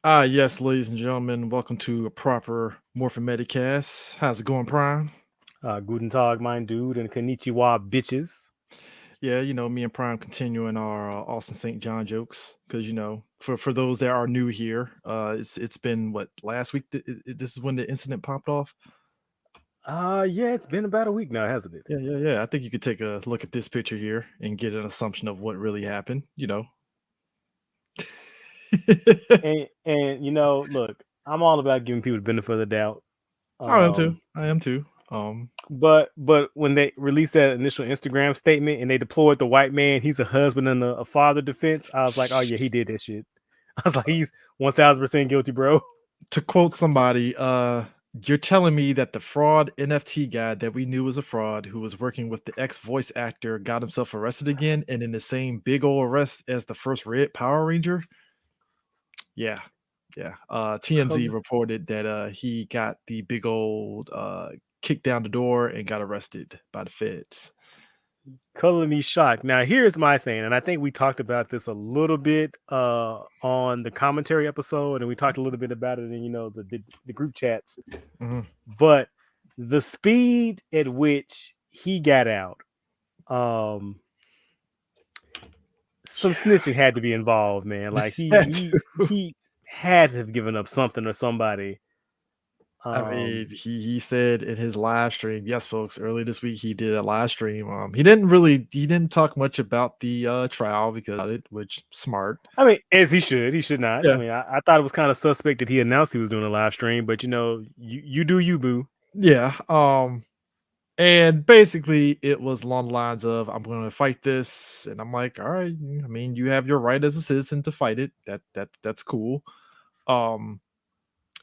Yes, ladies and gentlemen, welcome to a proper Morphin Metacast. How's it going, Prime? Guten Tag, mein Dude, and konnichiwa, bitches. Yeah, me and Prime continuing our Austin St. John jokes because for those that are new here, it's been what last week. This is when the incident popped off. Yeah, it's been about a week now, hasn't it? Yeah. I think you could take a look at this picture here and get an assumption of what really happened. Look, I'm all about giving people the benefit of the doubt. I am too. Um, I am too. but when they released that initial Instagram statement and they deployed the white man, he's a husband and a father defense. I was like, oh yeah, he did that shit. I was like, he's 1000% guilty, bro. To quote somebody, you're telling me that the fraud NFT guy that we knew was a fraud, who was working with the ex voice actor, got himself arrested again, and in the same big old arrest as the first Red Power Ranger? Yeah, yeah. TMZ Color, reported that he got the big old kick down the door and got arrested by the feds. color me shocked. Now, here's my thing, and I think we talked about this a little bit on the commentary episode, and we talked a little bit about it in the group chats. Mhm. But the speed at which he got out, um, some Yeah, snitching had to be involved, man. Like he that he too. he had to have given up something or somebody. I mean, Um, he said in his live stream, yes, folks, early this week he did a live stream. He didn't talk much about the trial because of it, which smart. I mean, as he should not. I Yeah, mean, I thought it was kind of suspect that he announced he was doing a live stream, but you do you, boo. yeah. And basically it was along the lines of I'm gonna fight this. And I'm like, all right, I mean, you have your right as a citizen to fight it. That's cool. Um,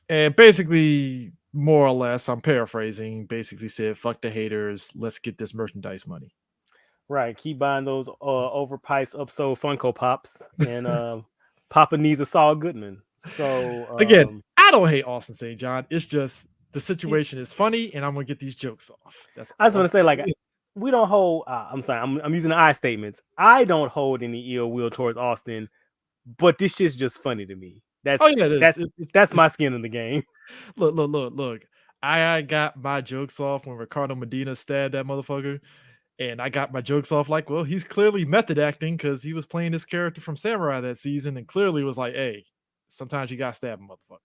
and basically, more or less, I'm paraphrasing, basically said, fuck the haters, let's get this merchandise money. Right, keep buying those overpriced upsold Funko Pops, and Papa needs a Saul Goodman. So Again, I don't hate Austin St. John. It's just the he, situation is funny, and I'm gonna get these jokes off. That's I just all I'm want to say, like, saying. we don't hold. I'm sorry, I'm using I statements. I don't hold any ill will towards Austin, but this shit's just funny to me. Oh That's yeah, it is. that's that's my skin in the game. Look. I got my jokes off when Ricardo Medina stabbed that motherfucker, and I got my jokes off like, well, he's clearly method acting because he was playing this character from Samurai that season, and clearly was like, hey, sometimes you got to stab a motherfucker.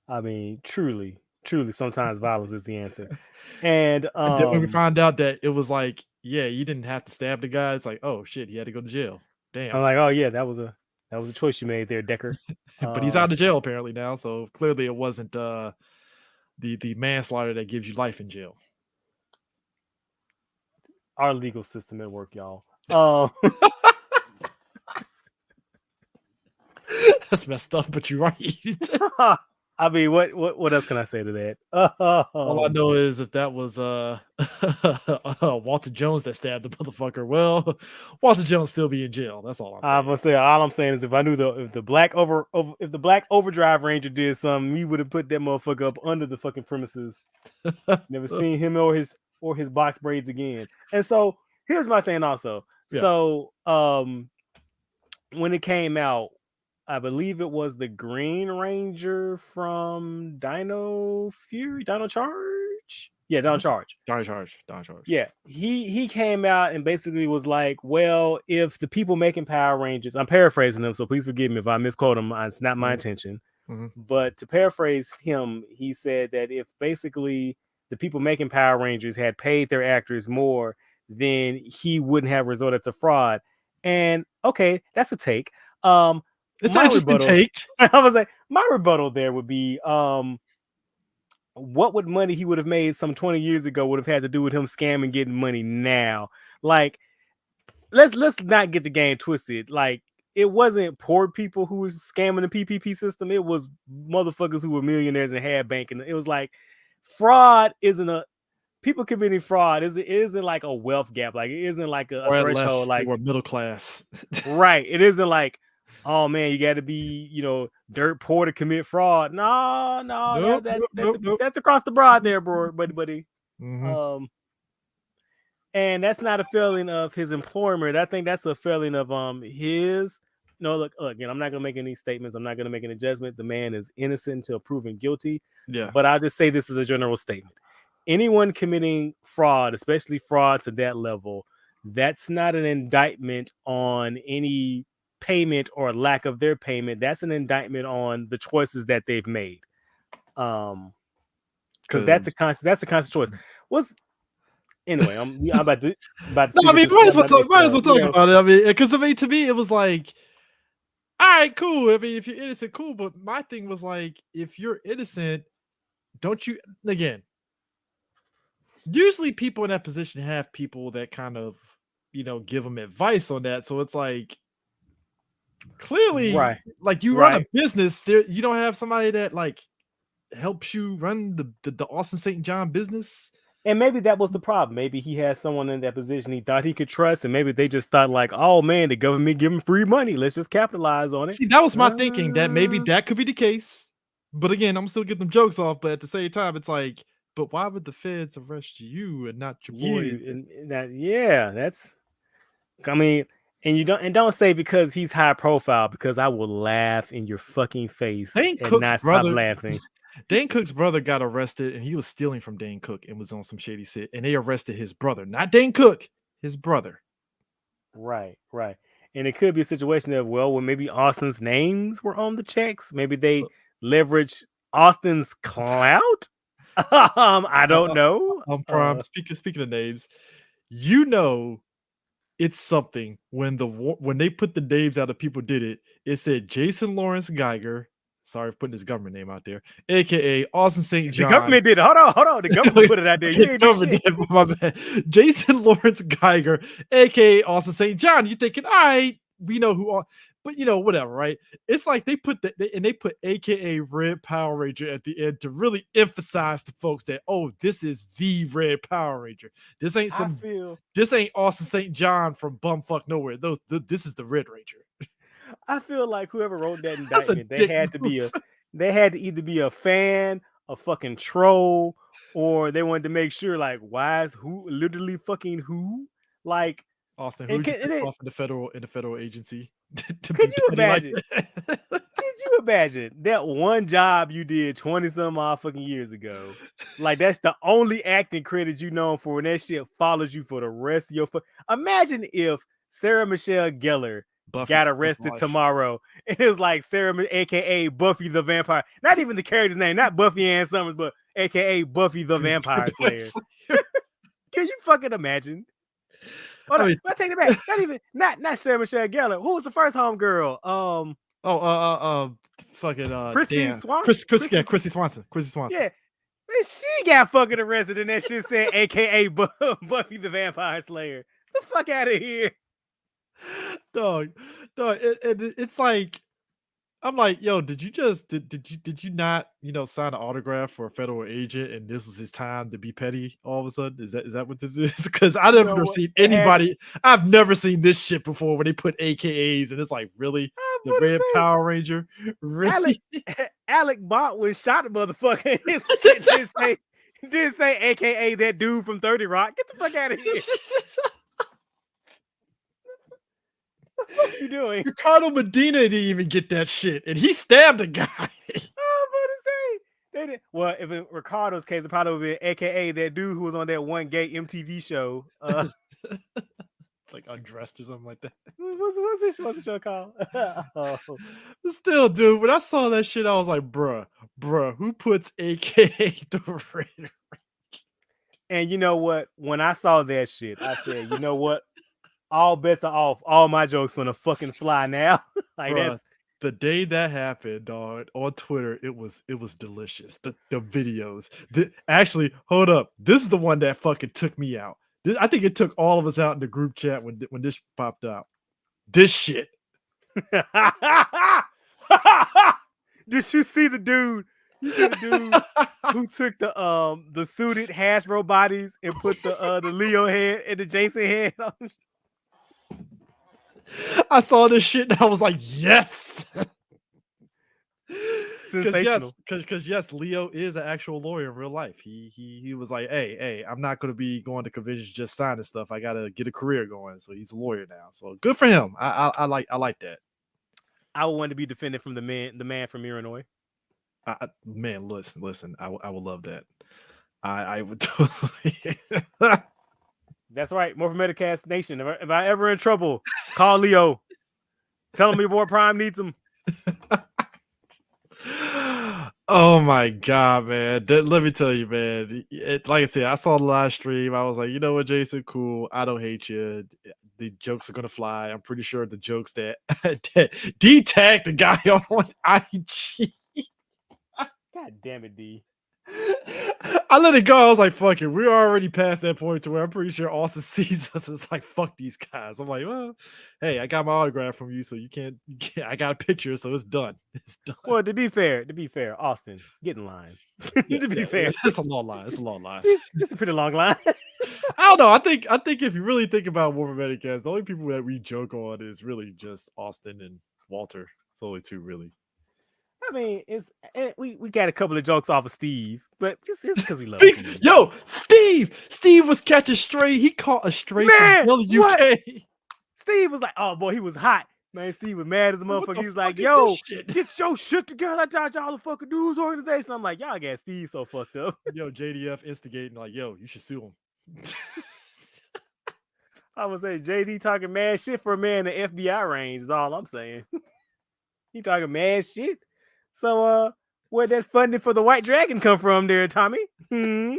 I mean, truly, sometimes violence is the answer. And And then when we find out that it was like, yeah, you didn't have to stab the guy, it's like, oh shit, he had to go to jail. I'm Damn. like, oh yeah, that was a choice you made there, Decker. But he's out Um, of jail apparently now, so clearly it wasn't the manslaughter that gives you life in jail. our legal system at work, y'all. Um, That's messed up, but you're right. I mean, what else can I say to that? All I know is if that was Walter Jones that stabbed the motherfucker, well, Walter Jones still be in jail. That's all I'm I'm saying. gonna say all I'm saying is if I knew if the if the black overdrive ranger did something, we would have put that motherfucker up under the fucking premises. Never seen him or his box braids again. And so here's my thing also. Yeah. So when it came out, I believe it was the Green Ranger from Dino Fury, Dino Charge. Yeah, Dino Mhm. Charge. Don Charge. Don Charge. Yeah, he came out and basically was like, "Well, if the people making Power Rangers, I'm paraphrasing them, so please forgive me if I misquote him. It's not my Mhm, intention." mhm. But to paraphrase him, he said that if basically the people making Power Rangers had paid their actors more, then he wouldn't have resorted to fraud. And okay, that's a take. It's an My interesting rebuttal, take. I was like, my rebuttal there would be, what would money he would have made some 20 years ago would have had to do with him scamming getting money now? Like, let's not get the game twisted. Like, it wasn't poor people who was scamming the PPP system. It was motherfuckers who were millionaires and had banking. It was like fraud isn't a people committing fraud is it isn't like a wealth gap. Like it isn't like a Or at threshold. less they Like were middle class. right, it isn't like oh man, you got to be dirt poor to commit fraud. No, no, Nope, nope, nope, nope. that's across the broad there, bro, buddy. Mhm. Um, and that's not a failing of his employment. I think that's a failing of his no, look, again, I'm not gonna make any statements. I'm not gonna make any judgment. The man is innocent until proven guilty. Yeah, But I'll just say this as a general statement. Anyone committing fraud, especially fraud to that level, that's not an indictment on any payment or lack of their payment. That's an indictment on the choices that they've made. Because that's because a conscious choice. What's anyway? I'm about to no, speak I with mean, this one. I'm not making might as well you talk know, about it. I mean, because I mean, to me, it was like, all right, cool. I mean, if you're innocent, cool. But my thing was like, if you're innocent, don't you again? Usually, people in that position have people that kind of, give them advice on that. So it's like, clearly, right, like you run a right. business, there you don't have somebody that like helps you run the Austin St. John business. And maybe that was the problem. Maybe he had someone in that position he thought he could trust, and maybe they just thought like, "Oh man, the government give him free money. Let's just capitalize on it." See, that was my thinking, that maybe that could be the case. But again, I'm still getting them jokes off. But at the same time, it's like, but why would the feds arrest you and not your boy? You and that, yeah, that's. I mean, and you don't say because he's high profile, because I will laugh in your fucking face Dane and Cook's not stop brother, laughing. Dane Cook's brother got arrested, and he was stealing from Dane Cook and was on some shady shit. And they arrested his brother, not Dane Cook, his brother. Right, right. And it could be a situation of, well, maybe Austin's names were on the checks. Maybe they leverage Austin's clout. I don't know. Prime. Speaking of names, you know it's something when when they put the names out of people did it. It said Jason Lawrence Geiger. Sorry for putting his government name out there, aka Austin St. The John. government did it. Hold on. The government put it out there. You The ain't do government shit. did, my bad. Jason Lawrence Geiger, aka Austin St. John. You're thinking, all right, we know who, but whatever, right? It's like they put they put aka Red Power Ranger at the end to really emphasize to folks that, oh, this is the Red Power Ranger. This ain't this ain't Austin St. John from bumfuck nowhere. This is the Red Ranger. I feel like whoever wrote that That's a indictment, dick they had to either be a fan, a fucking troll, or they wanted to make sure, like, why is who literally fucking who? Like, Austin, who you piss off in the federal agency to could be you petty like imagine? that? Could you imagine that one job you did 20 some odd fucking years ago? Like, that's the only acting credit you known for, and that shit follows you for the rest of your Imagine if Sarah Michelle Gellar Buffy got arrested tomorrow. It was like Sarah, aka Buffy the Vampire. Not even the character's name, not Buffy Ann Summers, but aka Buffy the Vampire Slayer. Can you fucking imagine? Hold on, I take it back. Not Sarah Michelle Gellar. Who was the first homegirl? Fucking Christy Swanson. Christy Swanson. Yeah. She got fucking arrested and that shit said aka Buffy the Vampire Slayer. The fuck out of here. Dog. It's like, I'm like, yo, did you not, sign an autograph for a federal agent and this was his time to be petty all of a sudden? Is that what this is? Because I've never seen anybody, I've never seen this shit before when they put AKAs and it's like, really? The Red Power Ranger? Really? Alec Baldwin shot a motherfucker. His shit didn't say AKA that dude from 30 Rock. Get the fuck out of here. What are you doing? Ricardo Medina didn't even get that shit, and he stabbed a guy. I was about to say they did. Well, if in Ricardo's case, it probably would be AKA that dude who was on that one gay MTV show. It's like Undressed or something like that. What's the show called? Oh. Still, dude, when I saw that shit, I was like, bruh, who puts AKA the Red? And you know what? When I saw that shit, I said, you know what? All bets are off. All my jokes gonna fucking fly now. Like, bruh, that's the day that happened, dog, on Twitter, it was delicious. The videos. Actually, hold up. This is the one that fucking took me out. I think it took all of us out in the group chat when this popped out. This shit. Did you see the dude? You see the dude who took the suited Hasbro bodies and put the Leo head and the Jason head on? I saw this shit and I was like, yes. Sensational. Because yes, Leo is an actual lawyer in real life. He was like, hey, I'm not going to be going to conventions just signing stuff. I got to get a career going. So he's a lawyer now. So good for him. I like that. I would want to be defended from the man from Illinois. Man, listen. I would love that. I would totally. That's right, more for Metacast Nation. If I ever in trouble, call Leo. Tell him your boy Prime needs him. Oh my god, man! Let me tell you, man. Like I said, I saw the live stream. I was like, you know what, Jason, cool. I don't hate you. The jokes are gonna fly. I'm pretty sure the jokes that D-tag the guy on IG. God damn it, D. I let it go. I was like, fuck it. We're already past that point to where I'm pretty sure Austin sees us. It's like, fuck these guys. I'm like, well, hey, I got my autograph from you, so you can't I got a picture, so it's done. It's done. Well, to be fair, Austin, get in line. To be fair, it's a long line. It's a long line. It's a pretty long line. I don't know. I think if you really think about Morphin Metacast, the only people that we joke on is really just Austin and Walter. It's only two, really. I mean, we got a couple of jokes off of Steve, but it's because we love Steve. Yo, Steve was catching stray. He caught a stray from the UK. Steve was like, oh boy, he was hot. Man, Steve was mad as a motherfucker. He was like, yo, get your shit together. I got y'all the fucking news organization. I'm like, y'all got Steve so fucked up. Yo, JDF instigating like, yo, you should sue him. I would say JD talking mad shit for a man in the FBI range is all I'm saying. He talking mad shit. So where'd that funding for the White Dragon come from there, Tommy? Hey,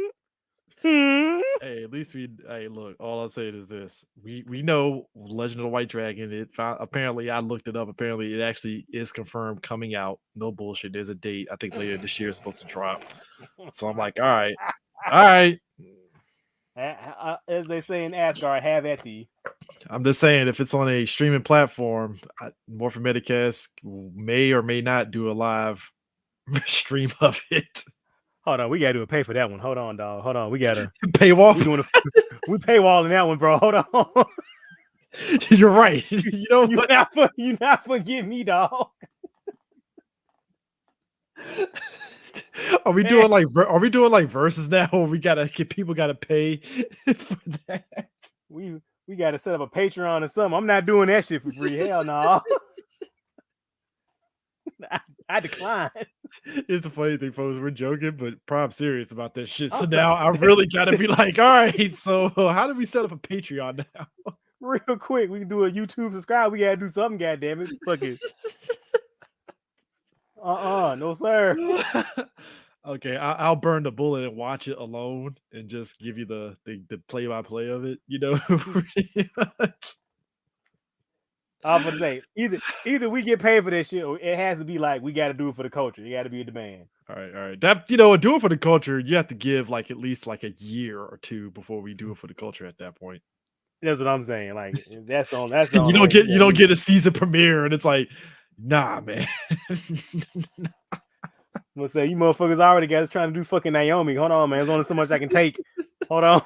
at least look, all I'm saying is this. We know Legend of the White Dragon. Apparently I looked it up. Apparently it actually is confirmed coming out. No bullshit. There's a date. I think later this year it's supposed to drop. So I'm like, all right. As they say in Asgard, have at thee. I'm just saying, if it's on a streaming platform, Morphin Metacast may or may not do a live stream of it. Hold on, we gotta do a pay for that one. Hold on, dog. Hold on, we gotta paywall. We paywalling that one, bro. Hold on. You're right. You know what? You not forget me, dog. Are we doing like verses now? Or people gotta pay for that? We gotta set up a Patreon or something. I'm not doing that shit for free. Hell no. I decline. Here's the funny thing, folks. We're joking, but Prime's serious about this shit. So now I really gotta be like, all right, so how do we set up a Patreon now? Real quick, we can do a YouTube subscribe. We gotta do something, goddamn it. Fuck it. No sir. Okay, I'll burn the bullet and watch it alone and just give you the play-by-play of it, you know. I was gonna say either we get paid for this shit, or it has to be like we got to do it for the culture. You got to be a demand. All right. That do it for the culture. You have to give like at least like a year or two before we do it for the culture. At that point, that's what I'm saying. Like that's on. You don't get a season premiere, and it's like, nah, man. I'm gonna say you motherfuckers already got us trying to do fucking Naomi. Hold on, man. There's only so much I can take. Hold on.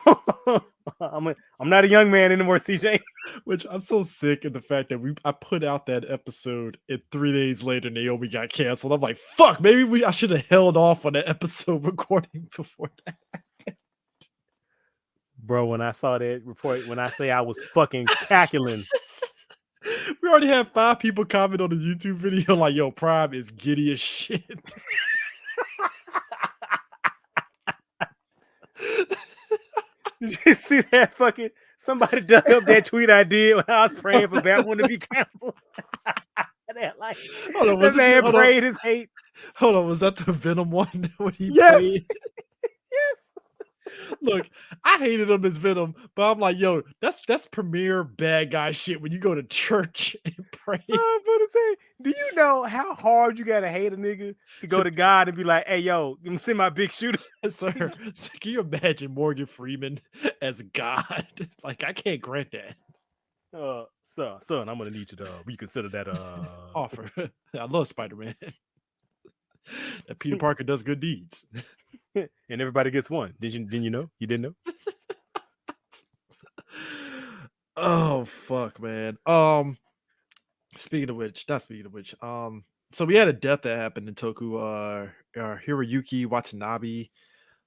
I'm not a young man anymore, CJ. Which I'm so sick of the fact that I put out that episode and 3 days later Naomi got canceled. I'm like, fuck, maybe I should have held off on that episode recording before that. Bro, when I saw that report, when I say I was fucking cackling. We already have 5 people comment on the YouTube video like, yo, Prime is giddy as shit. Did you see that fucking somebody dug up that tweet I did when I was praying for Batwoman to be canceled? That like that man prayed his hate. Hold on, was that the Venom one when he prayed? Yes. Look, I hated him as Venom, but I'm like, yo, that's premier bad guy shit when you go to church and pray. I'm gonna say, do you know how hard you gotta hate a nigga to go to God and be like, hey, yo, give me send my big shooter? Sir, can you imagine Morgan Freeman as God? Like, I can't grant that. Son, I'm gonna need you to reconsider that offer. I love Spider-Man. That Peter Parker does good deeds. And everybody gets one. Didn't you know? You didn't know? Oh fuck, man. Speaking of which, so we had a death that happened in Toku. Hiroyuki Watanabe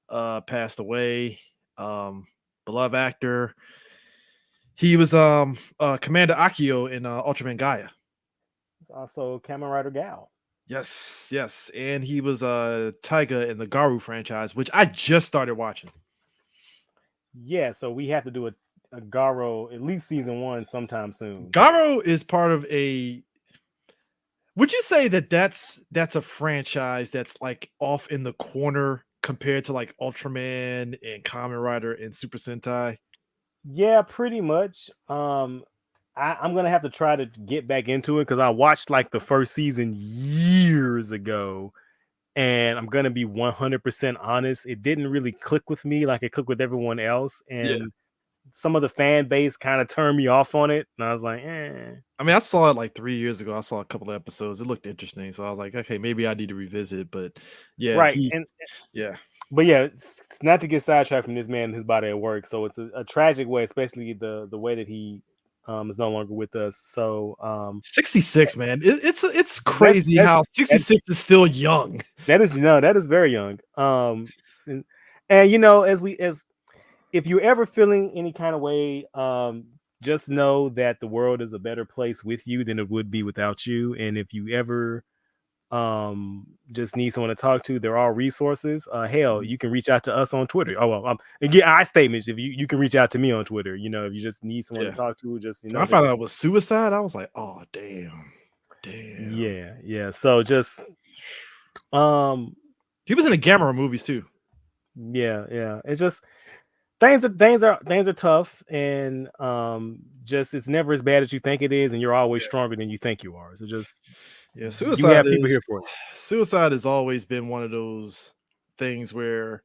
passed away. Beloved actor. He was Commander Akio in Ultraman Gaia. It's also Kamen Rider Gal. Yes, yes, and he was Taiga in the Garu franchise, which I just started watching. Yeah, so we have to do a Garo at least season 1 sometime soon. Garu is part of a. Would you say that that's a franchise that's like off in the corner compared to like Ultraman and Kamen Rider and Super Sentai? Yeah, pretty much. I'm gonna have to try to get back into it because I watched like the first season years ago, and I'm gonna be 100% honest. It didn't really click with me like it clicked with everyone else, Yeah. and some of the fan base kind of turned me off on it, and I was like, eh. I mean, I saw it like 3 years ago. I saw a couple of episodes. It looked interesting, so I was like, okay, maybe I need to revisit. But yeah, Right, and yeah, but yeah, not to get sidetracked from this man and his body at work. So it's a tragic way, especially the way that he is no longer with us. So 66, man. It's that's crazy that's how that 66 is still young. that is no, that is very young. And you know, as if you're ever feeling any kind of way, just know that the world is a better place with you than it would be without you. And if you ever just need someone to talk to, there are resources. Hell, you can reach out to us on Twitter. Oh well, again, I statements. If you can reach out to me on Twitter, you know, if you just need someone to Yeah. talk to, just I found out it was suicide. I was like, oh damn. yeah. So just um He was in the Gamera movies too. yeah. It's just things are tough, and just it's never as bad as you think it is, and you're always stronger than you think you are. So just Yeah, you have people here for it. suicide has always been one of those things where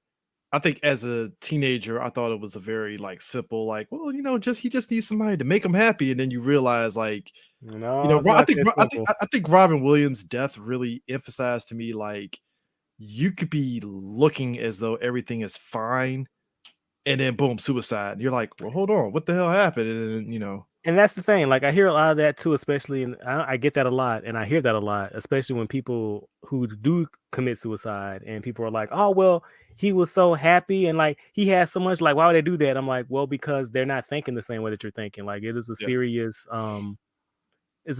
I think as a teenager, I thought it was a very like simple, like, well, just he just needs somebody to make him happy, and then you realize, like, No, it's I not think that I think simple. I think Robin Williams' death really emphasized to me, like, you could be looking as though everything is fine, and then boom, suicide. And you're like, well, hold on, what the hell happened? And then. And that's the thing. Like I hear a lot of that too, especially, and I get that a lot, and I hear that a lot, especially when people who do commit suicide, and people are like, "Oh, well, he was so happy, and like he has so much. Like, why would they do that?" I'm like, "Well, because they're not thinking the same way that you're thinking. Like, it is a Yeah,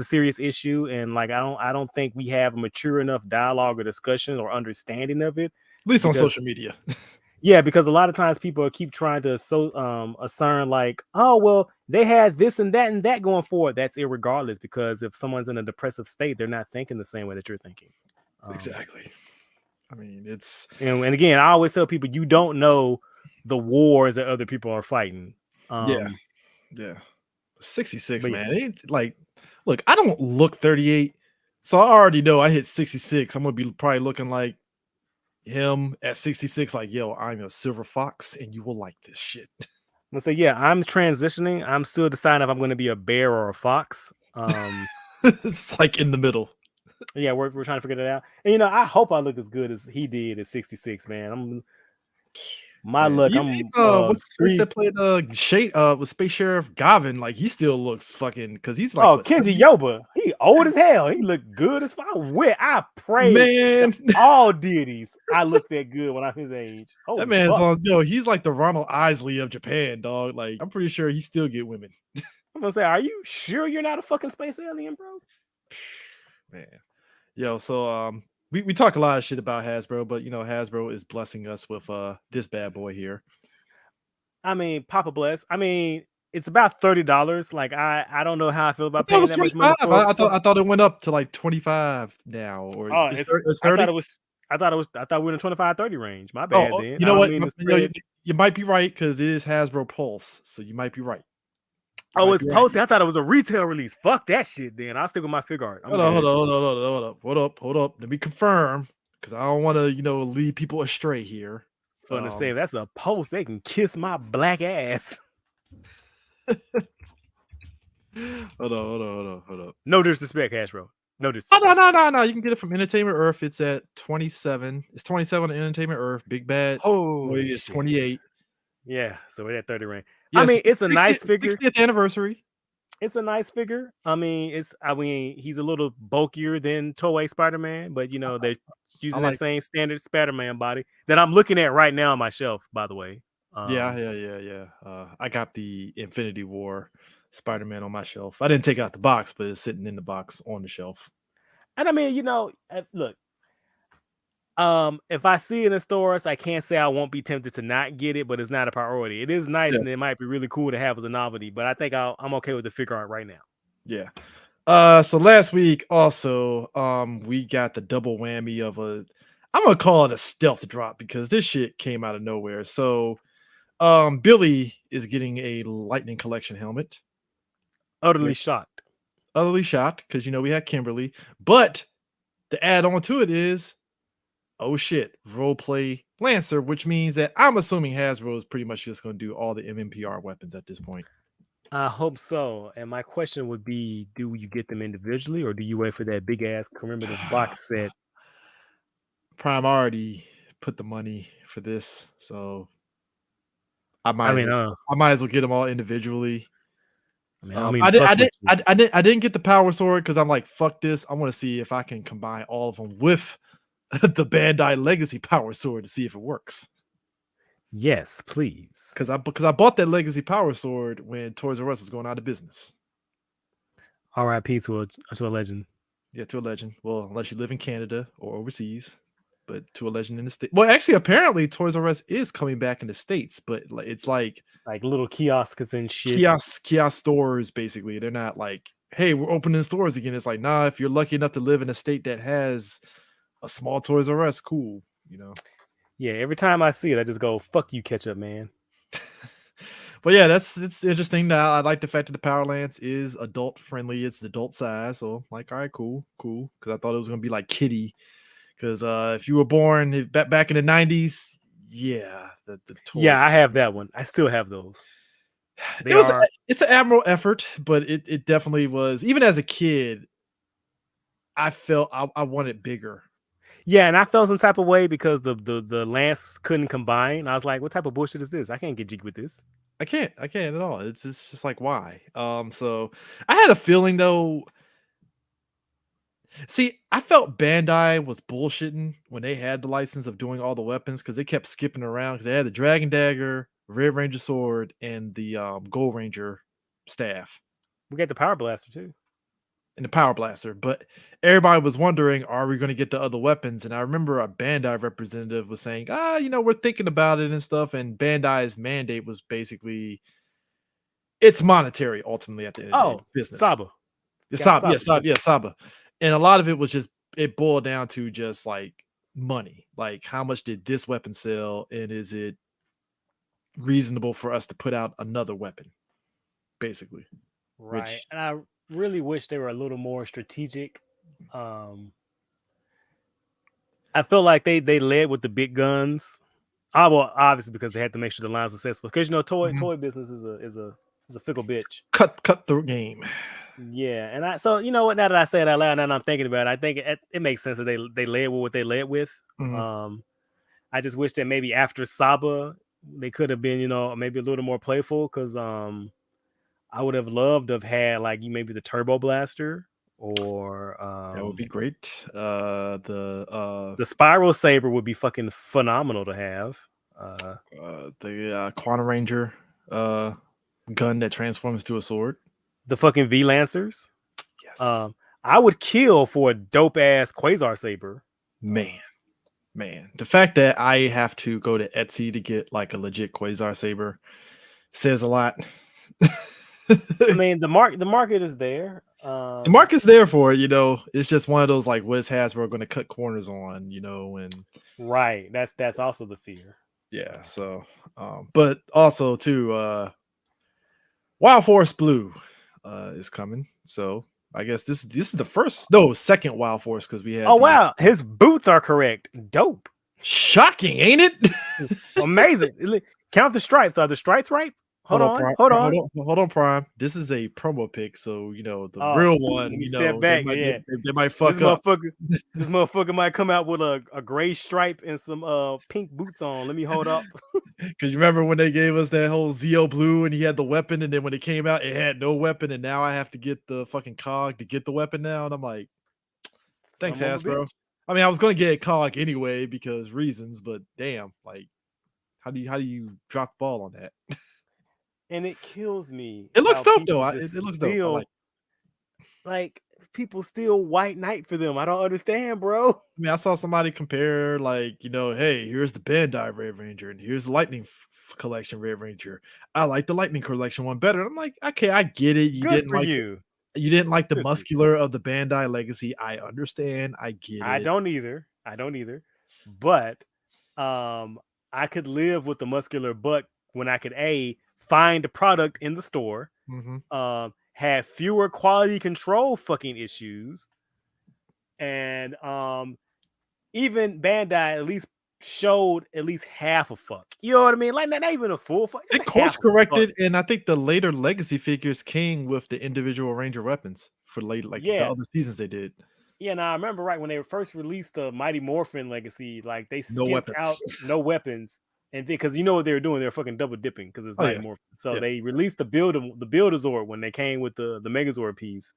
serious issue, and like I don't think we have a mature enough dialogue or discussion or understanding of it, at least on because social media. yeah, because a lot of times people keep trying to assign like, oh well, they had this and that going forward. That's irregardless, because if someone's in a depressive state, they're not thinking the same way that you're thinking. Exactly. I mean, it's And again, I always tell people, you don't know the wars that other people are fighting. yeah, yeah. 66, But yeah. man. It's like, look, I don't look 38, so I already know I hit 66. I'm gonna be probably looking like him at 66, like, yo, I'm a silver fox, and you will like this shit. Let's say, yeah, I'm transitioning. I'm still deciding if I'm going to be a bear or a fox. It's like in the middle. Yeah, we're trying to figure that out. And I hope I look as good as he did at 66, man. My Man, luck. even I'm what's the face three. that played Shade with Space Sheriff Gavin? Like, he still looks fucking, because he's like Oh, what, Kenji 70? Yoba. He old as hell. He looked good as fuck. I pray to Man, all deities I look that good when I'm his age. that Holy man's fuck. on, yo, he's like the Ronald Isley of Japan, dog. Like, I'm pretty sure he still get women. I'm gonna say, are you sure you're not a fucking space alien, bro? Man. Yo, so we talk a lot of shit about Hasbro, but Hasbro is blessing us with this bad boy here. I mean, Papa bless. I mean, it's about $30. Like, I don't know how I feel I about thought it paying was that much 25. money for. I thought it went up to like 25 now, or Oh, is it's. it's I thought 30? it was. I thought we were in the 25-30 range. My Oh, bad then. you I know don't what? mean to You know, spread. you might be right, because it is Hasbro Pulse, so you might be right. Oh, it's posted. I thought it was a retail release. Fuck that shit then. I'll stick with my figure art. I'm good. Hold up. Let me confirm, because I don't want to, lead people astray here. Fun to say, that's a post. They can kiss my black ass. Hold up. No disrespect, Hasbro. No disrespect. No. You can get it from Entertainment Earth. It's at 27. It's 27 on Entertainment Earth. Big Bad Boy is 28. Yeah, so we're at 30 range. Yes, I mean, it's a nice figure. 60th anniversary. It's a nice figure. I mean, he's a little bulkier than Toei Spider-Man, but they're using that same standard Spider-Man body that I'm looking at right now on my shelf, by the way. Yeah. I got the Infinity War Spider-Man on my shelf. I didn't take out the box, but it's sitting in the box on the shelf. And I mean, look, if I see it in stores, I can't say I won't be tempted to not get it, but it's not a priority. It is nice, Yeah. and it might be really cool to have as a novelty, but I think I'm okay with the figure art right now. Yeah. So last week also, we got the double whammy of I'm gonna call it a stealth drop because this shit came out of nowhere. So, Billy is getting a Lightning Collection helmet. Utterly shocked. Utterly shocked because we had Kimberly, but the add on to it is, oh shit, role play Lancer, which means that I'm assuming Hasbro is pretty much just gonna do all the MMPR weapons at this point. I hope so. And my question would be, do you get them individually or do you wait for that big ass commemorative box set? Prime already put the money for this, so I I might mean, as well get them all individually. I I didn't get the power sword because I'm like, fuck this. I want to see if I can combine all of them with the Bandai Legacy power sword to see if it works. Yes, please. Because I bought that Legacy power sword when Toys R Us was going out of business. R.I.P. to a legend. Yeah, to a legend. Well, unless you live in Canada or overseas, but to a legend in the state. Well, actually, apparently Toys R Us is coming back in the States, but it's like little kiosks and shit. Kiosk stores, basically. They're not like, hey, we're opening stores again. It's like, nah, if you're lucky enough to live in a state that has a small Toys R Us, cool, Yeah, every time I see it, I just go, fuck you, ketchup, man. But yeah, it's interesting. Now I like the fact that the Power Lance is adult friendly. It's adult size, so I'm like, all right, cool. Because I thought it was gonna be like kitty. Because if you were born back in the 90s, yeah, the toys. Yeah, I have that one. I still have those. It's an admirable effort, but it definitely was. Even as a kid, I felt I wanted bigger. Yeah, and I felt some type of way because the Lance couldn't combine. I was like, what type of bullshit is this? I can't get jig with this. I can't at all. It's just like, why? So I had a feeling though. See, I felt Bandai was bullshitting when they had the license of doing all the weapons because they kept skipping around because they had the Dragon Dagger, Red Ranger Sword, and the Gold Ranger staff. We got the Power Blaster too. And the Power Blaster. But everybody was wondering, are we going to get the other weapons? And I remember a Bandai representative was saying, we're thinking about it and stuff. And Bandai's mandate was basically, it's monetary ultimately at the end of the day. It's business. Saba. Saba. And a lot of it was just, it boiled down to just like money. Like, how much did this weapon sell? And is it reasonable for us to put out another weapon? Basically. Right. And I really wish they were a little more strategic. I feel like they led with the big guns. Well, obviously because they had to make sure the line was successful. Because toy business is a fickle bitch. Cutthroat game. Yeah, and so you know what? Now that I say it out loud, now that I'm thinking about it, I think it makes sense that they led with what they led with. Mm-hmm. I just wish that maybe after Saba they could have been, maybe a little more playful. Because I would have loved to have had maybe the Turbo Blaster or that would be great. The Spiral Saber would be fucking phenomenal to have. The Quantum Ranger gun that transforms to a sword. The fucking V Lancers. Yes. I would kill for a dope ass Quasar Saber. Man. The fact that I have to go to Etsy to get like a legit Quasar Saber says a lot. I mean, the market is there. The market's there for it, It's just one of those like, what is Hasbro going to cut corners on, and right. That's also the fear. Yeah. So, but also too, Wild Force Blue is coming. So I guess this is the second Wild Force because we had. Oh wow, his boots are correct. Dope. Shocking, ain't it? Amazing. Count the stripes. Are the stripes right? Hold on, Prime. This is a promo pic, so the real one. Step back, they might fuck up. This motherfucker might come out with a gray stripe and some pink boots on. Let me hold up. Because you remember when they gave us that whole Zeo Blue and he had the weapon, and then when it came out, it had no weapon, and now I have to get the fucking cog to get the weapon now, and I'm like, thanks, Hasbro. I mean, I was gonna get a cog anyway because reasons, but damn, like, how do you drop the ball on that? And it kills me. It looks how dope people though. just It looks dope. I still like people still white knight for them. I don't understand, bro. I mean, I saw somebody compare, like, hey, here's the Bandai Red Ranger, and here's the Lightning Collection Red Ranger. I like the Lightning Collection one better. I'm like, okay, I get it. Good for you. You didn't like the Good for you. muscular of the Bandai Legacy. I understand. I get I it. don't either. But I could live with the muscular butt when I could find a product in the store, have fewer quality control fucking issues, and even Bandai at least showed at least half a fuck. You know what I mean? Like not even a full fuck. It course corrected, and I think the later Legacy figures came with the individual Ranger weapons for late, like the other seasons they did. Yeah, now I remember right when they first released the Mighty Morphin Legacy, like they No skipped weapons. out no weapons, and because you know what they were doing, they were fucking double dipping because it's Mighty Morphin. So they released the Build-A-Zord when they came with the Megazord piece.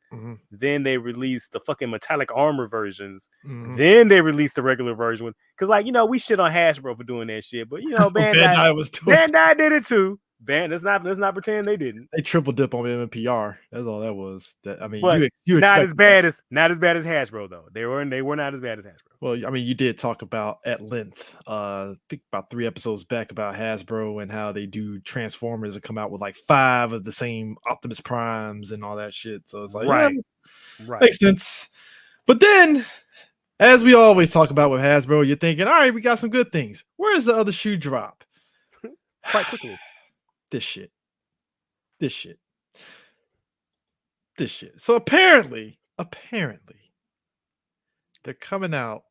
Then they released the fucking metallic armor versions. Then they released the regular version because, like, we shit on Hasbro for doing that shit, but Bandai did it too. Let's not pretend they didn't. They triple dip on MMPR. That's all that was. That I mean, but you not as bad as Hasbro though. They were not as bad as Hasbro. Well, I mean, you did talk about at length, I think about 3 episodes back about Hasbro and how they do Transformers and come out with like 5 of the same Optimus Primes and all that shit. So it's like, right, makes sense. But then, as we always talk about with Hasbro, you're thinking, all right, we got some good things. Where's the other shoe drop? Quite quickly. This shit. So apparently, they're coming out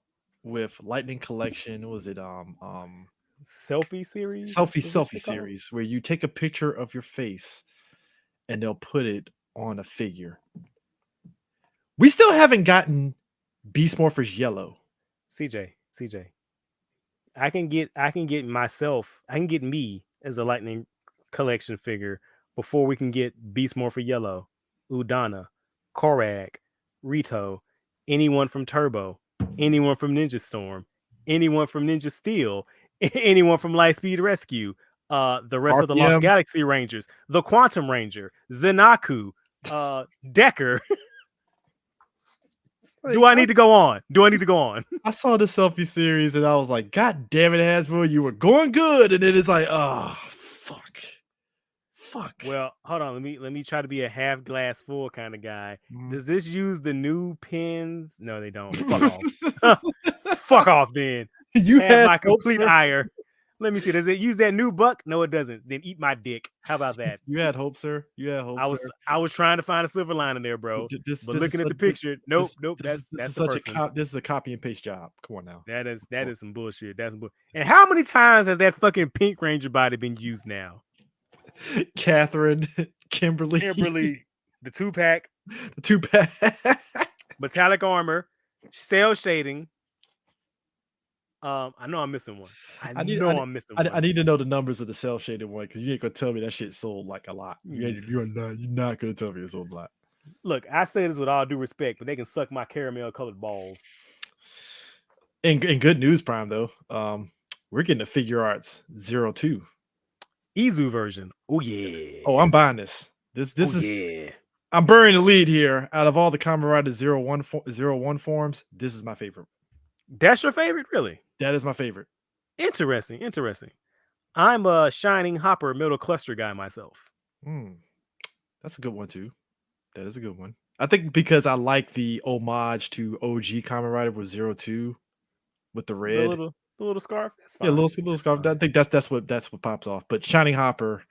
with Lightning Collection. Was it selfie series? Selfie series where you take a picture of your face and they'll put it on a figure. We still haven't gotten Beast Morphers Yellow. CJ. I can get me as a Lightning Collection figure before we can get Beast Morpher Yellow, Udana, Korag, Rito, anyone from Turbo, anyone from Ninja Storm, anyone from Ninja Steel, anyone from Lightspeed Rescue, the rest of the Lost Galaxy Rangers, the Quantum Ranger, Zenaku, Decker. Do I need to go on? I saw the selfie series and I was like, God damn it, Hasbro, you were going good. And it is like, oh, fuck. Well, hold on. Let me try to be a half glass full kind of guy. Does this use the new pins? No, they don't. Fuck off. Fuck off, then. You have my complete ire. Let me see. Does it use that new buck? No, it doesn't. Then eat my dick. How about that? You had hope, sir. I was trying to find a silver lining there, bro. But looking at the picture, nope. This is a copy and paste job. Come on now. That is some bullshit. That's some bullshit. And how many times has that fucking Pink Ranger body been used now? Catherine, Kimberly, the 2-pack, metallic armor, cell shading. I know I'm missing one. I need to know the numbers of the cell shaded one because you ain't gonna tell me that shit sold like a lot. You're not gonna tell me it sold a lot. Look, I say this with all due respect, but they can suck my caramel colored balls. In good news, Prime though, we're getting a Figure Arts 02. Izu version. Oh yeah. Oh, I'm buying this. This is I'm burying the lead here. Out of all the Kamen Rider Zero One forms, this is my favorite. That's your favorite, really? That is my favorite. Interesting. I'm a Shining Hopper Metal Cluster guy myself. That's a good one too. That is a good one. I think because I like the homage to OG Kamen Rider with 02 with the red. The little scarf. That's fine. Yeah, little scarf. I think that's what pops off. But Shining Hopper,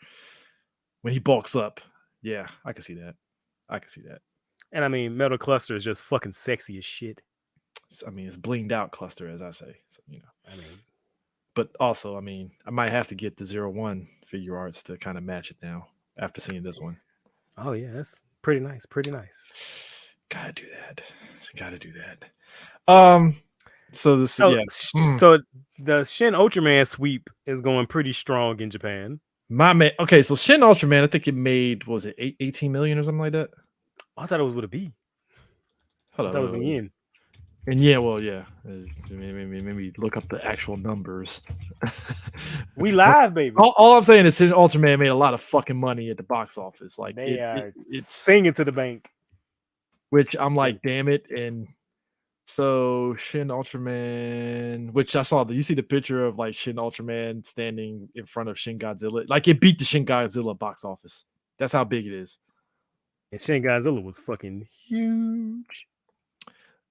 when he bulks up, yeah, I can see that. And I mean, Metal Cluster is just fucking sexy as shit. I mean, it's blinged out Cluster, as I say. So, but also, I mean, I might have to get the 01 Figure Arts to kind of match it now after seeing this one. Oh yeah, that's pretty nice. Gotta do that. So the Shin Ultraman sweep is going pretty strong in Japan. My man. Okay, so Shin Ultraman, I think it made, was it 18 million or something like that? I thought it was with a B. Hold on. That was the yen. And yeah, well, yeah. Maybe look up the actual numbers. We live, baby. All I'm saying is Shin Ultraman made a lot of fucking money at the box office. Like They are it's singing to the bank. which I'm Yeah. like, damn it. And so Shin Ultraman, which I saw you see the picture of like Shin Ultraman standing in front of Shin Godzilla. Like it beat the Shin Godzilla box office. That's how big it is. And Shin Godzilla was fucking huge.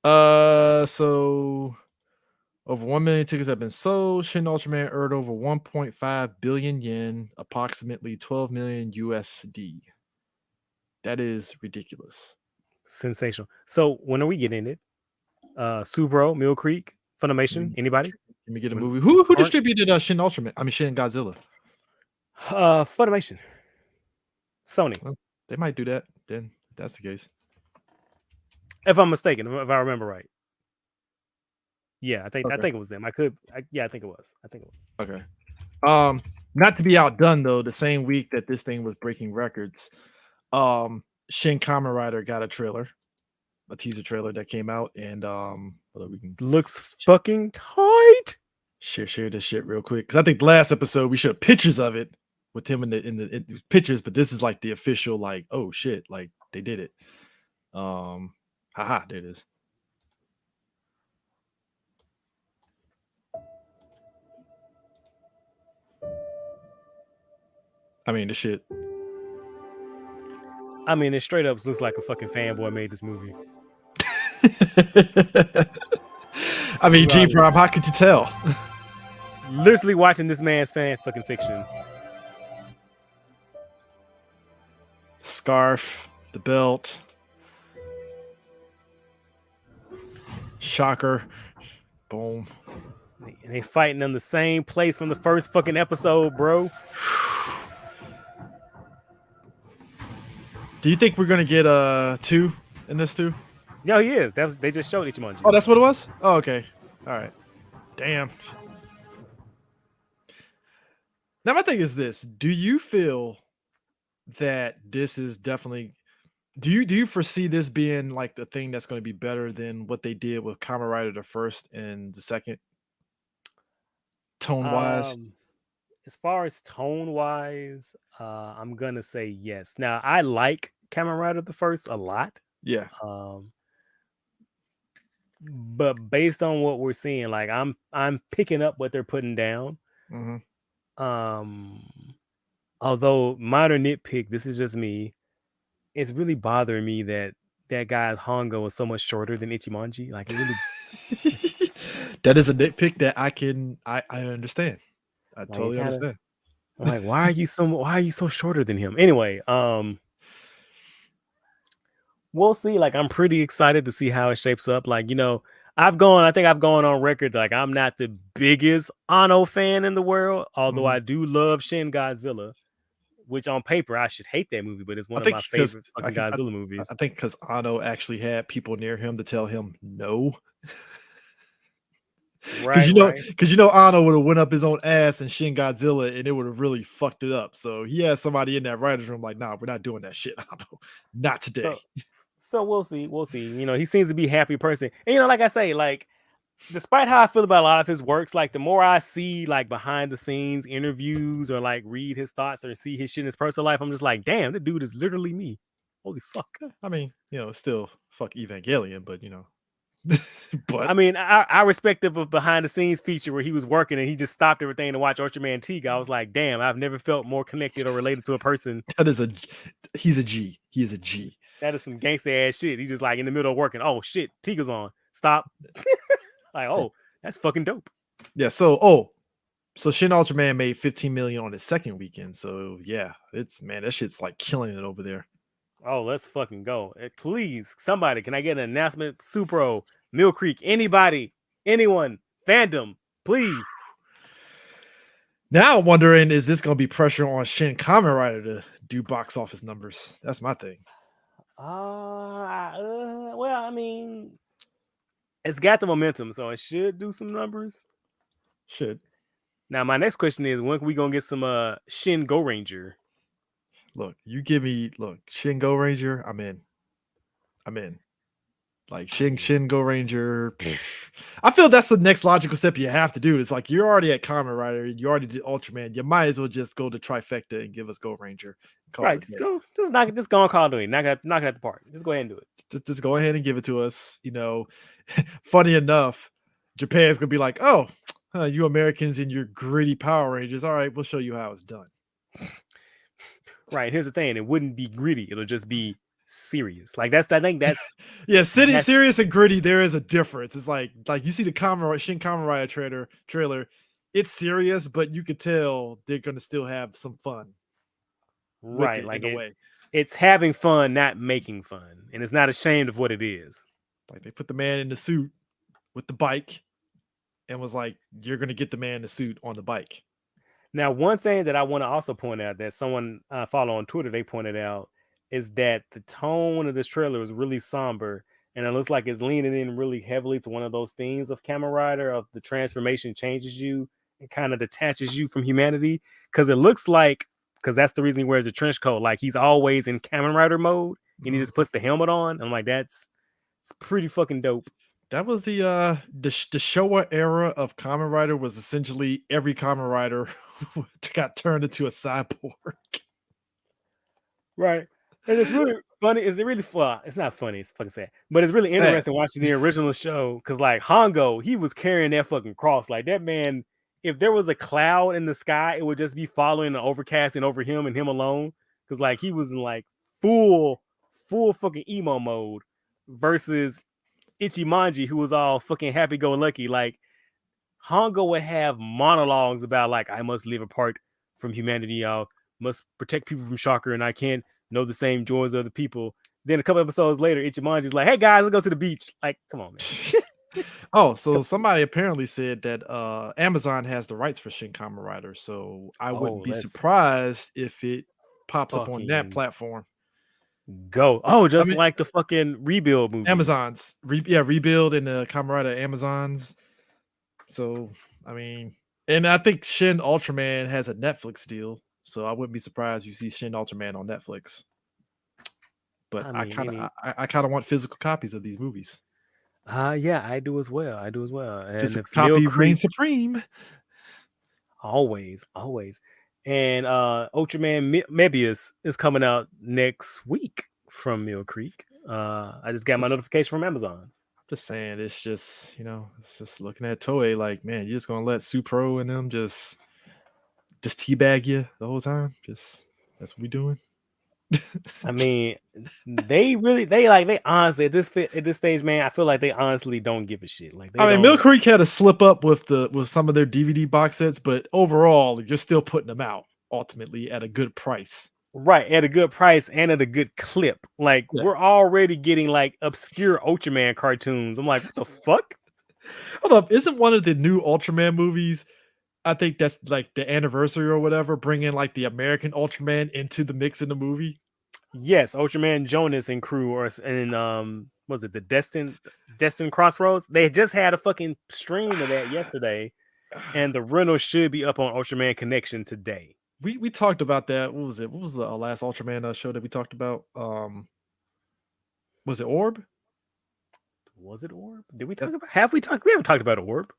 So over 1 million tickets have been sold. Shin Ultraman earned over 1.5 billion yen, approximately 12 million USD. That is ridiculous. Sensational. So when are we getting it? Subro, Mill Creek, Funimation, anybody? Let me get a When movie. Who aren't distributed Shin Ultraman? I mean Shin Godzilla. Funimation. Sony. Well, they might do that then. If that's the case. If I'm mistaken, if I remember right. Yeah, I think Okay. it was them. I think it was. Okay. Not to be outdone though, the same week that this thing was breaking records, Shin Kamen Rider got a teaser trailer that came out, and we can Looks fucking tight. share this shit real quick because I think the last episode we showed pictures of it with him in the pictures, but this is like the official like, oh shit, like they did it. Haha, there it is. I mean, the shit. I mean, it straight up looks like a fucking fanboy made this movie. I mean, G Prime, how could you tell? Literally watching this man's fan fucking fiction. Scarf, the belt, shocker, boom. And they fighting in the same place from the first fucking episode, bro. Do you think we're gonna get 2 in this too? No, he is. They just showed Ichimonji. Oh, that's what it was? Oh, okay. All right. Damn. Now my thing is this: do you feel that this is definitely do you foresee this being like the thing that's going to be better than what they did with Kamen Rider the first and the second, tone wise? As far as tone wise, I'm gonna say yes. Now I like Kamen Rider the first a lot. Yeah. But based on what we're seeing, like I'm picking up what they're putting down. Although minor nitpick, this is just me. It's really bothering me that guy's Hongo was so much shorter than Ichimonji. Like it really That is a nitpick that I understand. I like, totally understand. I'm like, why are you so shorter than him? Anyway, we'll see. Like, I'm pretty excited to see how it shapes up. Like, I think I've gone on record. Like, I'm not the biggest Anno fan in the world, although I do love Shin Godzilla, which on paper I should hate that movie, but it's one of my favorite fucking Godzilla movies. I think because Anno actually had people near him to tell him no. Because Anno would have went up his own ass in Shin Godzilla and it would have really fucked it up. So he had somebody in that writer's room like, nah, we're not doing that shit, Anno. Not today. So we'll see. He seems to be a happy person. And like I say, like, despite how I feel about a lot of his works, like the more I see like behind the scenes interviews or like read his thoughts or see his shit in his personal life, I'm just like, damn, the dude is literally me. Holy fuck. I mean, still fuck Evangelion, but but I mean, I respect the behind the scenes feature where he was working and he just stopped everything to watch Ultraman Tiga. I was like, damn, I've never felt more connected or related to a person. He's a G. He is a G. That is some gangster ass shit. He's just like in the middle of working. Oh shit, Tiga's on. Stop. Like, oh, that's fucking dope. Yeah. So Shin Ultraman made 15 million on his second weekend. So yeah, that shit's like killing it over there. Oh, let's fucking go. Please, somebody, can I get an announcement? Supro, Mill Creek, anybody, anyone, fandom, please. Now I'm wondering, is this going to be pressure on Shin Kamen Rider to do box office numbers? That's my thing. Well, I mean, it's got the momentum, so it should do some numbers. Should. Now, my next question is, when are we going to get some Shin Go Ranger? Look, Shin Go Ranger, I'm in. Like Shin Go Ranger. Pfft. I feel that's the next logical step you have to do. It's like you're already at Kamen Rider, you already did Ultraman. You might as well just go to Trifecta and give us Go Ranger. Call Right, it a just day. go, just go on Call of Duty, knock it at the park. Just go ahead and do it. Just go ahead and give it to us. Funny enough, Japan's gonna be like, "Oh, you Americans and your gritty Power Rangers. All right, we'll show you how it's done." Right. Here's the thing: it wouldn't be gritty. It'll just be serious. Like I think Yeah, City that's serious and gritty. There is a difference. It's like you see the Shin Kamen Rider trailer. It's serious, but you could tell they're gonna still have some fun with right. it Like in a way. it's having fun, not making fun, and it's not ashamed of what it is. Like they put the man in the suit with the bike and was like, "You're gonna get the man in the suit on the bike." Now, one thing that I want to also point out that someone follow on Twitter, they pointed out is that the tone of this trailer is really somber, and it looks like it's leaning in really heavily to one of those themes of Kamen Rider of the transformation changes you and kind of detaches you from humanity. Because it looks like, because that's the reason he wears a trench coat, like he's always in Kamen Rider mode, and he just puts the helmet on. I'm like, it's pretty fucking dope. That was the Showa era of Kamen Rider was essentially every Kamen Rider got turned into a cyborg. Right. And it's really funny. Is it really well, it's not funny, it's fucking sad. But it's really Sad. interesting watching the original show because like Hongo, he was carrying that fucking cross. Like that man, if there was a cloud in the sky, it would just be following the overcasting over him and him alone. Because like he was in like full fucking emo mode versus Ichimonji, who was all fucking happy-go-lucky. Like Hongo would have monologues about like I must live apart from humanity, y'all. Must protect people from Shocker, and I can't know the same joys of the people. Then a couple episodes later, Ichimonji's like, "Hey guys, let's go to the beach." Like, come on, man. Oh, so somebody apparently said that Amazon has the rights for Shin Kamen Rider, so I wouldn't be Let's surprised if it pops up on that fucking platform. go. Oh, I just mean, like the fucking Rebuild movies. Amazon's Rebuild and the Kamen Rider Amazons. So I mean, and I think Shin Ultraman has a Netflix deal, so I wouldn't be surprised you see Shin Ultraman on Netflix. But I kind of want physical copies of these movies. Yeah, I do as well. And Physical if Mill copy Creek, reigns supreme. always. And Ultraman Mebius is coming out next week from Mill Creek. I just got my notification from Amazon. I'm just saying, it's just it's just looking at Toei like, man, you're just gonna let Supro and them just teabag you the whole time. Just that's what we doing. I mean, they honestly at this stage, man, I feel like they honestly don't give a shit. Like I mean, Mill Creek had a slip up with some of their DVD box sets, but overall, you're still putting them out ultimately at a good price. Right, at a good price and at a good clip. Like we're already getting like obscure Ultraman cartoons. I'm like, what the fuck? Hold up, isn't one of the new Ultraman movies? I think that's like the anniversary or whatever, bringing like the American Ultraman into the mix in the movie. Yes, Ultraman Jonas and crew, was it the Destin Crossroads? They just had a fucking stream of that yesterday, and the rental should be up on Ultraman Connection today. We talked about that. What was it? What was the last Ultraman show that we talked about? Was it Orb? Was it Orb? Did we talk about? We haven't talked about Orb.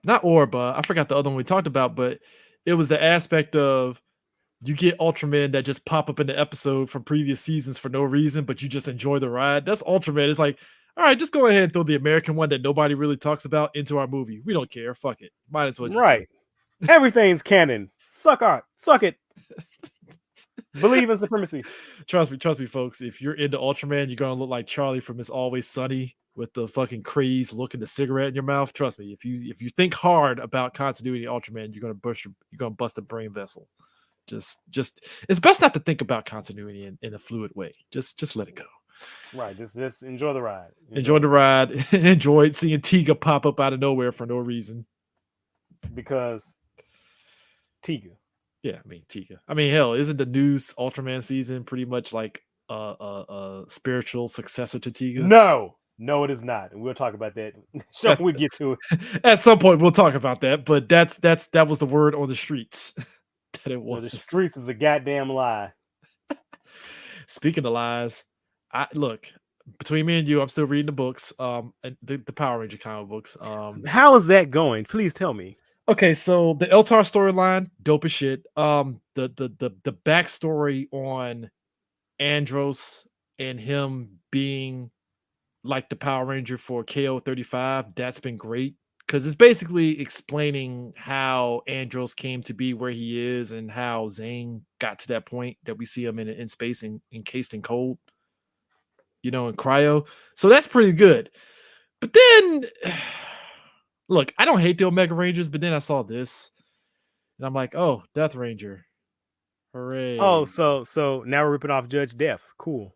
Not Orb. I forgot the other one we talked about, but it was the aspect of you get Ultraman that just pop up in the episode from previous seasons for no reason, but you just enjoy the ride. That's Ultraman. It's like, all right, just go ahead and throw the American one that nobody really talks about into our movie. We don't care. Fuck it. Might as well just do it. Everything's canon. Suck it. Believe in supremacy. Trust me, folks. If you're into Ultraman, you're gonna look like Charlie from It's Always Sunny with the fucking craze looking the cigarette in your mouth. Trust me, if you think hard about continuity Ultraman, you're gonna bust a brain vessel. Just it's best not to think about continuity in a fluid way. Just let it go. Right. Just enjoy the ride. Enjoy the ride. Enjoy seeing Tiga pop up out of nowhere for no reason. Because Tiga. Yeah, I mean Tiga. I mean, hell, isn't the new Ultraman season pretty much like a spiritual successor to Tiga? No, it is not, and we'll talk about that. We get to it at some point. We'll talk about that, but that was the word on the streets that it was. The streets is a goddamn lie. Speaking of lies, look between me and you, I'm still reading the books. And the Power Ranger comic books. How is that going? Please tell me. Okay, so the Eltar storyline, dope as shit. The backstory on Andros and him being like the Power Ranger for KO 35, that's been great because it's basically explaining how Andros came to be where he is and how Zane got to that point that we see him in space and encased in cold, in cryo. So that's pretty good. But then, look, I don't hate the Omega Rangers, but then I saw this and I'm like, oh, Death Ranger. Hooray. Oh, so now we're ripping off Judge Death. Cool.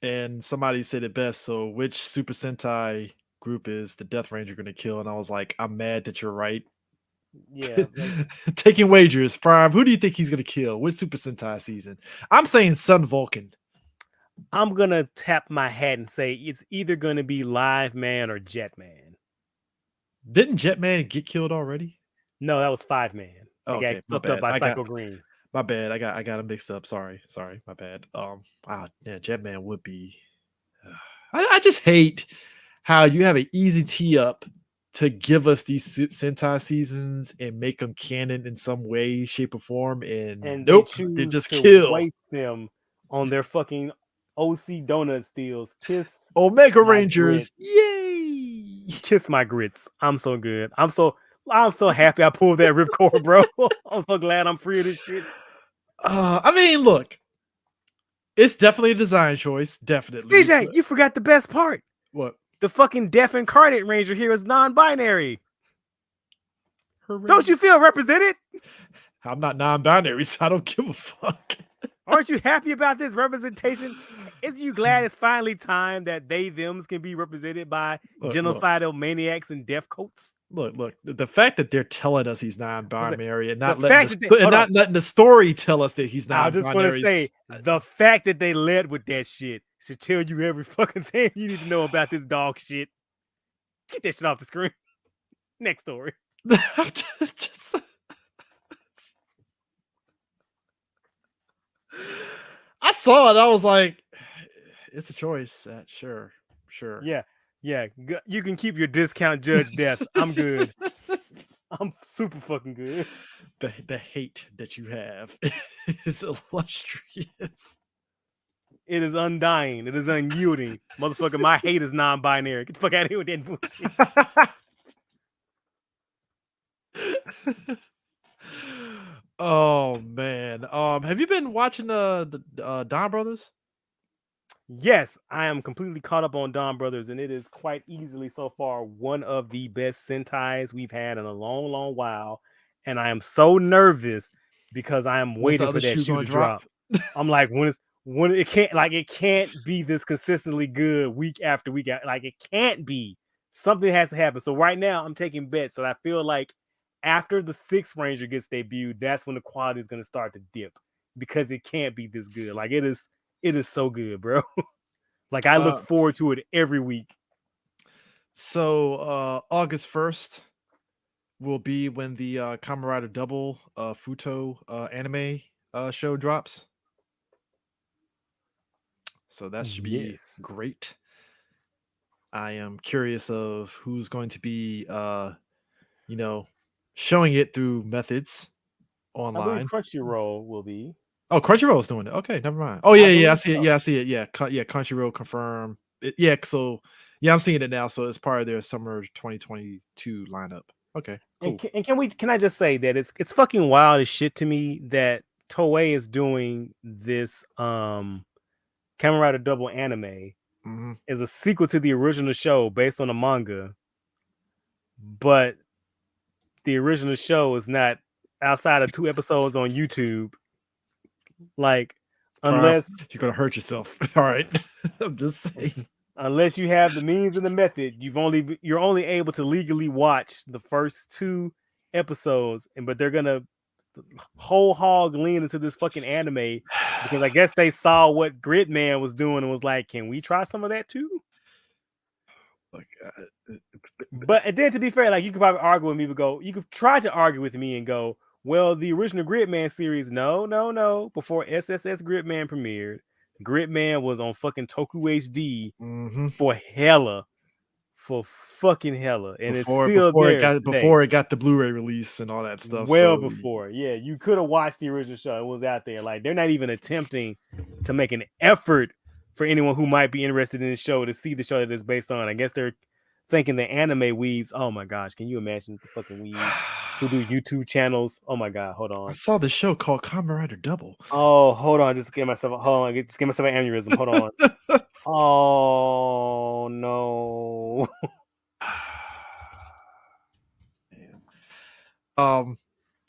And somebody said it best. So, which Super Sentai group is the Death Ranger going to kill? And I was like, I'm mad that you're right. Yeah. Taking wagers, Prime. Who do you think he's going to kill? Which Super Sentai season? I'm saying Sun Vulcan. I'm going to tap my hat and say it's either going to be Live Man or Jetman. Didn't Jetman get killed already? No, that was 5-Man. Oh, okay, got flipped up by Psycho Green. My bad. I got it mixed up. Sorry. My bad. Yeah, Jetman would be. I just hate how you have an easy tee up to give us these Sentai seasons and make them canon in some way, shape, or form, and nope, they just kill. Waste them on their fucking OC donut steals. Kiss Omega Rangers, yay! Kiss my grits. I'm so good. I'm so happy I pulled that ripcord, bro. I'm so glad I'm free of this shit. I mean, look, it's definitely a design choice. Definitely. CJ, you forgot the best part. What? The fucking Deaf Incarnate Ranger here is non-binary. Hooray. Don't you feel represented? I'm not non-binary, so I don't give a fuck. Aren't you happy about this representation? Is you glad it's finally time that they-thems can be represented by genocidal maniacs and death coats? Look, the fact that they're telling us he's non-binary and not letting the story tell us that he's non-binary. I just want to say, the fact that they led with that shit should tell you every fucking thing you need to know about this dog shit. Get that shit off the screen. Next story. I saw it. I was like, it's a choice. Sure. Yeah. You can keep your discount Judge Death. I'm good. I'm super fucking good. The hate that you have is illustrious. It is undying. It is unyielding. Motherfucker, my hate is non-binary. Get the fuck out of here with that bullshit. Oh man. Have you been watching the Don Brothers? Yes, I am completely caught up on Don Brothers, and it is quite easily so far one of the best Sentais we've had in a long, long while. And I am so nervous because I am waiting for that shoe to drop. I'm like, when it can't be this consistently good week after week. Like, it can't be. Something has to happen. So right now I'm taking bets, and I feel like after the 6th Ranger gets debuted, that's when the quality is going to start to dip, because it can't be this good. Like, it is so good, bro. Like, I look forward to it every week. So August 1st will be when the Kamen Rider Double Futo anime show drops. So that should be great. I am curious of who's going to be showing it through methods online. I believe Crunchyroll will be. Oh, Crunchyroll's doing it. Okay, never mind. Oh yeah, I see it. Yeah, I see it. Yeah, Crunchyroll confirmed. So I'm seeing it now. So it's part of their summer 2022 lineup. Okay, cool. And can I just say that it's fucking wild as shit to me that Toei is doing this Kamen Rider Double anime as a sequel to the original show based on a manga, but the original show is not outside of 2 episodes on YouTube. Like, unless you're gonna hurt yourself. All right. I'm just saying. Unless you have the means and the method, you're only able to legally watch the first 2 episodes, but they're gonna whole hog lean into this fucking anime because I guess they saw what Gridman was doing and was like, can we try some of that too? But then, to be fair, like, you could probably argue with me, you could try to argue with me and go, well, the original Gridman series, no, before SSS Gridman premiered, Gridman was on fucking Toku HD Mm-hmm. for fucking hella, and it's Before still there today. before it got the Blu-ray release and all that stuff. Well So before, yeah, you could have watched the original show. It was out there. Like they're not even attempting to make an effort for anyone who might be interested in the show to see the show that it's based on. I guess they're thinking the anime weebs. Oh my gosh, can you imagine the fucking weebs who do YouTube channels? Oh my god, hold I on. saw this show called Kamen Rider Double. Oh, hold on. Just give myself. Hold on. Just give myself an aneurysm. Hold on. Oh no. um,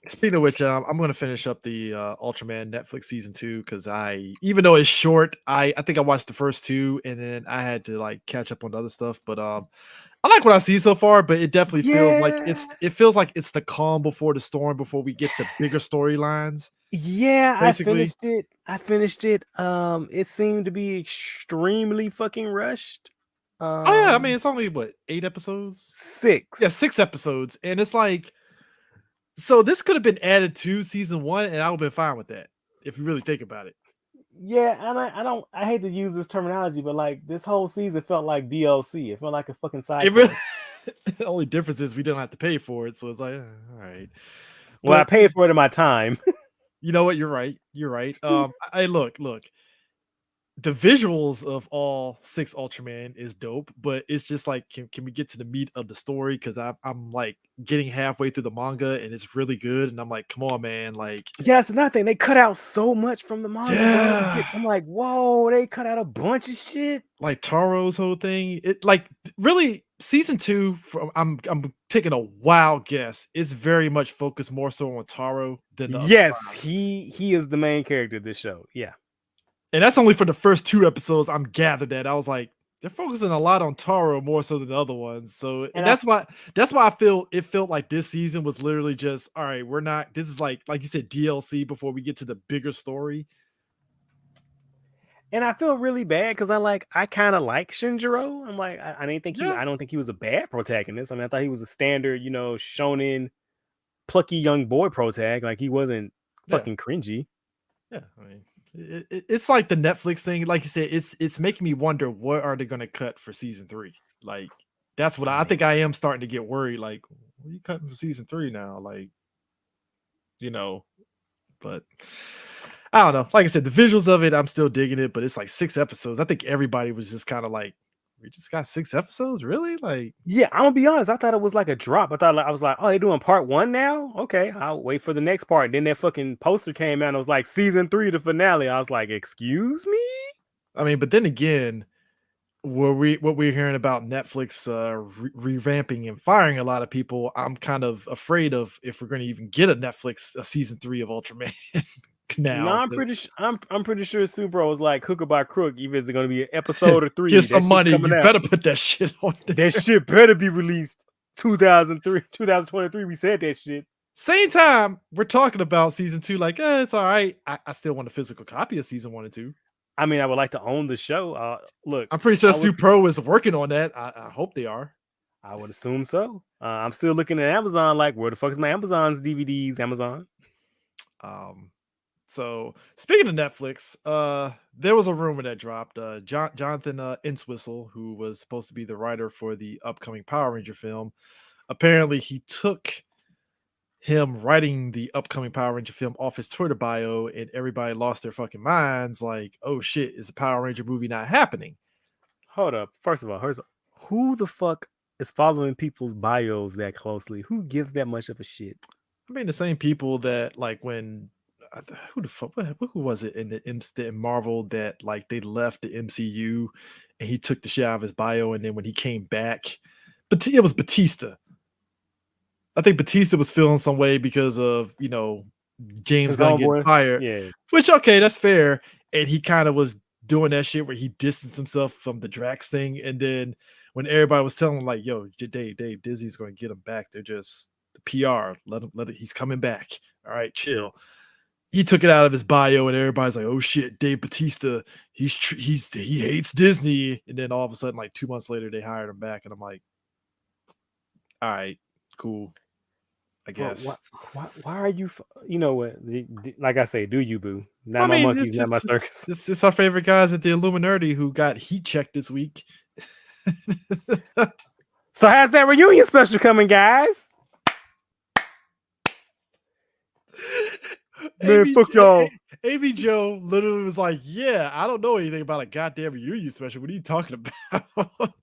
Speaking of which, I'm going to finish up the Ultraman Netflix season 2 because even though it's short, I think I watched the first two and then I had to like catch up on other stuff. But I like what I see so far. But it definitely feels like Yeah. it feels like it's the calm before the storm before we get the bigger storylines. Yeah, I Basically, finished it. It seemed to be extremely fucking rushed. oh yeah, I mean Um, it's only what 8 episodes? Yeah, 6. 6 episodes, and it's like so this could have been added to season 1, and I would have been fine with that if you really think about it. Yeah, and I don't. I hate to use this terminology, but like this whole season felt like DLC. It felt like a fucking side It really quest. the only difference is we didn't have to pay for it, so it's like, all right. Well, I But paid for it in my time. you know what? You're right. You're right. I look. The visuals of all 6 Ultraman is dope, but it's just like, can we get to the meat of the story? Because I'm like getting halfway through the manga and it's really good, and I'm like, come on, man, like, Yeah, it's nothing. They cut out so much from the manga, bro. yeah, I'm like, whoa, they cut out a bunch of shit. like Taro's whole thing. It like really season 2. From I'm taking a wild guess. It's very much focused more so on Taro than the other Yes, 5. he is the main character of this show. Yeah. And that's only for the first 2 episodes. I'm gathered that I was like, they're focusing a lot on Taro more so than the other ones. So and And I that's why I feel it felt like this season was literally just all right. We're not. This is like you said DLC before we get to the bigger story. and I feel really bad because I kind of like Shinjiro. I'm like I didn't think Yeah, I don't think he was a bad protagonist. I mean I thought he was a standard, shonen plucky young boy protag. Like he wasn't yeah, fucking cringy. yeah. I mean, it's like the Netflix thing. Like you said, it's making me wonder what are they going to cut for season 3. Like that's what I think. I I am starting to get worried. Like, what are you cutting for season 3 now? Like, you know, but I don't know. Like I said, the visuals of it, I'm still digging it, but it's like 6 episodes. I think everybody was just kind of like, we just got 6 episodes, really? Like, Yeah, I'm gonna be honest. I thought it was like a drop. I was like, oh, they doing part 1 now? Okay, I'll wait for the next part. Then that fucking poster came out and it was like season 3, the finale. I was like, excuse me? I mean, but then again, what we're hearing about Netflix revamping and firing a lot of people, I'm kind of afraid of if we're going to even get a season 3 of Ultraman No, now. I'm pretty sure Super was like hook or by crook. Either it's gonna be an episode or Give 3. That some shit's money. coming You out. better put that shit on That there. shit better be released 2003, 2023. We said that shit. Same time, we're talking about season 2. Like, it's all right. I still want a physical copy of season 1 and 2. I mean, I would like to own the show. Look, I'm pretty sure I was, Super Pro is working on that. I hope they are. I would assume so. I'm still looking at Amazon. Like, where the fuck is my Amazon's DVDs? Amazon. Um, so speaking of Netflix, there was a rumor that dropped. Jonathan Entwistle, who was supposed to be the writer for the upcoming Power Ranger film, apparently he took him writing the upcoming Power Ranger film off his Twitter bio, and everybody lost their fucking minds. Like, oh shit, is the Power Ranger movie not happening? Hold up. First of all, who the fuck is following people's bios that closely? Who gives that much of a shit? I mean, the same people that like when who the fuck who was it in Marvel that like they left the MCU and he took the shit out of his bio, and then when he came back, but it was Batista. I think Batista was feeling some way because of James His Gunn getting homeboy. fired, Yeah. which okay, that's fair. And he kind of was doing that shit where he distanced himself from the Drax thing, and then when everybody was telling him like, "Yo, Dave, Disney's going to get him back," they're just the PR. Let it. He's coming back. All right, chill. He took it out of his bio, and everybody's like, "Oh shit, Dave Batista, he hates Disney." And then all of a sudden, like 2 months later, they hired him back, and I'm like, "All right, cool, I Bro, guess." why are you? You know what? Like I say, do you, boo? Not I my mean, monkeys, not my circus. it's our favorite guys at the Illuminati who got heat checked this week. So how's that reunion special coming, guys? Man, fuck y'all. AB Joe literally was like, "Yeah, I don't know anything about a goddamn reunion special. What are you talking about?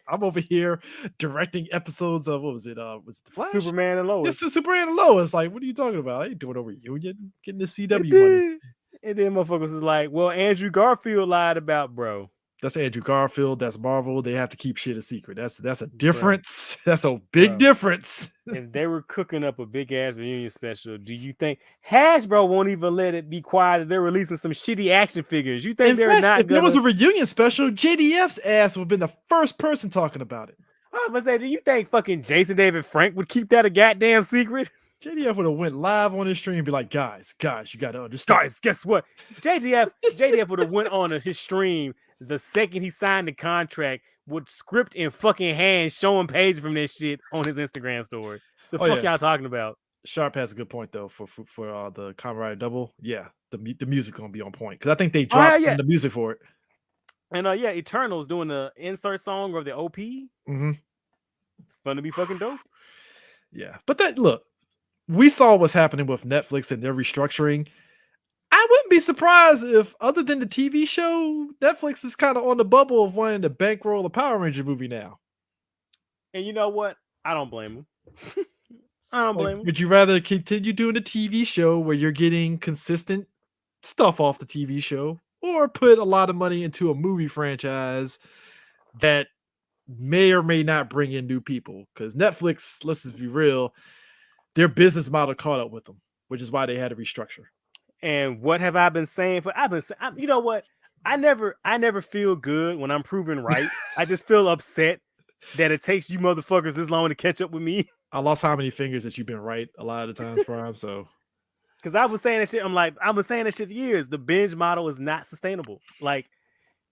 I'm over here directing episodes of what was it? Was it The Flash? Superman and Lois. It's Superman and Lois. Like, what are you talking about? I ain't doing a reunion. Getting the CW money." And then motherfuckers is like, well, Andrew Garfield lied about bro. That's Andrew Garfield. That's Marvel. They have to keep shit a secret. That's a difference. Bro. That's a big difference. If they were cooking up a big ass reunion special, do you think Hasbro won't even let it be quiet? They're releasing some shitty action figures. You think they're not? If there was a reunion special, JDF's ass would have been the first person talking about it. I was gonna say, do you think fucking Jason David Frank would keep that a goddamn secret? JDF would have went live on his stream and be like, guys, you got to understand. Guys, guess what? JDF would have went on his stream the second he signed the contract with script in fucking hand showing pages from this shit on his Instagram story. The fuck y'all talking about? Sharp has a good point though for the Kamen Rider Double. Yeah, the music's gonna be on point because I think they dropped the music for it. And Eternal's doing the insert song of the OP. Mm-hmm. It's fun to be fucking dope. Yeah, but look, we saw what's happening with Netflix and their restructuring. I wouldn't be surprised if, other than the TV show, Netflix is kind of on the bubble of wanting to bankroll a Power Ranger movie now. And you know what? I don't blame them. I don't blame them. Would you rather continue doing a TV show where you're getting consistent stuff off the TV show, or put a lot of money into a movie franchise that may or may not bring in new people? Because Netflix, let's just be real, their business model caught up with them, which is why they had to restructure. And what have I been saying? You know what? I never feel good when I'm proven right. I just feel upset that it takes you motherfuckers this long to catch up with me. I lost how many fingers that you've been right a lot of the times, Prime. So, because I was saying that shit, I've been saying that shit for years. The binge model is not sustainable. Like,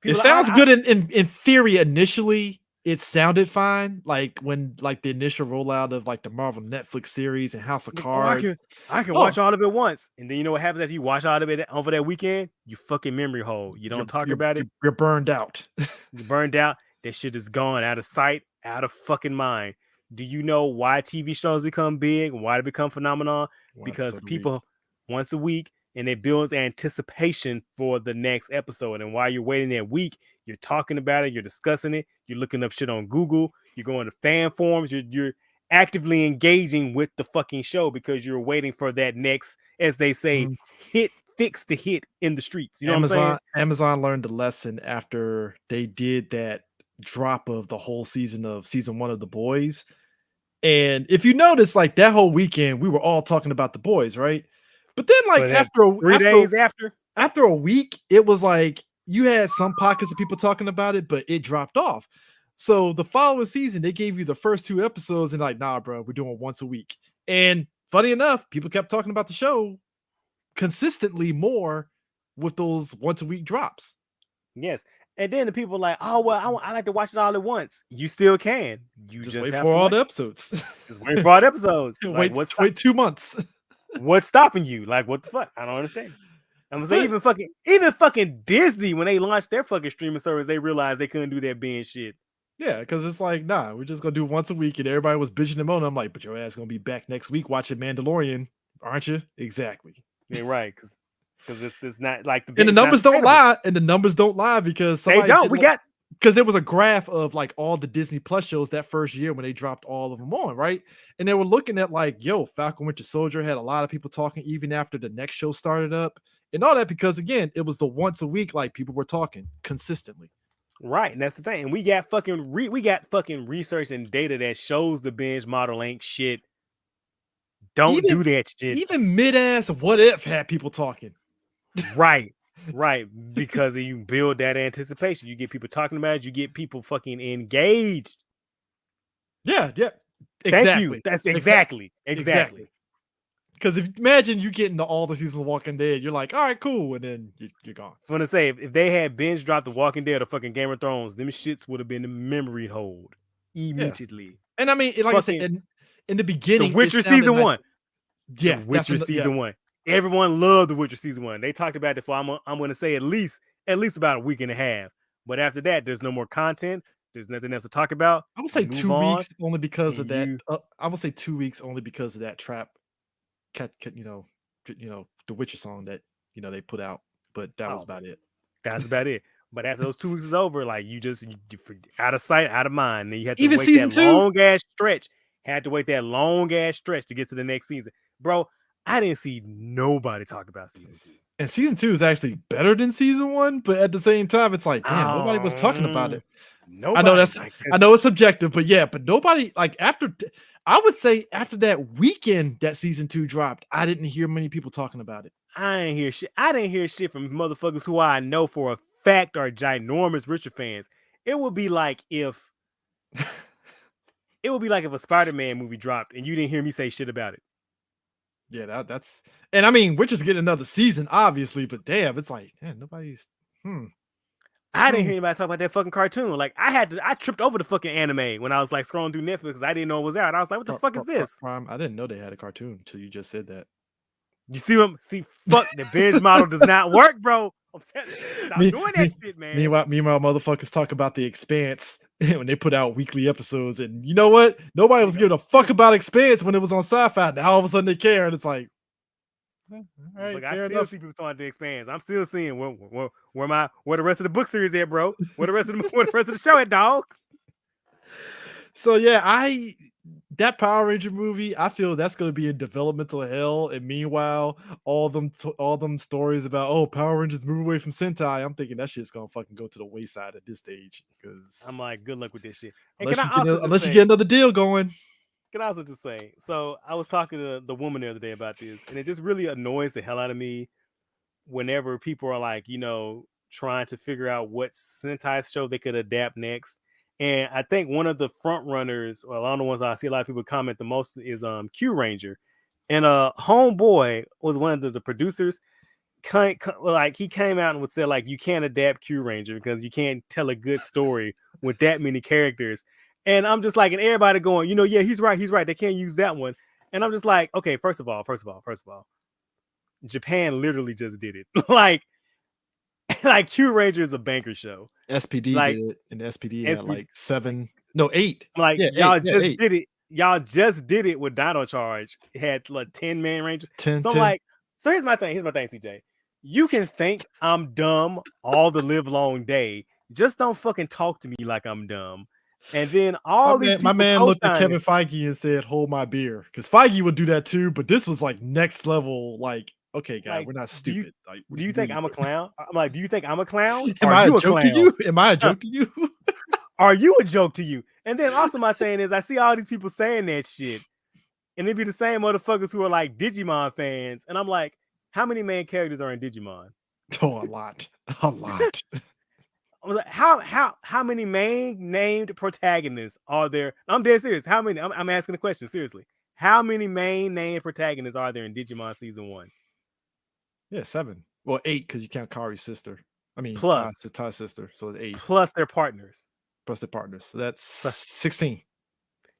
it sounds good in theory initially. It sounded fine, like when the initial rollout of the Marvel Netflix series and House of Cards. I can watch all of it once, and then you know what happens if you watch all of it over that weekend? You fucking memory hole. You don't talk about it. You're burned out. You're burned out. That shit is gone, out of sight, out of fucking mind. Do you know why TV shows become big? Why they become phenomenon? Because people once a week, and it builds anticipation for the next episode. And while you're waiting that week, you're talking about it, you're discussing it, you're looking up shit on Google, you're going to fan forums, you're actively engaging with the fucking show because you're waiting for that next, as they say, fix the hit in the streets. You know what I'm saying? Amazon learned the lesson after they did that drop of the whole season one of The Boys. And if you notice, that whole weekend, we were all talking about The Boys, right? But then, after a week, it was like you had some pockets of people talking about it, but it dropped off. So the following season, they gave you the first 2 episodes, and nah, bro, we're doing once a week. And funny enough, people kept talking about the show consistently more with those once a week drops. Yes. And then the people are like, oh, well, I like to watch it all at once. You still can. You just wait for all the episodes. Just wait for all the episodes. Wait 2 months. What's stopping you? What the fuck? I don't understand. I'm gonna say even fucking Disney, when they launched their fucking streaming service, they realized they couldn't do that binge shit. Yeah, because it's nah, we're just gonna do once a week, and everybody was bitching them on. I'm like, but your ass gonna be back next week watching Mandalorian, aren't you? Exactly. Yeah, right. Because it's not like the and the numbers don't lie, because they don't. Because there was a graph of all the Disney Plus shows that first year when they dropped all of them on, right? And they were looking at Falcon Winter Soldier had a lot of people talking even after the next show started up, and all that because again, it was the once a week people were talking consistently. Right, and that's the thing. And we got fucking research and data that shows the binge model ain't shit. Don't do that shit. Even mid-ass What If had people talking. Right. Because you build that anticipation. You get people talking about it. You get people fucking engaged. Yeah. Exactly. Thank you. That's exactly. Because imagine you get into all the seasons of Walking Dead, you're like, all right, cool, and then you're gone. I'm gonna say if they had binge dropped The Walking Dead or fucking Game of Thrones, them shits would have been the memory hold immediately. Yeah. And I mean, I said, in the beginning, The Witcher season 1. Yeah, The Witcher season 1. Everyone loved The Witcher season 1. They talked about it for I'm going to say at least about a week and a half. But after that, there's no more content. There's nothing else to talk about. I would You say move 2 on, weeks only because of and that. you I would say 2 weeks only because of that trap, the Witcher song that they put out. But that was oh, about it. that's about it. But after those 2 weeks is over, like you out of sight, out of mind. And you had to Even wait that season two, long ass stretch. Had to wait that long ass stretch to get to the next season, bro. I didn't see nobody talk about season 2. and season 2 is actually better than season 1. But at the same time, it's like, damn, nobody was talking about it. I know Nobody. Like, I know it's subjective, but yeah, but nobody like I would say after that weekend that season 2 dropped, I didn't hear many people talking about it. I ain't hear shit. I didn't hear shit from motherfuckers who I know for a fact are ginormous Richard fans. It would be like if a Spider-Man movie dropped and you didn't hear me say shit about it. Yeah, that's and I mean, Witcher's getting another season, obviously, but damn, it's like, man, nobody's I didn't hear anybody talk about that fucking cartoon. Like I tripped over the fucking anime when I was like scrolling through Netflix because I didn't know it was out. I was like, what the fuck is this? Prime, I didn't know they had a cartoon until you just said that. You see what? Fuck, the binge model does not work, bro. I'm telling you, stop doing that shit, man. Meanwhile, motherfuckers talk about The Expanse when they put out weekly episodes, and you know what? Nobody was giving a fuck about Expanse when it was on Sci-Fi. Now all of a sudden they care, and it's like, all right, look, I still see people talking to Expanse. I'm still seeing where the rest of the book series at, bro. Where the rest of the show at, dog. So yeah, that Power Ranger movie, I feel that's going to be in developmental hell. And meanwhile, all them stories about Power Rangers move away from Sentai, I'm thinking that shit's going to fucking go to the wayside at this stage. Because I'm like, good luck with this shit. And unless you get another deal going. Can I also just say, so I was talking to the woman the other day about this, and it just really annoys the hell out of me whenever people are like, trying to figure out what Sentai show they could adapt next. And I think one of the front runners, or a lot of the ones I see a lot of people comment the most is Q Ranger. And Homeboy was one of the producers. Like he came out and would say like, you can't adapt Q Ranger because you can't tell a good story with that many characters. And I'm just like, and everybody going, yeah, he's right. They can't use that one. And I'm just like, okay, first of all, Japan literally just did it. like Q Ranger is a banker show. SPD did it, and SPD had like 8. Like y'all just did it. Y'all just did it with Dino Charge. It had like 10 man Rangers. 10, so 10. I'm like, so here's my thing, CJ. You can think I'm dumb all the live long day. Just don't fucking talk to me like I'm dumb. And then my man looked at Kevin Feige and said, "Hold my beer," because Feige would do that too. But this was like next level. Like, okay, guys, we're not stupid. Do you think I'm a clown? I'm like, do you think I'm a clown? Am I a joke to you? Am I a joke to you? Are you a joke to you? And then also my thing is, I see all these people saying that shit, and it be the same motherfuckers who are like Digimon fans, and I'm like, how many main characters are in Digimon? Oh, a lot. I was like, how many main named protagonists are there? I'm dead serious. How many? I'm asking the question seriously. How many main named protagonists are there in Digimon season 1? Yeah, 7. Well, 8 because you count Kari's sister. I mean, plus Ty's sister, so it's 8. Plus their partners. So that's 16.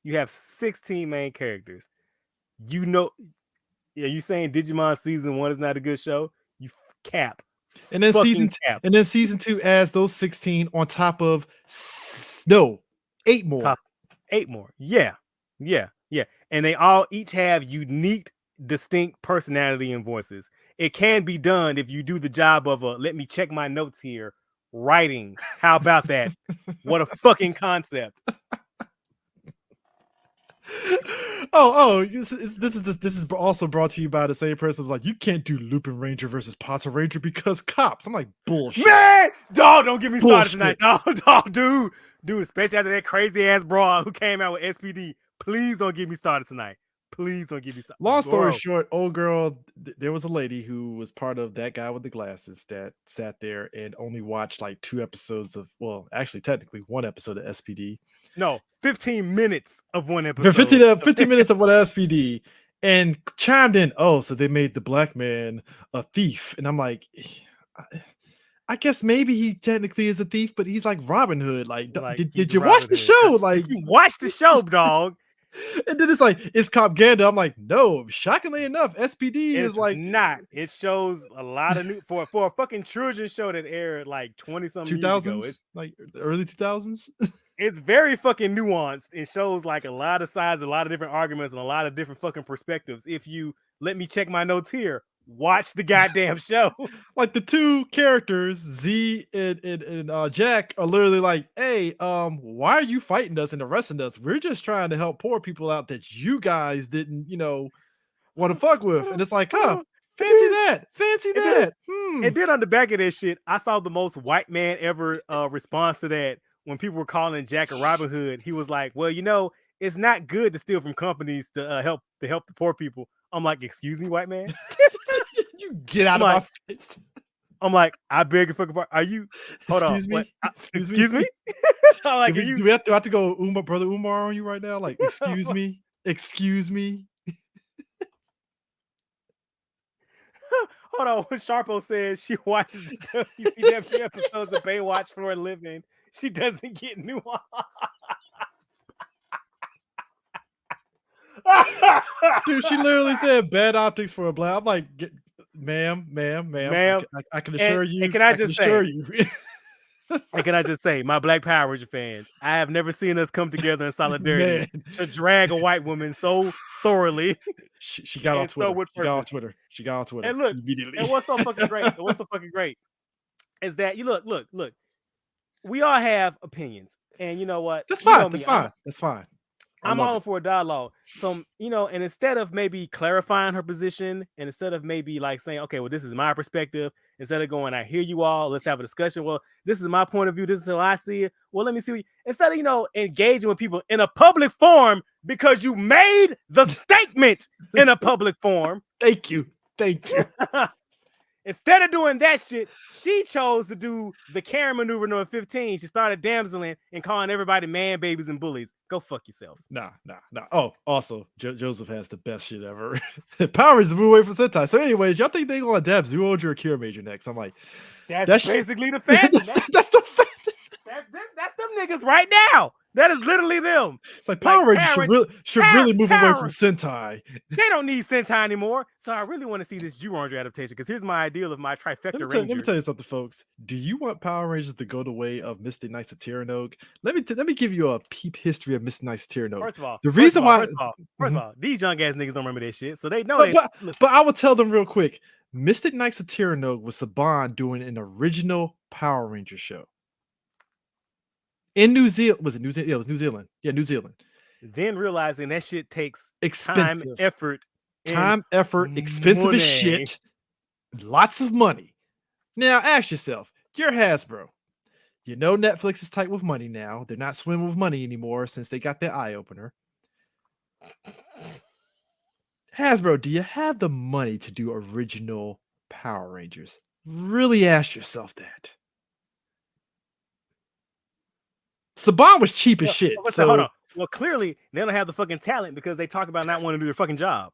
You have 16 main characters. You saying Digimon season 1 is not a good show? You cap. And then season 2 adds those 16 on top of 8 more. 8 more. Yeah. And they all each have unique, distinct personality and voices. It can be done if you do the job of let me check my notes here. Writing. How about that? What a fucking concept. This is also brought to you by the same person who's like, you can't do Lupin Ranger versus Potter Ranger because cops. I'm like, bullshit. Man, dog, don't get me started tonight. Dog, dude, especially after that crazy ass broad who came out with SPD. Please don't get me started tonight. Please don't get me started. Long story short, old girl, there was a lady who was part of that guy with the glasses that sat there and only watched like 2 episodes of, well, actually technically 1 episode of SPD. No, 15 minutes of 1 episode. 15 minutes of 1 SPD and chimed in, so they made the black man a thief. And I'm like, I guess maybe he technically is a thief, but he's like Robin Hood. Like did you watch the show? Like, did you watch the show, dog? And then it's like, it's propaganda. I'm like, no, shockingly enough, SPD is It's like not. It shows a lot of new for a fucking children's show that aired like 20 something years ago. 2000s, like the early 2000s. It's very fucking nuanced. It shows like a lot of sides, a lot of different arguments, and a lot of different fucking perspectives. If you let me check my notes here, watch the goddamn show. Like the two characters, Z and Jack, are literally like, hey, why are you fighting us and arresting us? We're just trying to help poor people out that you guys didn't, want to fuck with. And it's like, huh, fancy that. Fancy that. And then on the back of this shit, I saw the most white man ever response to that. When people were calling Jack a Robin Hood, he was like, well, it's not good to steal from companies to help the poor people. I'm like, excuse me, white man? You get out of my face. I'm like, I beg your fucking pardon. Are you? Hold Excuse on. me? What? Excuse me? I'm like, do we have to go brother Umar on you right now? Like, excuse me? Excuse me? Hold on. When Sharpo says she watches the WCW episodes of Baywatch for a living, she doesn't get nuance. Dude, she literally said bad optics for a black. I'm like, ma'am. I can assure you. And can I just say, you. And can I just say, my Black Power Ranger fans, I have never seen us come together in solidarity to drag a white woman so thoroughly. She got off Twitter. She got off Twitter. And look, immediately. And what's so fucking great is that you look. We all have opinions, and you know what? That's fine. That's fine. I'm all for a dialogue. So, and instead of maybe clarifying her position, and instead of maybe like saying, okay, well, this is my perspective, instead of going, I hear you all, let's have a discussion. Well, this is my point of view. This is how I see it. Well, let me see. Instead of, engaging with people in a public forum because you made the statement in a public forum. Thank you. Instead of doing that shit, she chose to do the Karen maneuver number 15. She started damseling and calling everybody man, babies, and bullies. Go fuck yourself. Nah. Oh, also, Joseph has the best shit ever. Power Rangers move away from Sentai. So anyways, y'all think they're going to adapt Zero or Kira Major next? I'm like, that's basically the fandom. That's the fandom. That's them niggas right now. That is literally them. It's like Power Rangers should really move away from Sentai. They don't need Sentai anymore. So I really want to see this Zero Ranger adaptation because here's my ideal of my trifecta Ranger. Let me tell you something, folks. Do you want Power Rangers to go the way of Mystic Knights of Tyrannog? Let me give you a peep history of Mystic Knights of Tyrannog. First of all, first of all, these young ass niggas don't remember that shit, so they know. But I will tell them real quick. Mystic Knights of Tyrannog was Saban doing an original Power Ranger show. In New Zealand, was it New Zealand? Yeah, it was New Zealand. Yeah, New Zealand. Then realizing that shit takes expensive time, effort, expensive as shit, lots of money. Now ask yourself, you're Hasbro. You know Netflix is tight with money now. They're not swimming with money anymore since they got their eye opener. Hasbro, do you have the money to do original Power Rangers? Really ask yourself that. Saban was cheap as shit. So hold on. Well, clearly they don't have the fucking talent because they talk about not wanting to do their fucking job.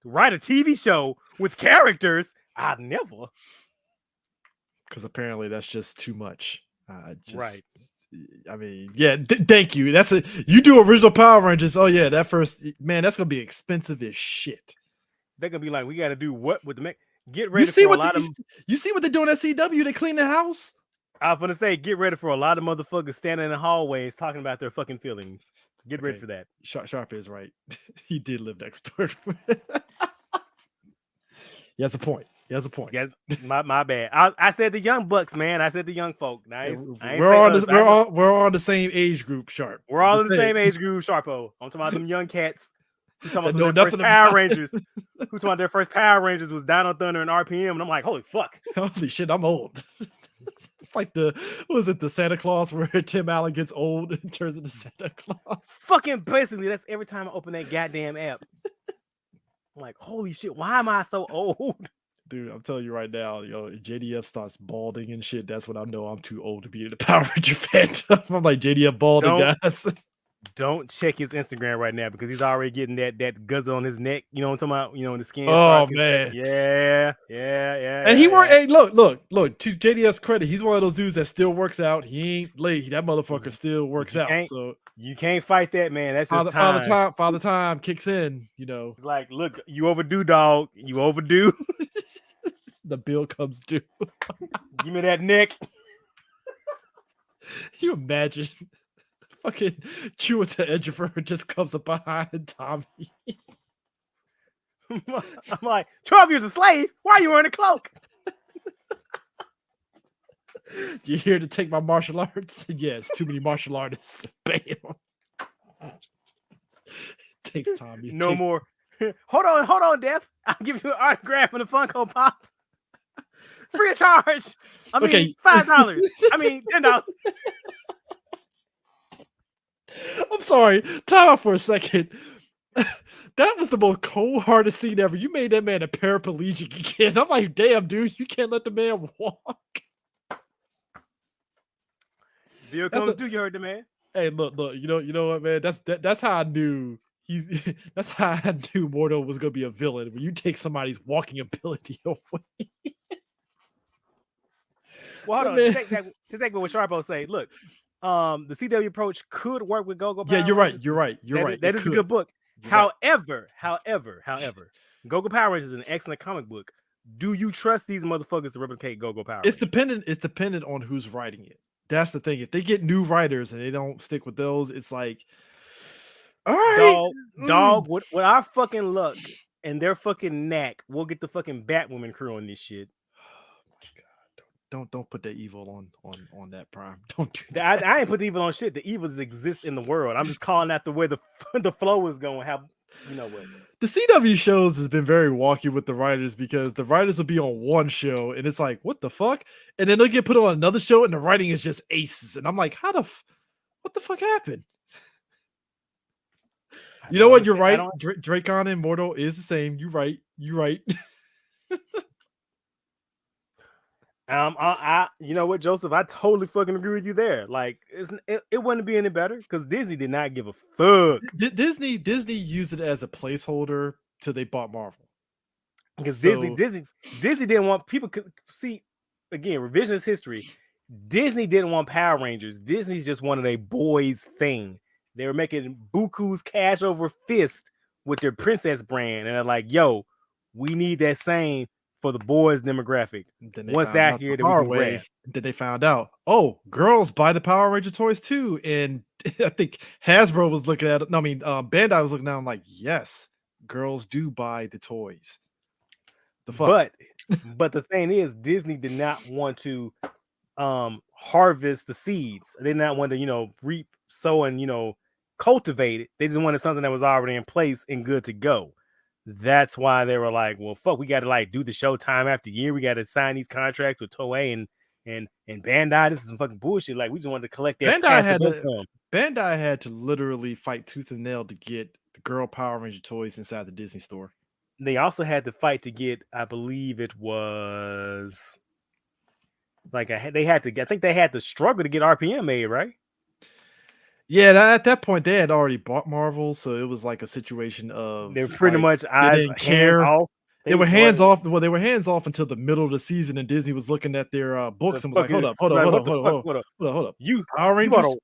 Write a TV show with characters, I'd never. Because apparently that's just too much. Right. I mean, yeah. Thank you. You do original Power Rangers. Oh yeah, that's gonna be expensive as shit. They're gonna be like, we got to do what with the get ready. You see what they're doing at CW? They clean the house. I was gonna say, get ready for a lot of motherfuckers standing in the hallways talking about their fucking feelings. Get ready for that. Sharp is right. He did live next door. He has a point. Yeah, my bad. I said the young bucks, man. I said the young folk. Nice. We're on the same age group, Sharp. We're all in the same age group, Sharpo. I'm talking about them young cats. Who talking about their first Power Rangers? Who talking about their first Power Rangers was Dino Thunder and RPM? And I'm like, holy fuck. Holy shit, I'm old. It's like the Santa Claus where Tim Allen gets old and turns into Santa Claus. Fucking basically, that's every time I open that goddamn app. I'm like, holy shit, why am I so old? Dude, I'm telling you right now, JDF starts balding and shit. That's when I know I'm too old to be in the Power Ranger fandom. I'm like, JDF balding, guys. Don't check his Instagram right now because he's already getting that guzzle on his neck. You know what I'm talking about? You know, when the skin Oh starts getting man. yeah. And he worked. Hey, look. To JDS credit, he's one of those dudes that still works out. He ain't late. That motherfucker still works out. So You can't fight that, man. That's just father time kicks in. You know, it's like, look, you overdue, dog. You overdue. the bill comes due. Give me that neck. You imagine, fucking Chuita Edgefer just comes up behind Tommy. I'm like, 12 years a slave. Why are you wearing a cloak? You here to take my martial arts? Yes, too many martial artists. Bam. Takes Tommy. No more. Hold on, Death. I'll give you an autograph and a Funko Pop. Free of charge. I mean, Okay. $5. I mean, $10. I'm sorry. Time out for a second. That was the most cold-hearted scene ever. You made that man a paraplegic again. I'm like, damn, dude, you can't let the man walk. Bill comes due. You heard the man. Hey, look. You know what, man? That's how I knew that's how I knew Mordo was gonna be a villain. When you take somebody's walking ability away. Well, hold on. To take what Sharpo say, look, the CW approach could work with Go-Go Power Rangers. You're right. That is a good book. However, Go-Go Power Rangers is an excellent comic book. Do you trust these motherfuckers to replicate Go-Go Power Rangers? It's dependent on who's writing it. That's the thing. If they get new writers and they don't stick with those, it's like, all right, dog. With our fucking luck and their fucking knack, we'll get the fucking Batwoman crew on this shit. Don't put that evil on that Prime. Don't do that. I ain't put the evil on shit. The evil just exists in the world. I'm just calling out the way the flow is going. How you know what? The CW shows has been very wonky with the writers because the writers will be on one show and it's like, what the fuck? And then they'll get put on another show and the writing is just aces. And I'm like, what the fuck happened? You know what? You're right. Dracon and Mortal is the same. You right. You know what, Joseph? I totally fucking agree with you there. Like, it wouldn't be any better because Disney did not give a fuck. Disney used it as a placeholder till they bought Marvel. Because Disney didn't want people to see. Again, revisionist history. Disney didn't want Power Rangers. Disney's just wanted a boys thing. They were making buku's cash over fist with their princess brand, and they're like, "Yo, we need that same." For the boys demographic. Once out here, then they found out, oh, girls buy the Power Ranger toys too. And I think Hasbro was looking at it. No, I mean, Bandai was looking at them like, yes, girls do buy the toys. The fuck? But the thing is, Disney did not want to harvest the seeds. They did not want to, reap, sow, and cultivate it. They just wanted something that was already in place and good to go. That's why they were like, well, fuck, we got to do the show time after year. We got to sign these contracts with Toei and Bandai. This is some fucking bullshit. Like, we just wanted to collect that. Bandai had to literally fight tooth and nail to get the girl Power Ranger toys inside the Disney store. They also had to fight to get, I believe it was I think they had to struggle to get RPM made, right? Yeah, at that point they had already bought Marvel, so it was like a situation of they're pretty much hands off. They were hands off. Well, they were hands off until the middle of the season, and Disney was looking at their books and was like, "Hold up, You Power Rangers?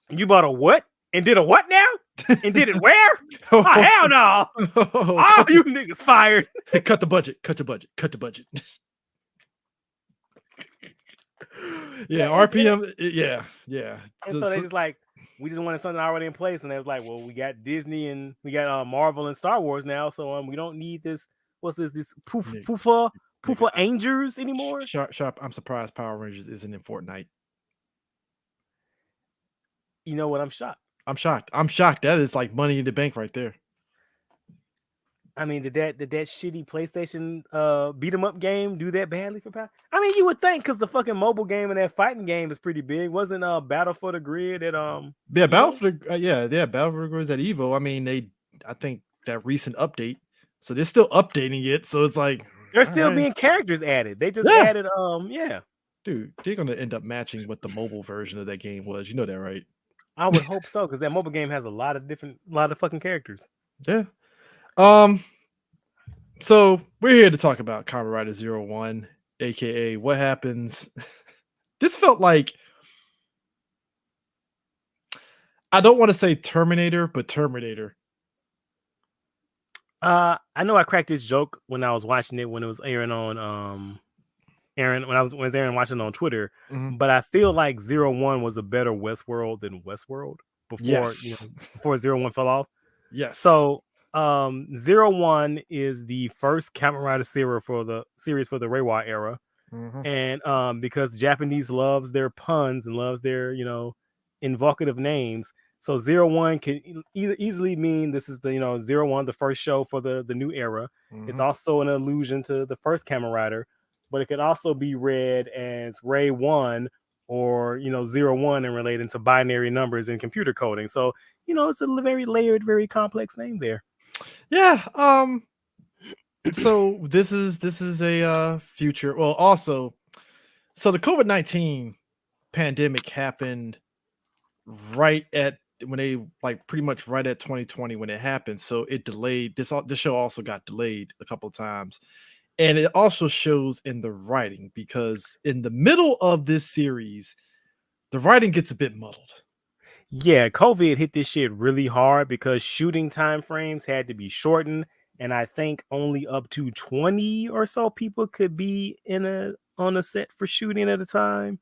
You bought a what? And did a what now? And did it where? Oh, hell no! All you niggas fired. Cut the budget. Cut the budget. Yeah, RPM. Yeah. And so they just like, we just wanted something already in place, and they was like, well, we got Disney and we got Marvel and Star Wars now, so we don't need this. What's this Poofa Angels anymore? Sharp. I'm surprised Power Rangers isn't in Fortnite. You know what? I'm shocked. That is like money in the bank right there. I mean, did that shitty PlayStation beat 'em up game do that badly for Power? I mean, you would think because the fucking mobile game and that fighting game is pretty big. Wasn't Battle for the Grid at Battle for the Grid at Evo. I mean, I think that recent update, so they're still updating it. So it's like there's still being characters added. They just added Dude, they're gonna end up matching what the mobile version of that game was. You know that, right? I would hope so, because that mobile game has a lot of fucking characters. Yeah. So we're here to talk about Kamen Rider Zero One, aka what happens. This felt like, I don't want to say Terminator, but Terminator. I know I cracked this joke when I was watching it when it was airing on Aaron when I was Aaron watching on Twitter, Mhm. but I feel like Zero One was a better Westworld than Westworld before Yes. before Zero One fell off. Yes. So Zero One is the first Kamen Rider series for the Reiwa era. Mhm. And because Japanese loves their puns and loves their invocative names, so Zero One can easily mean this is the Zero One, the first show for the new era. It's Mhm. also an allusion to the first Kamen Rider, but it could also be read as Ray One or Zero One and relating to binary numbers and computer coding. So it's a very layered, very complex name there. Yeah. So this is a future. Well, also, so the COVID-19 pandemic happened right at when they like pretty much right at 2020 when it happened. So it delayed this show also got delayed a couple of times. And it also shows in the writing because in the middle of this series, the writing gets a bit muddled. Yeah, COVID hit this shit really hard because shooting time frames had to be shortened, and I think only up to 20 or so people could be on a set for shooting at a time.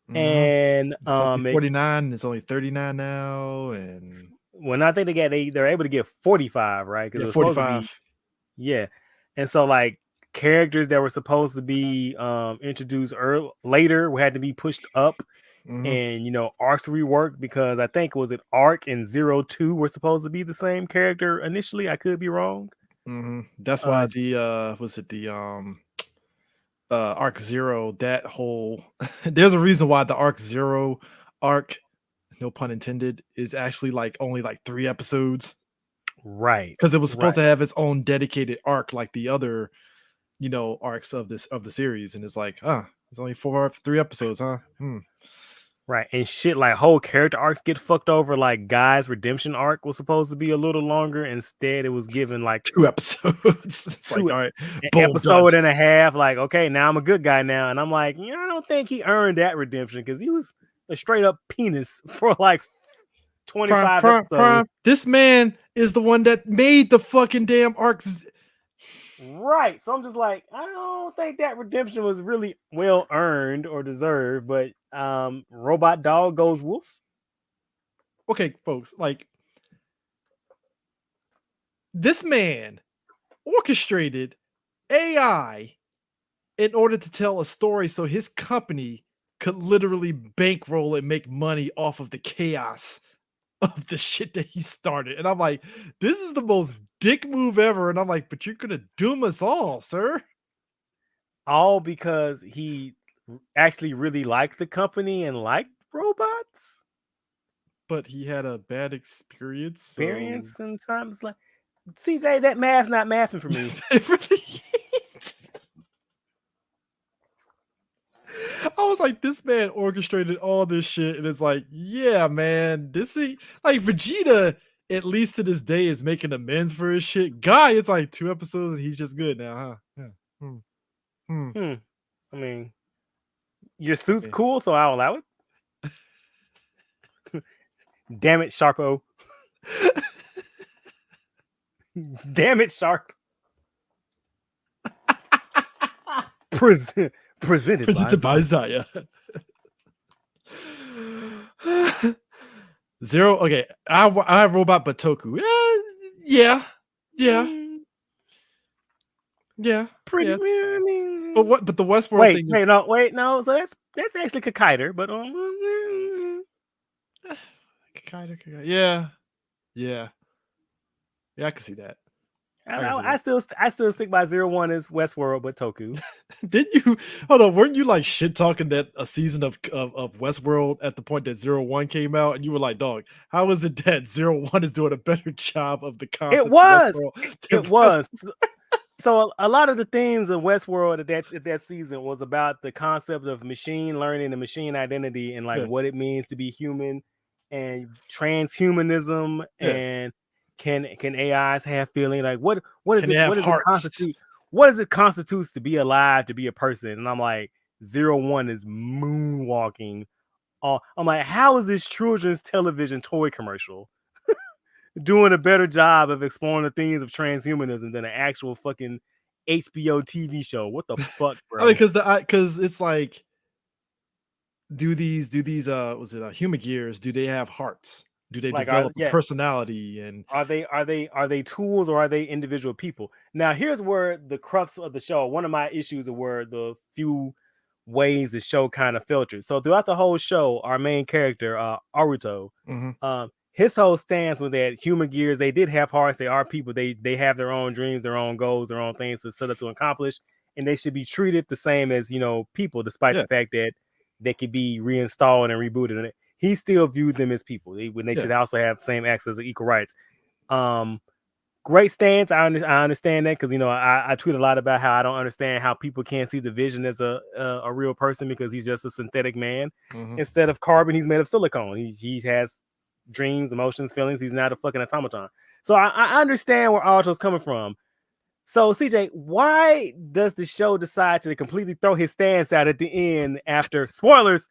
Mhm. And It's supposed to be 49, it's only 39 now, and when I think they're able to get 45, right? Because yeah, it was supposed to be 45. yeah. And so like characters that were supposed to be introduced later had to be pushed up, Mhm, and arcs reworked because I think was it Arc and Zero Two were supposed to be the same character initially. I could be wrong. mhm. That's Uh, why the was it the Arc Zero, that whole there's a reason why the Arc Zero arc, no pun intended, is actually like only like 3 episodes right, because it was supposed right. to have its own dedicated arc like the other, arcs of the series, and it's like, it's only 3 episodes, huh? Hmm. Right, and shit like whole character arcs get fucked over. Like Guy's redemption arc was supposed to be a little longer. Instead, it was given like 2 episodes. It's like, two all right, an boom, done. episode and a half. Like, okay, now I'm a good guy now, and I'm like, I don't think he earned that redemption because he was a straight up penis for like Prime, 25 prime, episodes. prime. This man is the one that made the fucking damn arcs. Right. So I'm just like, I don't think that redemption was really well earned or deserved, but Robot Dog goes woof. Okay, folks, like, this man orchestrated AI in order to tell a story so his company could literally bankroll and make money off of the chaos of the shit that he started. And I'm like, this is the most dick move ever. And I'm like, but you're gonna doom us all, sir. All because he actually really liked the company and liked robots. But he had a bad experience, so Experience and times like CJ, that math's not mathing for me. it really I was like, this man orchestrated all this shit, and it's like, yeah, man, this is like Vegeta. At least to this day, is making amends for his shit. Guy, it's like 2 episodes, and he's just good now, huh? Yeah. Hmm. Hmm. Hmm. I mean, your suit's Yeah. cool, so I'll allow it. Damn it, Sharpo. Damn it, Shark. Presented by Presented by Zaya. Zaya. Zero. Okay, I have Robot Batoku. Yeah, yeah, Mm, yeah, pretty. yeah. I mean, But what? But the Westworld wait, thing is wait, no, wait, no. So that's actually Kakaider, but kind of, yeah, yeah, yeah. I can see that. I can see that. I still stick by Zero One as Westworld, but Toku. Didn't you? Hold on. Weren't you like shit talking that a season of Westworld at the point that Zero One came out, and you were like, "Dog, how is it that Zero One is doing a better job of the It concept of was, Westworld than it was. So a lot of the themes of Westworld at that season was about the concept of machine learning and machine identity and like Yeah. what it means to be human and transhumanism Yeah. and can AIs have feeling? Like what is Can they it? have What does it hearts? constitute? What does it constitutes to be alive, to be a person? And I'm like, Zero One is moonwalking. I'm like, how is this children's television toy commercial doing a better job of exploring the themes of transhumanism than an actual fucking HBO TV show? What the fuck, I mean, bro? because it's like, do these was it human gears? Do they have hearts? Do they Like, develop a personality? And are they tools or are they individual people? Now, here's where the crux of the show. One of my issues of where the few ways the show kind of filtered. So throughout the whole show, our main character, Aruto, his whole stance was that human gears, they did have hearts. They are people. They have their own dreams, their own goals, their own things to set up to accomplish, and they should be treated the same as people, despite the fact that they could be reinstalled and rebooted. And he still viewed them as people. They should also have same access to equal rights. Great stance. I understand that, because I tweet a lot about how I don't understand how people can't see the Vision as a real person, because he's just a synthetic man. Instead of carbon, he's made of silicone. He has dreams, emotions, feelings. He's not a fucking automaton. So I understand where Alto's coming from. So CJ, why does the show decide to completely throw his stance out at the end after spoilers?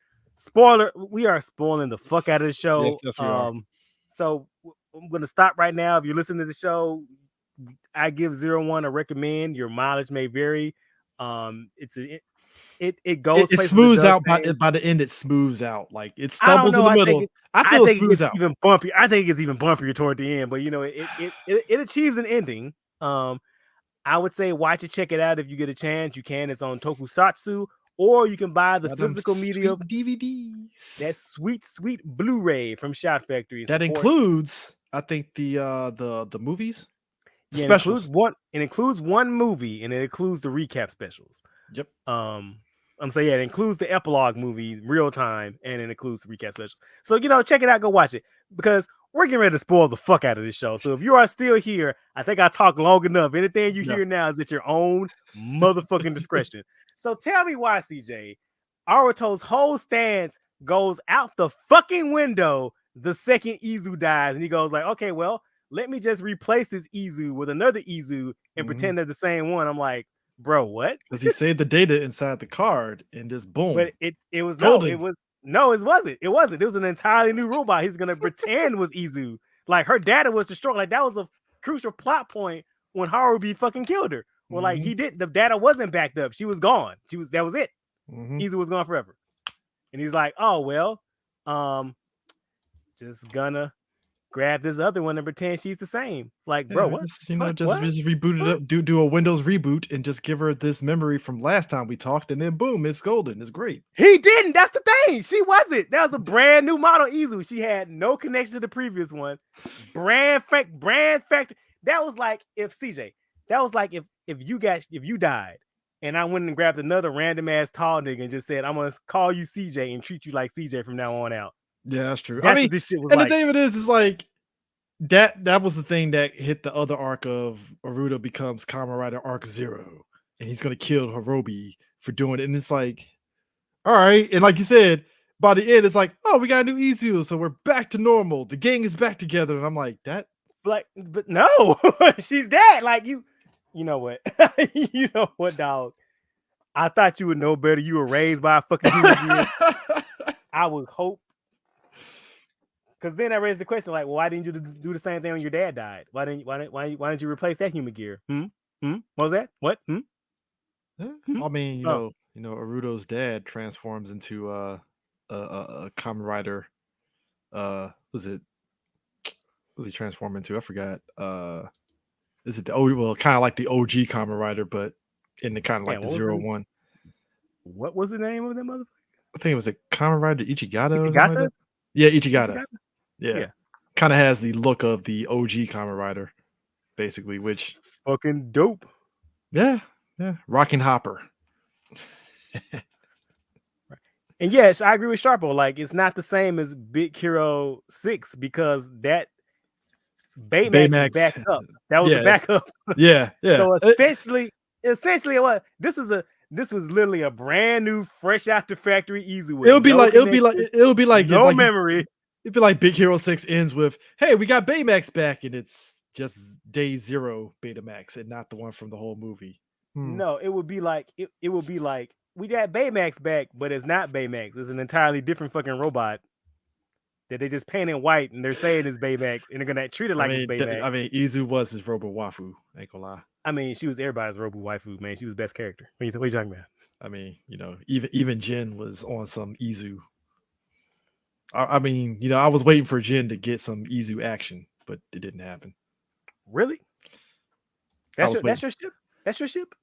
We are spoiling the fuck out of the show. Yes, we are. So I'm gonna stop right now. If you're listening to the show, I give Zero One a recommend. Your mileage may vary. It goes. It smooths out by the end. It smooths out, like it stumbles in the middle. I feel it smooths out. Even bumpy. I think it's even bumpier toward the end, but it achieves an ending. I would say watch it, check it out if you get a chance. You can. It's on Tokusatsu, or you can buy the physical media DVDs. That sweet Blu-ray from Shout Factory. That includes, I think, the movies. The specials. It includes one movie, and it includes the recap specials. Yep. It includes the epilogue movie, real time, and it includes the recap specials. So check it out, go watch it, because we're getting ready to spoil the fuck out of this show. So if you are still here, I think I talked long enough. Anything you hear now is at your own motherfucking discretion. So tell me why, CJ, Aruto's whole stance goes out the fucking window the second Izu dies, and he goes like, okay, well, let me just replace this Izu with another Izu and pretend they're the same one. I'm like, bro, what? Because he saved the data inside the card and just boom. But it wasn't. It was an entirely new robot. He's gonna pretend was Izu. Like, her data was destroyed. Like, that was a crucial plot point when Harubi fucking killed her. Well, like, the data wasn't backed up. She was gone. That was it. Izu was gone forever. And he's like, oh well, just gonna grab this other one and pretend she's the same. Like, bro, what? Just reboot it up, do a Windows reboot, and just give her this memory from last time we talked, and then boom, it's golden. It's great. He didn't. That's the thing. She wasn't. That was a brand new model Izu. She had no connection to the previous one. Brand factor. That was like if CJ. That was like if you died, and I went and grabbed another random ass tall nigga and just said, I'm gonna call you CJ and treat you like CJ from now on out. Yeah, that's true. That's what this shit was and like. The thing of it is like that was the thing that hit the other arc of Aruto becomes Kamen Rider Arc Zero, and he's gonna kill Harubi for doing it. And it's like, all right, and like you said, by the end, it's like, oh, we got a new Izu, so we're back to normal. The gang is back together, and I'm like, that. Like, but no, she's dead. Like, you know what? You know what, dog? I thought you would know better. You were raised by a fucking human being. I would hope. Because then I raised the question, like, well, why didn't you do the same thing when your dad died? Why didn't you replace that human gear? What was that? What? I mean, Aruto's dad transforms into a Kamen Rider. Was he transform into? I forgot. Is it kind of like the OG Kamen Rider, but in the kind of like the Zero One. What was the name of that motherfucker? I think it was a Kamen Rider Ichigata. Ichigata? Yeah, Ichigata. Yeah. Kind of has the look of the OG Kamen Rider, basically, which fucking dope. Yeah. Rockin' Hopper. And yes, I agree with Sharpo. Like, it's not the same as Big Hero 6 because that Baymax is backed up. That was a backup. Yeah. So essentially, this was literally a brand new, fresh out the factory Izu. It'll be like no memory. It'd be like Big Hero 6 ends with, "Hey, we got Baymax back," and it's just day 0 Betamax and not the one from the whole movie. No, it would be like it would be like we got Baymax back, but it's not Baymax. It's an entirely different fucking robot that they just painted white and they're saying it's Baymax and they're gonna treat it like it's Baymax. Izu was his Robo Wafu. Ain't gonna lie. I mean, she was everybody's Robo waifu, man. She was best character. What are you talking about? I mean, even Jin was on some Izu. I mean, I was waiting for Jin to get some Izu action, but it didn't happen. Really? That's your ship? That's your ship?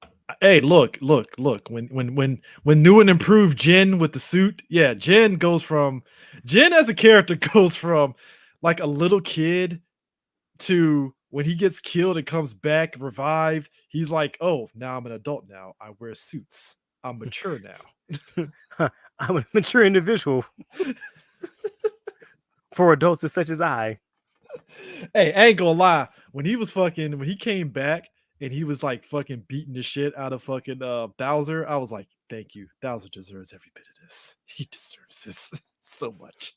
Hey, look. When new and improved Jin with the suit, yeah, Jin as a character goes from like a little kid to when he gets killed and comes back revived, he's like, "Oh, now I'm an adult now. I wear suits. I'm mature now." I'm a mature individual. For adults as such as I. Hey, I ain't gonna lie. When he came back and he was like fucking beating the shit out of fucking Bowser, I was like, thank you. Bowser deserves every bit of this. He deserves this so much.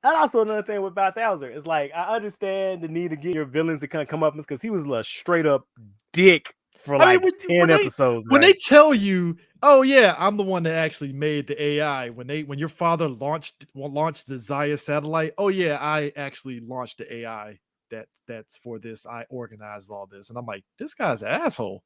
And also another thing about Bowser is like, I understand the need to get your villains to kind of come up because he was a straight up dick for 10 episodes. When they tell you, oh yeah, I'm the one that actually made the AI. When your father launched the Zaya satellite, oh yeah, I actually launched the AI that's for this. I organized all this, and I'm like, this guy's an asshole.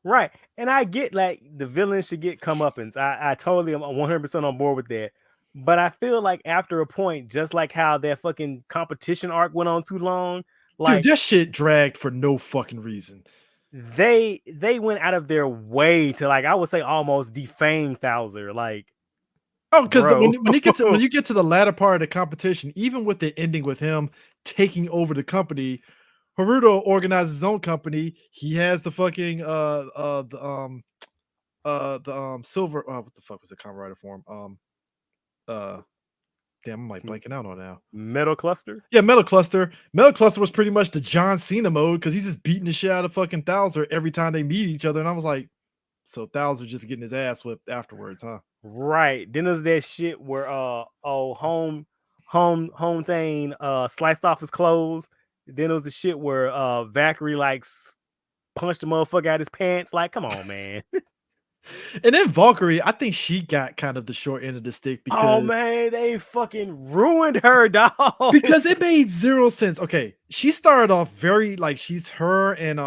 Right, and I get like the villains should get comeuppance. I totally am 100% on board with that. But I feel like after a point, just like how that fucking competition arc went on too long, like dude, that shit dragged for no fucking reason. They went out of their way to, like, I would say almost defame Bowser. Like, because when you get to the latter part of the competition, even with the ending with him taking over the company, Haruto organizes his own company. He has the fucking silver. What the fuck was the Kamen Rider form? Damn, I'm like blanking out on now. Metal Cluster? Yeah, Metal Cluster. Metal Cluster was pretty much the John Cena mode because he's just beating the shit out of fucking Bowser every time they meet each other. And I was like, so Bowser just getting his ass whipped afterwards, huh? Right. Then there's that shit where home thing sliced off his clothes. Then there was the shit where Valkyrie like punched the motherfucker out his pants. Like, come on, man. And then Valkyrie, I think she got kind of the short end of the stick because, oh man, they fucking ruined her, dog. Because it made zero sense. Okay, she started off very like her and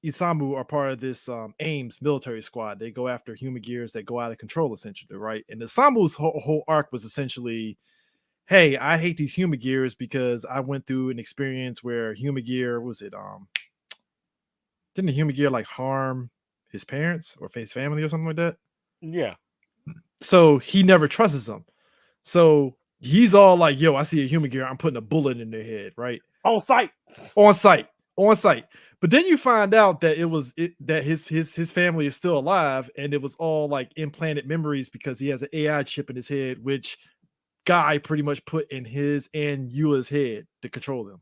Isamu are part of this Ames military squad. They go after human gears that go out of control, essentially, right? And Isamu's whole arc was essentially, hey, I hate these human gears because I went through an experience where human gear didn't the human gear like harm his parents or his family or something like that? Yeah. So he never trusts them. So he's all like, yo, I see a human gear, I'm putting a bullet in their head, right? On sight. But then you find out that that his family is still alive, and it was all like implanted memories because he has an AI chip in his head, which Guy pretty much put in his and Eula's head to control them.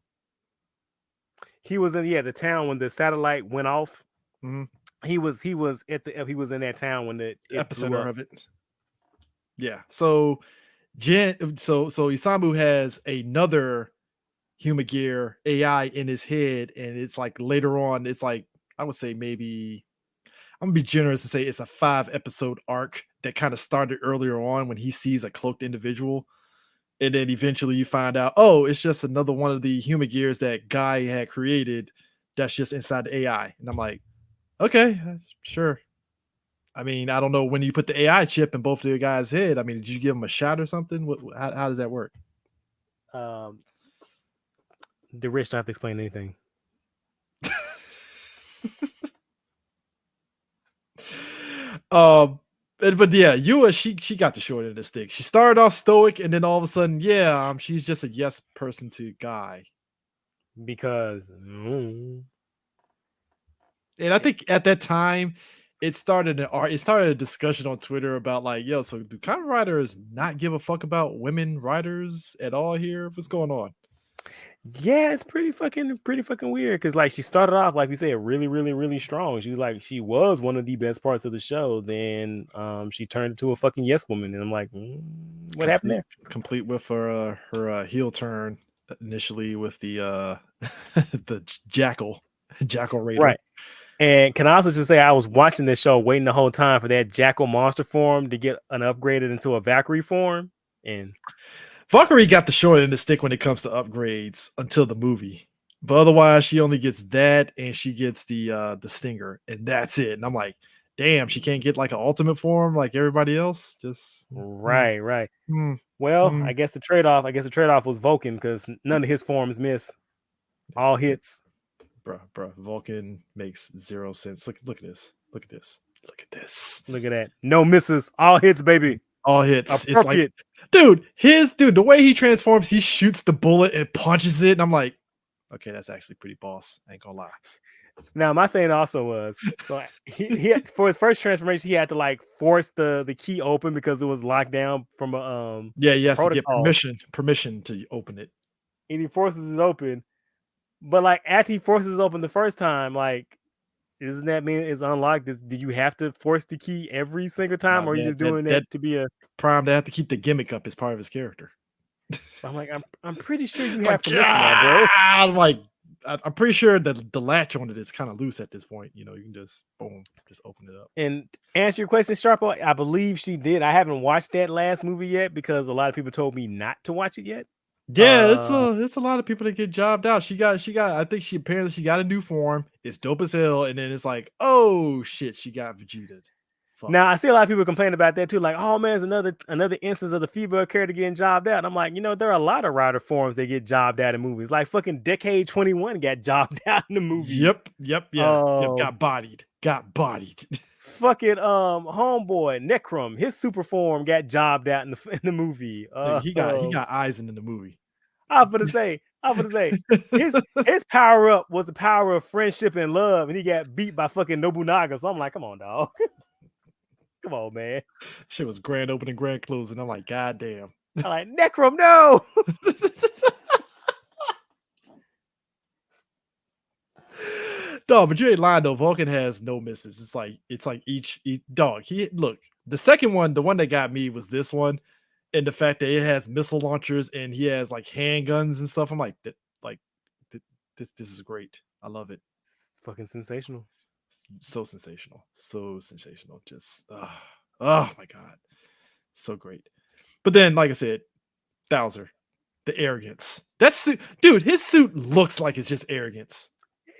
He was in the town when the satellite went off. Mm-hmm. He was in that town when the epicenter of it. Yeah. So Isamu has another human gear AI in his head, and it's like later on, it's like, I would say maybe, I'm gonna be generous and say it's a 5-episode arc that kind of started earlier on when he sees a cloaked individual. And then eventually you find out, oh, it's just another one of the human gears that Guy had created that's just inside the AI. And I'm like, okay, sure. I mean, I don't know when you put the AI chip in both of your guys' head. I mean, did you give them a shot or something? How does that work? The rich don't have to explain anything. But yeah, Yua, she got the short end of the stick. She started off stoic, and then all of a sudden, she's just a yes person to Guy. Because, and I think at that time, it started a discussion on Twitter about like, yo, so do Kamen Riders not give a fuck about women riders at all here? What's going on? Yeah, it's pretty fucking weird. Cause like she started off, like we said, really strong. She was one of the best parts of the show. Then she turned into a fucking yes woman. And I'm like, what happened there? Complete with her heel turn initially with the the jackal raider. Right. And can I also just say I was watching this show waiting the whole time for that jackal monster form to get an upgraded into a Valkyrie form. And Valkyrie got the short end of the stick when it comes to upgrades until the movie. But otherwise, she only gets that and she gets the stinger, and that's it. And I'm like, damn, she can't get like an ultimate form like everybody else. Just right. mm, Well, mm. I guess the trade-off was Vulcan because none of his forms miss. All hits. Bruh, Vulcan makes zero sense. Look at this. Look at this. Look at this. Look at that. No misses. All hits, baby. All hits. It's like, Appropriate. dude, the way he transforms, he shoots the bullet and punches it, and I'm like, okay, that's actually pretty boss. I ain't gonna lie. Now, my thing also was so he had, for his first transformation, he had to like force the key open because it was locked down from a Yeah, he has to get protocol, permission to open it. and he forces it open. But like after he forces it open the first time, like doesn't that mean it's unlocked? Do you have to force the key every single time, or are you just doing That that to be a? Prime, they have to keep the gimmick up as part of his character. I'm like, I'm pretty sure you It's have like, permission now, bro. I'm like, I'm pretty sure that the latch on it is kind of loose at this point. You know, you can just boom, just open it up. And answer your question, Sharpo, I believe she did. I haven't watched that last movie yet because a lot of people told me not to watch it yet. Yeah, it's a lot of people that get jobbed out. She got I think she apparently she got a new form. It's dope as hell, and then it's like, oh shit, she got Vegeta. Fuck. Now I see a lot of people complain about that too, like, oh man, it's another instance of the female character getting jobbed out. I'm like, there are a lot of rider forms that get jobbed out in movies. Like fucking Decade 21 got jobbed out in the movie. Yep, got bodied. Fucking homeboy Necrom, his super form got jobbed out in the movie. He got eyes in the movie. I'm gonna say his power up was the power of friendship and love, and he got beat by fucking Nobunaga. So I'm like, come on, dog. Come on, man. Shit was grand opening, grand closing. I'm like, god damn. I'm like, Necrom, no. No, but you ain't lying though. Vulcan has no misses. It's like each dog. Look, the second one, the one that got me was this one, and the fact that it has missile launchers and he has like handguns and stuff. I'm like, this is great. I love it. Fucking sensational. So sensational. So sensational. Just oh my god. So great. But then, like I said, Bowser, the arrogance. That's dude, his suit looks like it's just arrogance.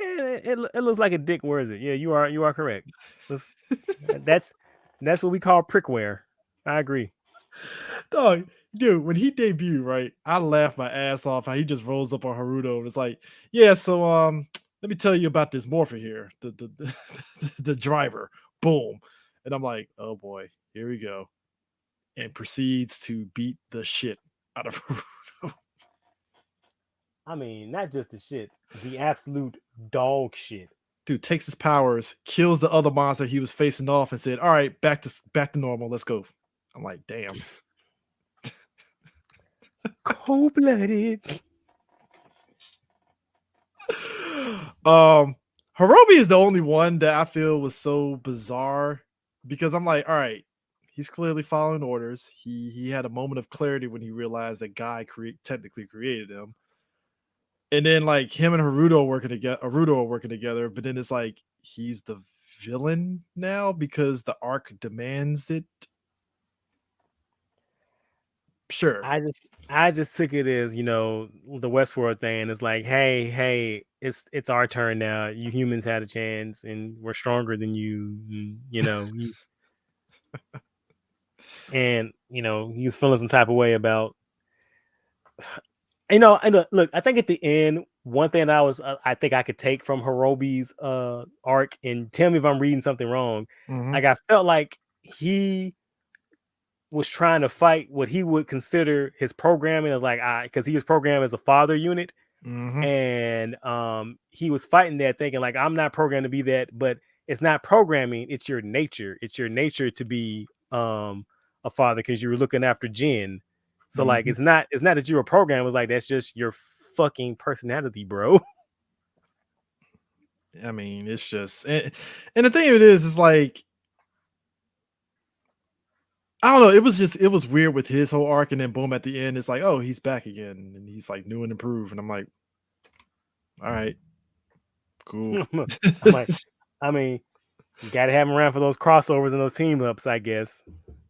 It looks like a dick. Where is it? Yeah, you are correct. That's what we call prickwear. I agree. Dog, dude, when he debuted, right, I laughed my ass off how he just rolls up on Haruto and it's like, yeah, so let me tell you about this Morphin here, the driver. Boom. And I'm like, oh boy, here we go. And proceeds to beat the shit out of Haruto. I mean, not just the shit, the absolute dog shit. Dude takes his powers, kills the other monster he was facing off, and said, all right, back to normal. Let's go. I'm like, damn. Cold-blooded. Hirobi is the only one that I feel was so bizarre because I'm like, all right, he's clearly following orders. He had a moment of clarity when he realized that Guy technically created him. And then like him and Haruto are working together, but then it's like he's the villain now because the arc demands it. Sure. I just took it as, the Westworld thing. It's like, hey, it's our turn now. You humans had a chance and we're stronger than you, and he was feeling some type of way about and look, I think at the end, one thing that I think I could take from Hirobi's arc, and tell me if I'm reading something wrong. Mhm. Like I felt like he was trying to fight what he would consider his programming as because he was programmed as a father unit. Mhm. And he was fighting that thinking like, I'm not programmed to be that, but it's not programming, it's your nature. It's your nature to be a father because you were looking after Jin. So like Mhm. it's not that you were programmed, it's like that's just your fucking personality, bro. I mean, it's just, and the thing of it is like, I don't know. It was weird with his whole arc, and then boom, at the end, it's like, oh, he's back again, and he's like new and improved, and I'm like, all right, cool. I'm like, I mean, you got to have him around for those crossovers and those team ups, I guess.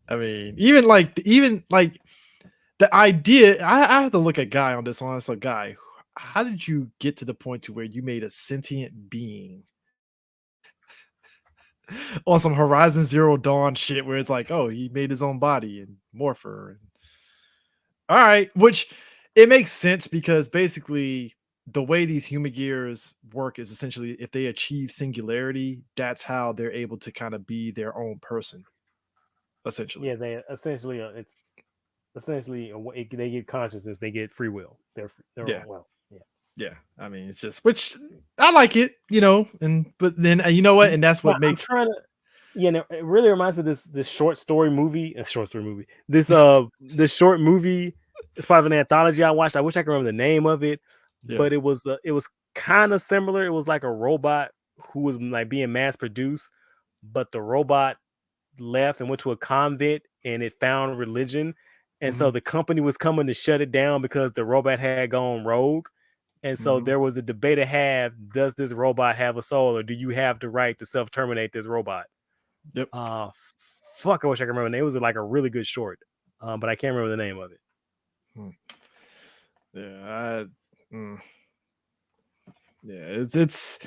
I mean, even like the idea, I have to look at Guy on this one. So, Guy, how did you get to the point to where you made a sentient being on some Horizon Zero Dawn shit, where it's like, oh, he made his own body and Morpher, and all right, which it makes sense because basically the way these human gears work is essentially if they achieve singularity, that's how they're able to kind of be their own person, essentially. Yeah, they essentially it's essentially they get consciousness, they get free will. They're Yeah. well, yeah. Yeah, I mean, it's just, which I like it, and but then you know what, and that's what I'm makes. trying to, it really reminds me of this short story movie, This this short movie is part of an anthology I watched. I wish I could remember the name of it, Yeah. but it was kind of similar. It was like a robot who was like being mass produced, but the robot left and went to a convent and it found religion. And so Mhm, the company was coming to shut it down because the robot had gone rogue. And so mhm. there was a debate to have, does this robot have a soul, or do you have the right to self-terminate this robot? Yep. Uh Fuck, I wish I could remember the name. It was like a really good short. But I can't remember the name of it. Hmm. Yeah, yeah, it's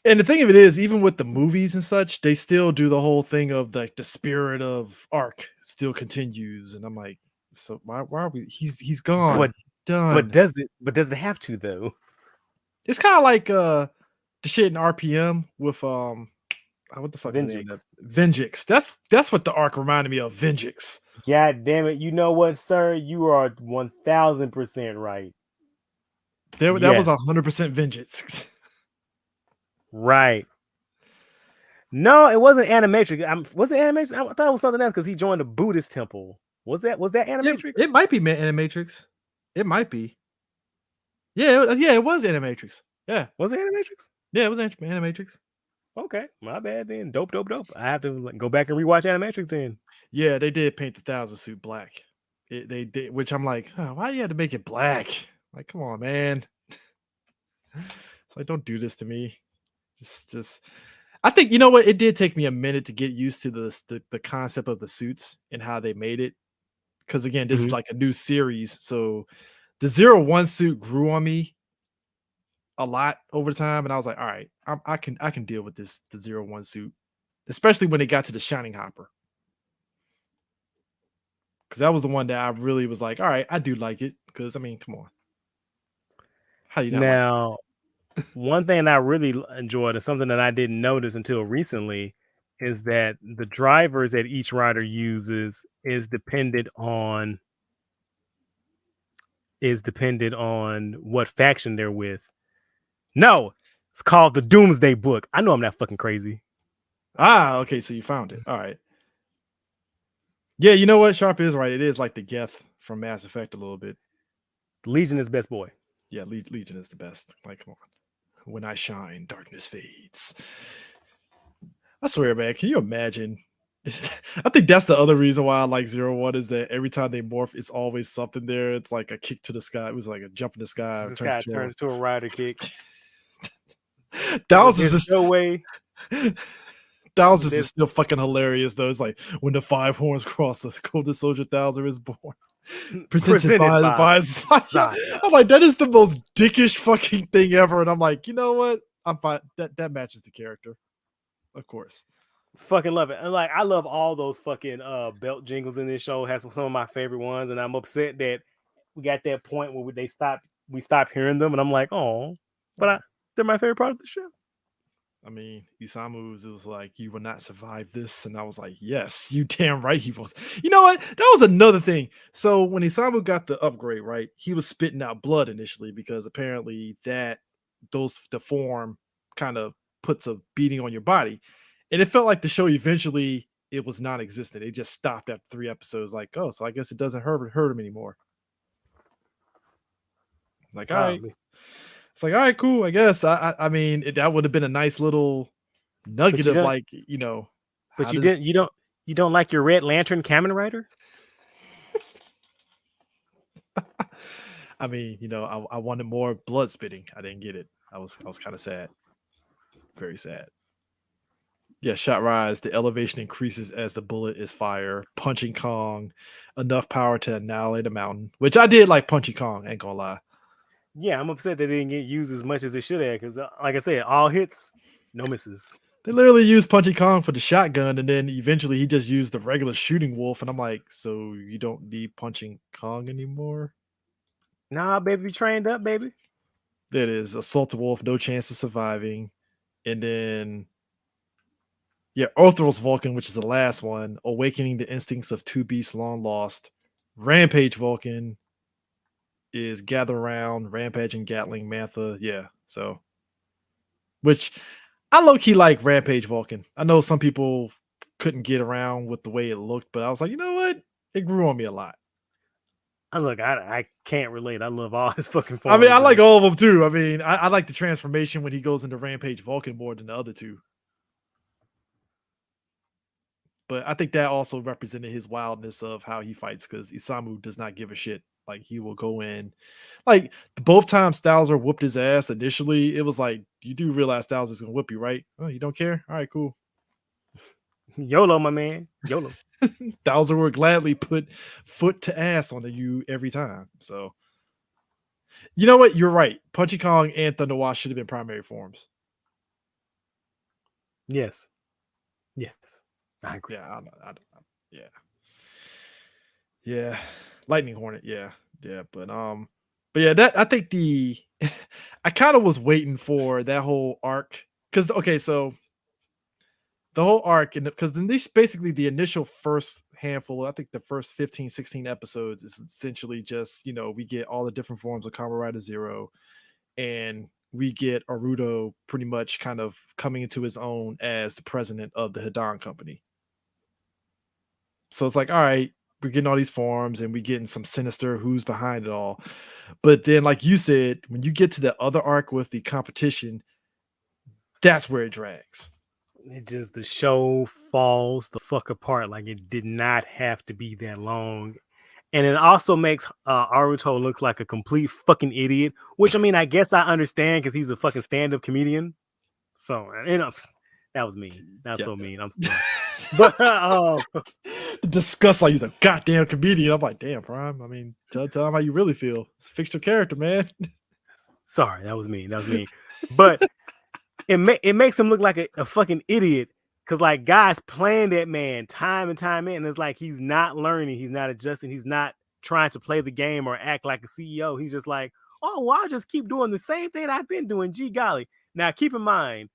and the thing of it is, even with the movies and such, they still do the whole thing of like the spirit of Arc still continues, and I'm like, so why are we? He's gone, But done. does it have to though? It's kind of like the shit in RPM with what the fuck is the name of Vengeance. that? Vengeance. That's what the arc reminded me of. Vengeance. God damn it. You know what, sir? You are 1000% right. That was Yes. 100% vengeance. Right. No, it wasn't Animatrix. Was it Animatrix? I thought it was something else because he joined the Buddhist temple. Was that Animatrix? It might be Animatrix. It might be. Yeah, yeah, it was Animatrix. Yeah, Was it Animatrix? yeah, it was Animatrix. Okay, my bad then. Dope. I have to go back and rewatch Animatrix then. Yeah, they did paint the Thousand Suit black. They did, which I'm like, oh, why do you have to make it black? Like, come on, man. It's like, don't do this to me. Just I think you know what? It did take me a minute to get used to the concept of the suits and how they made it. Because again, this is Mhm. like a new series, so the Zero One suit grew on me a lot over time, and I was like, all right, I can deal with the Zero One suit, especially when it got to the Shining Hopper, because that was the one that I really was like, all right, I do like it. Because I mean, come on, how do you not like Now, one thing I really enjoyed and something that I didn't notice until recently is that the drivers that each rider uses is dependent on what faction they're with. No, it's called the Doomsday Book. I know I'm not fucking crazy. Okay, so you found it. All right. Yeah, you know what? Sharp is right. It is like the Geth from Mass Effect a little bit. Legion is best boy. Yeah, Legion is the best. Like, come on. When I shine, darkness fades. I swear, man. Can you imagine? I think that's the other reason why I like Zero One is that every time they morph, it's always something there. It's like a kick to the sky. It was like a jump in the sky. This guy turns to a rider kick. Thousands There's no way. Thousands is still fucking hilarious though. It's like when the five horns cross, the Golden Soldier Thouser is born. Presented by Zaya. I'm like, that is the most dickish fucking thing ever. And I'm like, you know what? I'm fine. That matches the character. Of course. Fucking love it. And like I love all those fucking belt jingles in this show. Has some of my favorite ones, and I'm upset that we got that point where we stopped hearing them, and I'm like, oh, but they're my favorite part of the show. I mean, Isamu's, it was like, you will not survive this. And I was like, yes, you damn right he was. You know what? That was another thing. So when Isamu got the upgrade, right, he was spitting out blood initially because apparently the form kind of puts a beating on your body. And it felt like the show eventually it was non-existent. It just stopped after 3 episodes, like, oh, so I guess it doesn't hurt him anymore. Like, all right. It's like, all right, cool. I guess. I mean, that would have been a nice little nugget of like, But you don't like your Red Lantern Kamen Rider? I mean, I wanted more blood spitting. I didn't get it. I was kind of sad. Very sad. Yeah, shot rise. The elevation increases as the bullet is fired. Punching Kong, enough power to annihilate a mountain. Which I did like Punching Kong. Ain't gonna lie. Yeah, I'm upset they didn't get used as much as it should have. Because, like I said, all hits, no misses. They literally used Punchy Kong for the shotgun, and then eventually he just used the regular shooting wolf. And I'm like, so you don't need Punching Kong anymore? Nah, baby, trained up, baby. It is assault the wolf, no chance of surviving, and then Orthros Vulcan, which is the last one, awakening the instincts of two beasts long lost. Rampage Vulcan is gather around, Rampage and Gatling Mantha. Yeah, so which I low-key like Rampage Vulcan. I know some people couldn't get around with the way it looked, but I was like, you know what? It grew on me a lot. Look, I can't relate. I love all his fucking forms. I mean, I like all of them too. I mean, I like the transformation when he goes into Rampage Vulcan more than the other two. But I think that also represented his wildness of how he fights, because Isamu does not give a shit. Like, he will go in. Like, both times Stowser whooped his ass initially, it was like, you do realize Stowser's going to whip you, right? Oh, you don't care? All right, cool. YOLO, my man. YOLO. Stowser will gladly put foot to ass on you every time. So, you know what? You're right. Punchy Kong and Thunder Watch should have been primary forms. Yes. Yes. I agree. Yeah. Yeah. Lightning Hornet. Yeah. But yeah, that I think I kind of was waiting for that whole arc, because so the whole arc, and because then this basically the initial first handful, I think the first 15, 16 episodes is essentially just, we get all the different forms of Kamen Rider Zero, and we get Arudo pretty much kind of coming into his own as the president of the Hidan Company. So it's like, all right, we're getting all these forms and we're getting some sinister who's behind it all. But then, like you said, when you get to the other arc with the competition, that's where it drags. It just, the show falls the fuck apart. Like, it did not have to be that long. And it also makes Aruto look like a complete fucking idiot, which, I mean, I guess I understand because he's a fucking stand-up comedian. So, that was mean. That's so mean. I'm sorry. But the disgust, like he's a goddamn comedian. I'm like, damn, Prime. I mean, tell him how you really feel. It's a fictional character, man. Sorry, that was mean. But it makes him look like a fucking idiot, because like guys playing that man time and time in, and it's like he's not learning, he's not adjusting, he's not trying to play the game or act like a CEO. He's just like, oh, well, I'll just keep doing the same thing I've been doing. Gee golly. Now keep in mind,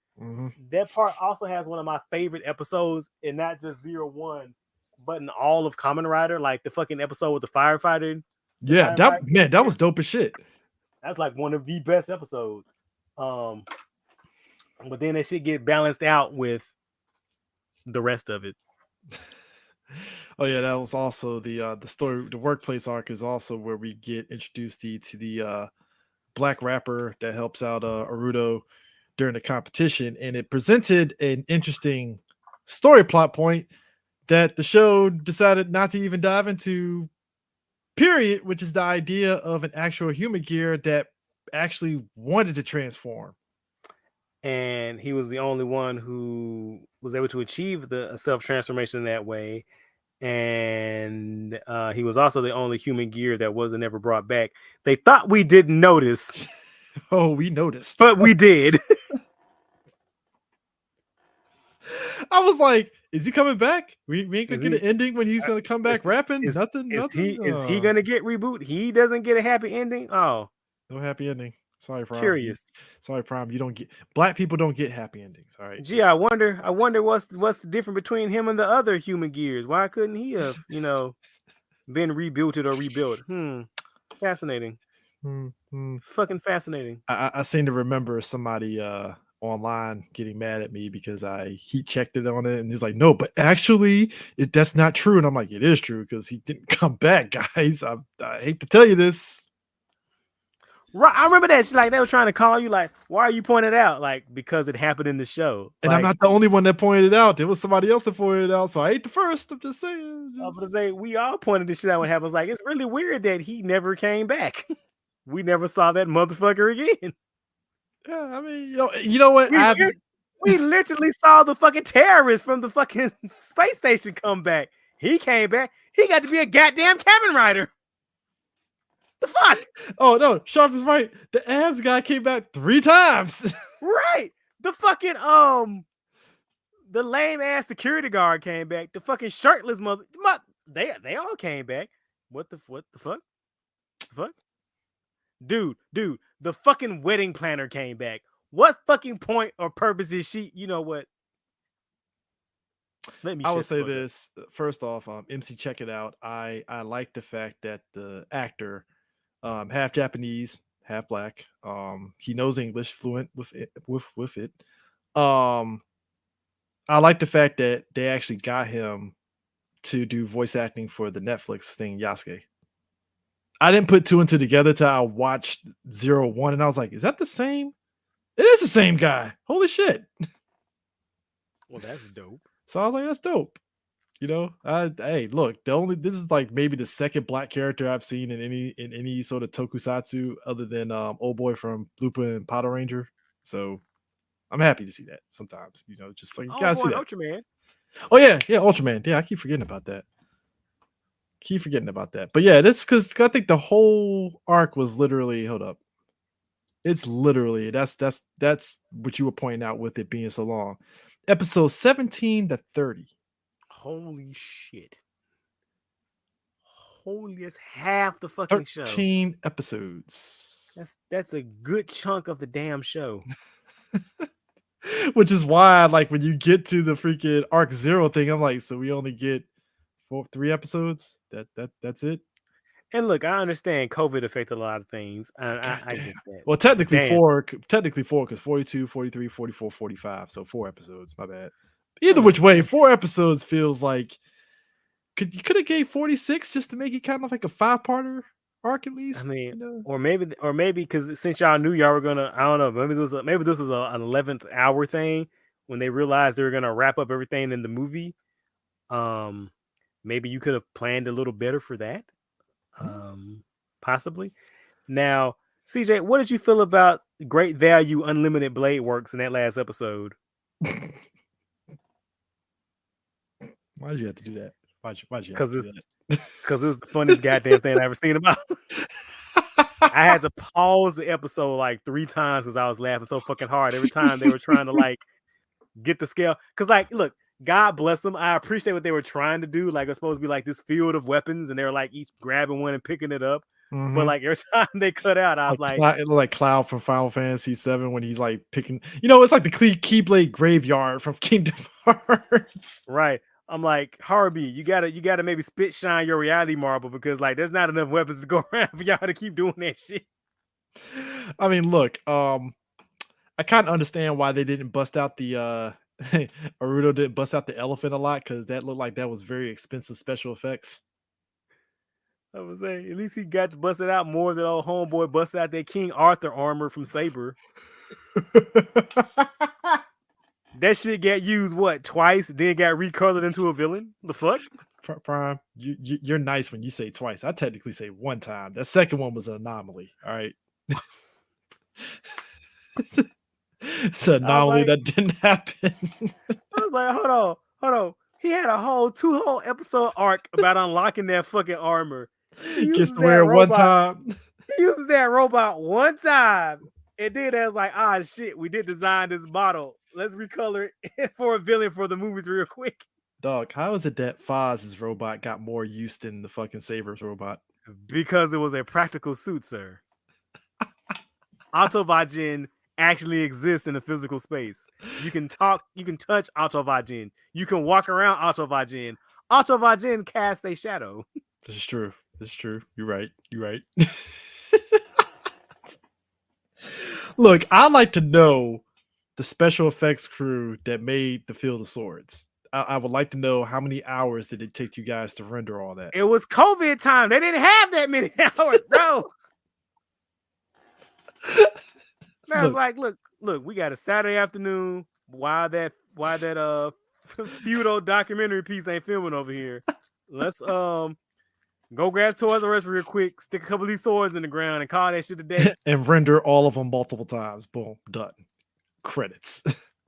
that part also has one of my favorite episodes, and not just Zero One, but in all of Kamen Rider, like the fucking episode with the firefighter. Yeah, that was dope as shit. That's like one of the best episodes. But then that shit get balanced out with the rest of it. Oh yeah, that was also the story. The workplace arc is also where we get introduced to the black rapper that helps out Arudo during the competition, and it presented an interesting story plot point that the show decided not to even dive into, period, which is the idea of an actual human gear that actually wanted to transform. And he was the only one who was able to achieve the self-transformation that way. And he was also the only human gear that wasn't ever brought back. They thought we didn't notice. Oh, we noticed. But we did. I was like, is he coming back? We ain't gonna get an ending when he's gonna come back rapping? Nothing. Is he gonna get reboot? He doesn't get a happy ending? Oh. No happy ending. Sorry, Prime. Curious. Sorry, Prime. You don't get, black people don't get happy endings. All right. Gee, I wonder what's the difference between him and the other human gears. Why couldn't he have, been rebuilt or rebuilt? Fascinating. Fucking fascinating. I seem to remember somebody online getting mad at me because I heat checked it on it, and he's like, no, but actually that's not true. And I'm like, it is true, because he didn't come back, guys. I hate to tell you this. Right, I remember that. She's like, they were trying to call you, like, why are you pointing it out? Like, because it happened in the show. And I'm Like, not the only one that pointed it out. There was somebody else that pointed it out, so I ain't the first. I'm just saying. I'm gonna say we all pointed this shit out when it happens. Like, it's really weird that he never came back. We never saw that motherfucker again. Yeah, I mean, you know what? We literally saw the fucking terrorist from the fucking space station come back. He came back. He got to be a goddamn Kamen Rider. The fuck? Oh no, Sharp is right. The abs guy came back 3 times. Right. The fucking the lame ass security guard came back. The fucking shirtless they all came back. What the fuck? The fuck? Dude, the fucking wedding planner came back. What fucking point or purpose is she? You know what? Let me. I will say this first off. MC, check it out. I like the fact that the actor, half Japanese, half black. He knows English, fluent with it. I like the fact that they actually got him to do voice acting for the Netflix thing, Yasuke. I didn't put 2 and 2 together till I watched Zero One, and I was like, "Is that the same?" It is the same guy. Holy shit! Well, that's dope. So I was like, "That's dope." Hey, look, this is like maybe the second black character I've seen in any sort of tokusatsu other than old boy from Lupin and Power Ranger. So I'm happy to see that sometimes. Just like you gotta see that. Ultraman. Oh yeah, Ultraman. Yeah, I keep forgetting about that. But yeah, that's because I think the whole arc was literally hold up. It's literally that's what you were pointing out with it being so long. Episode 17 to 30. Holy shit. Holy, it's half the fucking 13 episodes. That's a good chunk of the damn show. Which is why, like, when you get to the freaking Arc Zero thing, I'm like, so we only get 3 episodes? That's it? And look, I understand COVID affected a lot of things. I get that. Well, technically 4, because 42, 43, 44, 45. So 4 episodes, my bad. Either which way, 4 episodes feels like you could have gave 46 just to make it kind of like a 5-parter arc at least. I mean, or maybe because since y'all knew y'all were gonna, I don't know, maybe this was an 11th hour thing when they realized they were gonna wrap up everything in the movie. Maybe you could have planned a little better for that. Possibly. Now, CJ, what did you feel about Great Value Unlimited Blade Works in that last episode? Why did you have to do that? Why'd you Because it's the funniest goddamn thing I ever seen about. I had to pause the episode like 3 times because I was laughing so fucking hard every time they were trying to like get the scale. Because like, look, God bless them. I appreciate what they were trying to do. Like, it's supposed to be like this field of weapons, and they're like each grabbing one and picking it up. Mm-hmm. But like every time they cut out, I was like, it looked like Cloud from Final Fantasy VII when he's like picking. It's like the Keyblade graveyard from Kingdom Hearts. Right. I'm like, Harvey, you gotta maybe spit shine your reality marble because like there's not enough weapons to go around for y'all to keep doing that shit. I mean, look, I kind of understand why they didn't bust out the Aruto didn't bust out the elephant a lot because that looked like that was very expensive special effects. I was saying, at least he got to bust it out more than old homeboy busted out that King Arthur armor from Saber. That shit got used twice, then got recolored into a villain. The fuck? Prime, you're nice when you say twice. I technically say 1 time. That second one was an anomaly. All right. It's an anomaly that didn't happen. I was like, hold on. He had a 2 whole episode arc about unlocking that fucking armor. He gets to wear it 1 time. He uses that robot 1 time. And then I was like, shit, we did design this model. Let's recolor it for a villain for the movies real quick. Dog, how is it that Foz's robot got more use than the fucking Saber's robot? Because it was a practical suit, sir. Autovajin actually exists in a physical space. You can touch Autovajin. You can walk around Autovajin. Autovajin casts a shadow. This is true. You're right. Look, I'd like to know the special effects crew that made the Field of Swords. I would like to know how many hours did it take you guys to render all that? It was COVID time. They didn't have that many hours, bro. I was Look, like, look, we got a Saturday afternoon. Why that feudal documentary piece ain't filming over here? Let's go grab Toys R Us real quick, stick a couple of these swords in the ground, and call that shit a day. and render all of them multiple times. Boom, done. Credits.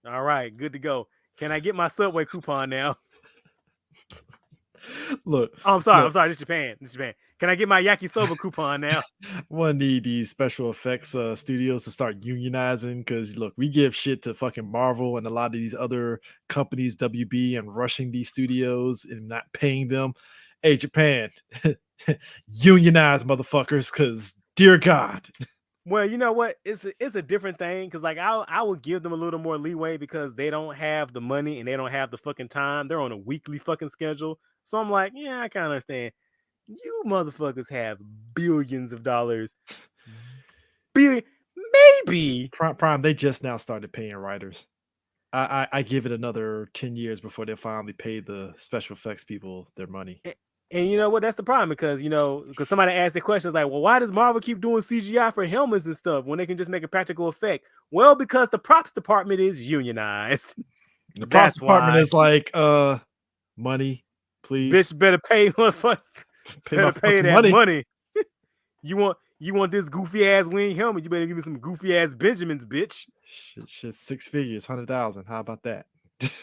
All right, good to go. Can I get my Subway coupon now? Look, Oh, I'm sorry. look. I'm sorry. This is Japan. This is Japan. Can I get my yakisoba coupon now? One need these special effects studios to start unionizing because look, we give shit to fucking Marvel and a lot of these other companies, WB, and rushing these studios and not paying them. Hey, Japan, unionize motherfuckers, because dear God. Well, you know what? It's a different thing because like I would give them a little more leeway because they don't have the money and they don't have the fucking time. They're on a weekly fucking schedule. So I'm like, yeah, I kind of understand. You motherfuckers have billions of dollars. Maybe. Prime, they just now started paying writers. I give it another 10 years before they finally pay the special effects people their money. And you know what? That's the problem because somebody asked the questions like, well, why does Marvel keep doing CGI for helmets and stuff when they can just make a practical effect? Well, because the props department is unionized. The props department why. is like, money, please. Bitch better pay motherfucker. Better pay that money. You want this goofy ass wing helmet? You better give me some goofy ass Benjamins, bitch. Shit, 6 figures, 100,000. How about that?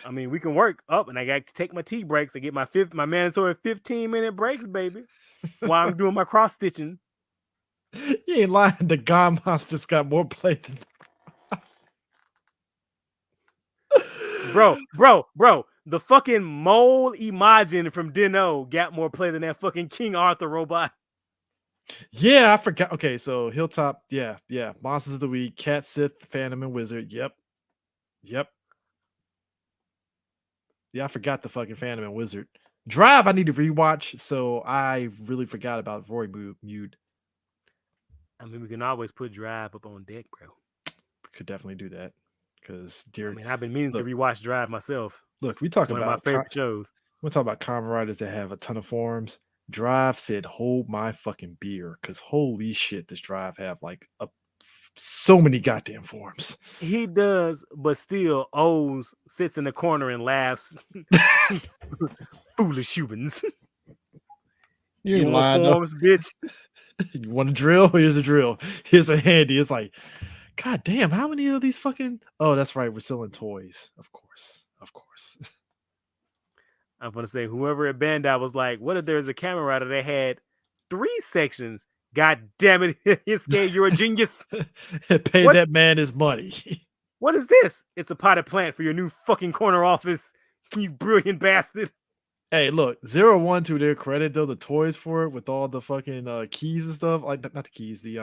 I mean, we can work up, and I got to take my tea breaks and get my mandatory 15-minute breaks, baby, while I'm doing my cross stitching. You ain't lying. The God Monster's got more play than. Bro. The fucking mole Imogen from Dino got more play than that fucking King Arthur robot. Yeah, I forgot. Okay, so Hilltop, yeah. Monsters of the Week, Cat, Sith, Phantom, and Wizard. Yep. Yeah, I forgot the fucking Phantom and Wizard. Drive, I need to rewatch, so I really forgot about Roy Mute. I mean, we can always put Drive up on deck, bro. Could definitely do that. Because I've been meaning to rewatch Drive myself. Look, we talk one about of my favorite shows. We're talking about Kamen Riders that have a ton of forms. Drive said, "Hold my fucking beer," because holy shit, does Drive have like so many goddamn forms. He does, but still, O's sits in the corner and laughs. Foolish humans. You want forms, bitch? You want a drill? Here's a drill. Here's a handy. It's like, God damn, how many of these fucking? Oh, that's right. We're selling toys. Of course. I'm gonna say whoever at Bandai was like, what if there's a Kamen Rider that had 3 sections? God damn it, Isuke, you're a genius. Pay that man his money. What is this? It's a potted plant for your new fucking corner office, you brilliant bastard. Hey, look, 0-1 to their credit though, the toys for it with all the fucking keys and stuff. Like not the keys, the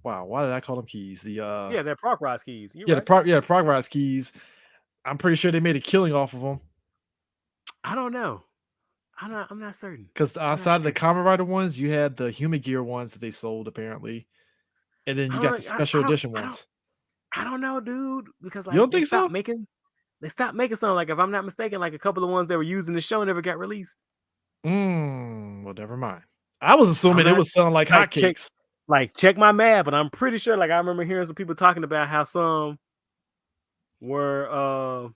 wow, why did I call them keys? The yeah, they're Progress keys. The Progress keys. I'm pretty sure they made a killing off of them. I don't know. I'm not certain. Because outside of the Kamen Rider ones, you had the Human Gear ones that they sold apparently, and then you got the special edition ones. I don't know, dude. Because like you don't think so? They stopped making some. Like if I'm not mistaken, like a couple of ones that were used in the show never got released. Well, never mind. I was assuming it was selling like hotcakes. Check my math, but I'm pretty sure. Like I remember hearing some people talking about how some were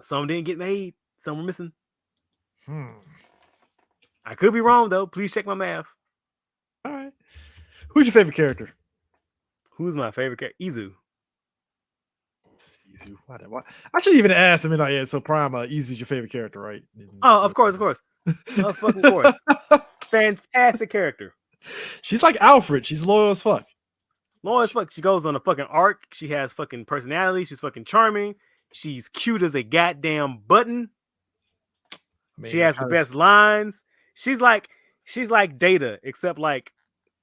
some didn't get made, some were missing. I could be wrong though. Please check my math. All right. Who's your favorite character? Who's my favorite character? Izu. Izu. Why? I should even ask him. Yeah, so Prime, Izu's your favorite character, right? Oh, of course. Of fucking course. Fantastic character. She's like Alfred. She's loyal as fuck. She goes on a fucking arc. She has fucking personality. She's fucking charming. She's cute as a goddamn button. She has the best lines. She's like Data, except like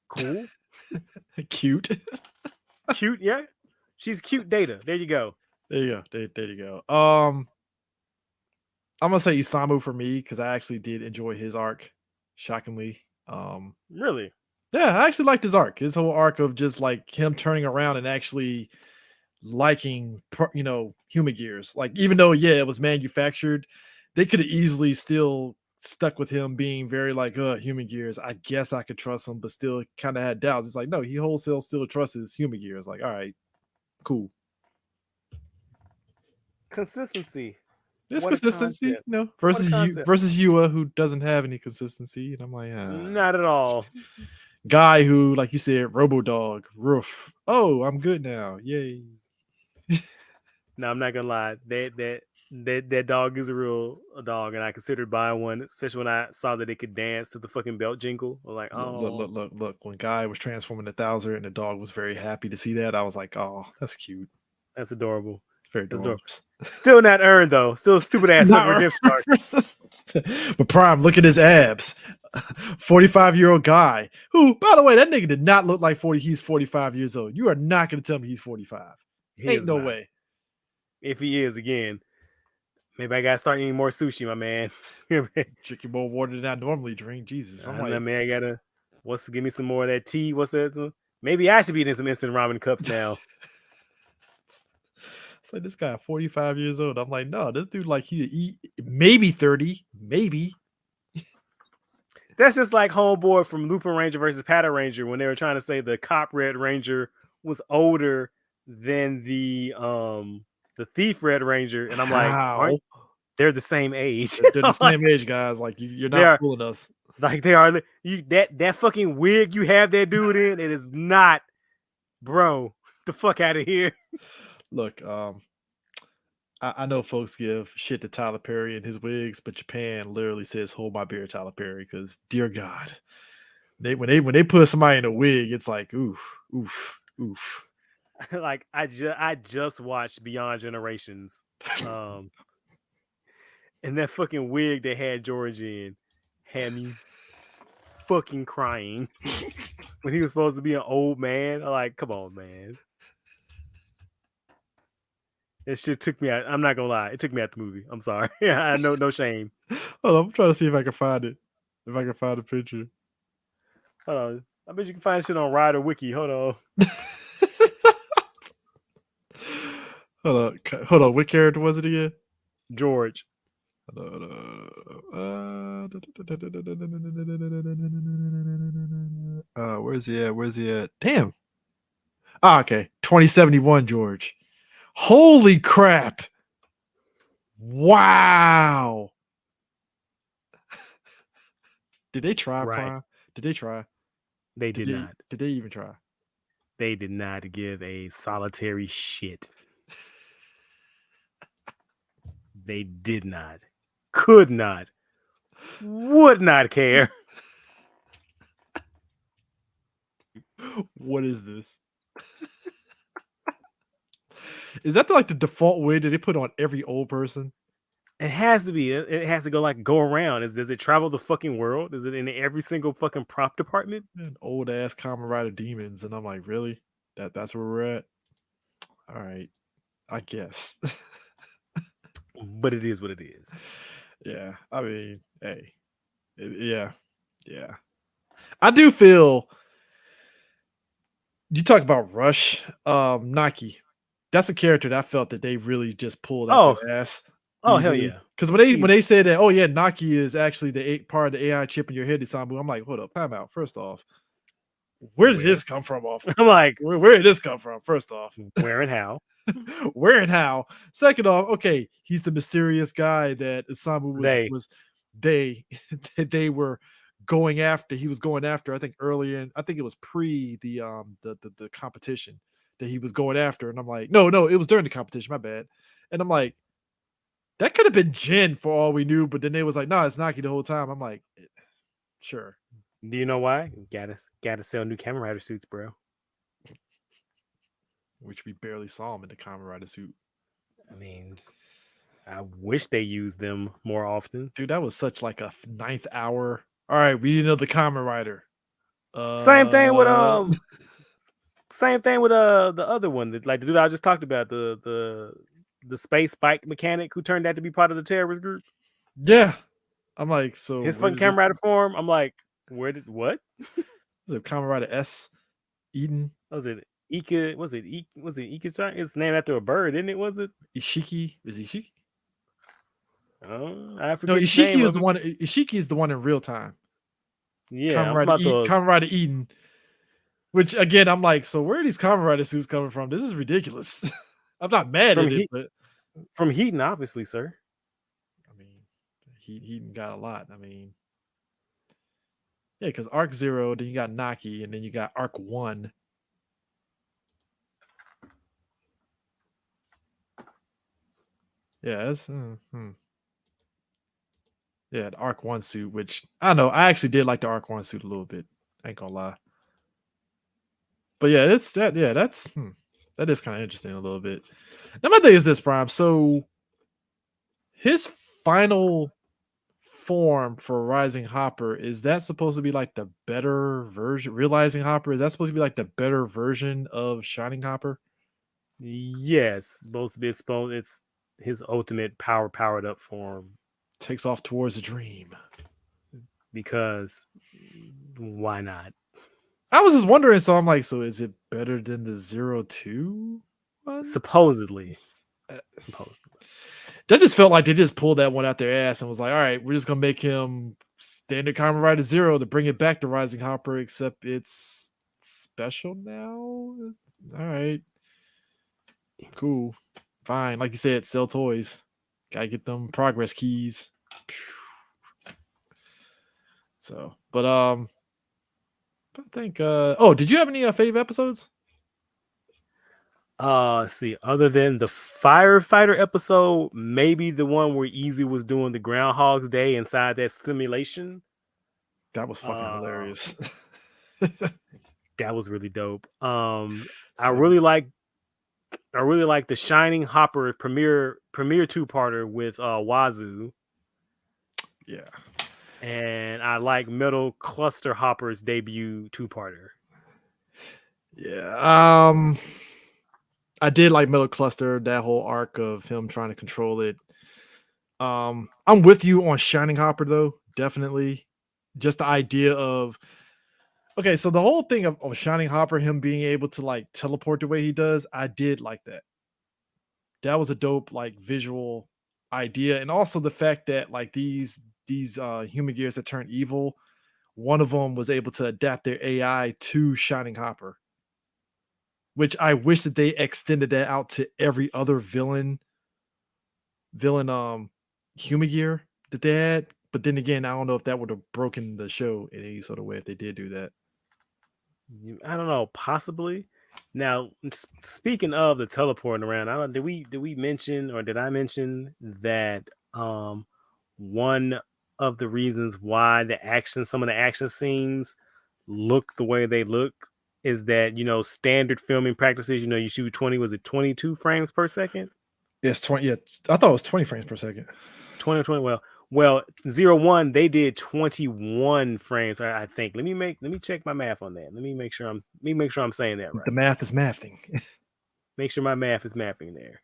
cool. Cute. Cute, yeah. She's cute Data. There you go. There you go. I'm gonna say Isamu for me because I actually did enjoy his arc. Shockingly. Really? Yeah, I actually liked his arc. His whole arc of just like him turning around and actually liking, human gears. Like even though it was manufactured, they could have easily still stuck with him being very like human gears. I guess I could trust him, but still kind of had doubts. It's like, no, he wholesale still trusts his human gears. Like, all right, cool. Consistency. This What a consistency, concept. you know, What a concept. versus Yua, who doesn't have any consistency. And I'm like, Not at all. guy who, like you said, Robo Dog, roof. Oh, I'm good now. Yay. No, I'm not gonna lie. That dog is a real dog, and I considered buying one, especially when I saw that it could dance to the fucking belt jingle. I'm like, oh, Look. When Guy was transforming to Thouser and the dog was very happy to see that, I was like, oh, that's cute. that's adorable. Very That's adorable. adorable. Still not earned though. Still stupid ass fucking redemption arc. But Prime, look at his abs. 45-year-old guy who, by the way, that nigga did not look like 40. He's 45 years old. You are not going to tell me he's 45. Ain't no way. If he is, again, maybe I gotta start eating more sushi, my man. Drinking more water than I normally drink. Jesus, I'm like, man, I gotta. Give me some more of that tea? What's that? Maybe I should be eating some instant ramen cups now. It's like this guy 45 years old. I'm like, no, this dude like he maybe 30, maybe. That's just like Homeboy from Lupin Ranger versus Pata Ranger when they were trying to say the Cop Red Ranger was older than the Thief Red Ranger, and I'm like, they're the same age. They're the same age, guys. Like you're not fooling us. Like they are. That fucking wig you have that dude in, it is not, bro. The fuck out of here. Look, I know folks give shit to Tyler Perry and his wigs, but Japan literally says "Hold my beer, Tyler Perry," because dear God, when they put somebody in a wig, it's like oof. Like I just watched Beyond Generations, and that fucking wig they had George in had me fucking crying when he was supposed to be an old man. I'm like, come on, man. That shit took me out. I'm not gonna lie, it took me out the movie. I'm sorry. I know, no shame. Hold on, I'm trying to see if I can find it. If I can find a picture. Hold on. I bet you can find shit on Rider Wiki. Hold on. Hold on. What character was it again? George. Where's he at? Where's he at? Damn. Okay. 2071 George. Holy crap. Wow. Did they try, right. Prime? Did they try? They did not. Did they even try? They did not give a solitary shit. They did not. Could not. Would not care. What is this? Is that like the default way that they put on every old person? It has to be. It has to go around. Does it travel the fucking world? Is it in every single fucking prop department? Man, old ass Kamen Rider demons, and I'm like, really? That's where we're at? All right, I guess. But it is what it is. Yeah, I mean, hey, yeah. I do feel. You talk about Rush, Nike. That's a character that I felt that they really just pulled out their ass. Oh, hell yeah. Because when they say that, oh yeah, Naki is actually the part of the AI chip in your head, Isambu, I'm like, hold up, time out. First off, where did this come from? I'm like, where did this come from? First off, where and how? Where and how? Second off, okay, he's the mysterious guy that Isambu was they were going after. He was going after, I think earlier I think it was pre the competition that he was going after. And I'm like, no, it was during the competition, my bad. And I'm like, that could have been Jin for all we knew, but then they was like, no, it's Naki the whole time. I'm like, sure. Do you know why? Gotta sell new Kamen Rider suits, bro. Which we barely saw him in the Kamen Rider suit. I mean, I wish they used them more often. Dude, that was such like a 9th hour. All right, we need another Kamen Rider. Same thing with the other one, like the dude I just talked about, the space bike mechanic who turned out to be part of the terrorist group. Yeah, I'm like, so his fucking Kamen Rider form. I'm like, what? Is it Kamen Rider S? Eden? Was it Ika? Was it Ika? It's named after a bird, isn't it? Was it Ishiki? Is Ishiki? I No, forget the name Ishiki is of the it. one. Ishiki is the one in real time. Yeah, I'm about to. Kamen Rider Eden. Which again, I'm like, so where are these Kamen Rider suits coming from? This is ridiculous. I'm not mad From at it, Heat, but from Heaton, obviously, sir. I mean, he got a lot. I mean, yeah, because Arc Zero, then you got Naki, and then you got Arc One. Yeah, that's yeah, the Arc One suit, which I don't know. I actually did like the Arc One suit a little bit. I ain't gonna lie. But yeah, it's that. Yeah, that is kind of interesting a little bit. Now my thing is this, Prime. So his final form for Rising Hopper, is that supposed to be like the better version? Realizing Hopper, is that supposed to be like the better version of Shining Hopper? Yes, supposed to be exposed. It's his ultimate powered up form. Takes off towards a dream. Because why not? I was just wondering, so I'm like, so is it better than the 02 one? Supposedly. Uh, Supposedly. That just felt like they just pulled that one out their ass and was like, all right, we're just gonna make him standard Kamen Rider Zero to bring it back to Rising Hopper, except it's special now. All right, cool, fine. Like you said, sell toys. Gotta get them progress keys. So, but I think oh, did you have any fave episodes? See, other than the firefighter episode, maybe the one where Easy was doing the Groundhog's Day inside that simulation. That was fucking hilarious. That was really dope. I So, really like the Shining Hopper premiere two-parter with Wazoo. yeah. And I like Metal Cluster Hopper's debut two-parter. Yeah. I did like Metal Cluster, that whole arc of him trying to control it. I'm with you on Shining Hopper though, definitely. Just the idea of okay, so the whole thing of Shining Hopper, him being able to like teleport the way he does, I did like that. That was a dope like visual idea, and also the fact that like these human gears that turn evil, one of them was able to adapt their AI to Shining Hopper, which I wish that they extended that out to every other villain human gear that they had. But then again, I don't know if that would have broken the show in any sort of way if they did do that. I don't know, possibly. Now, speaking of the teleporting around, I don't did we mention, or did I mention that one of the reasons why some of the action scenes look the way they look is that standard filming practices, you shoot 22 frames per second? Yes, 20. Yeah, I thought it was 20 frames per second. 20 or 20. Well, 01, they did 21 frames, I think. Let me check my math on that. Let me make sure I'm saying that right. The math is mathing. Make sure my math is mapping there.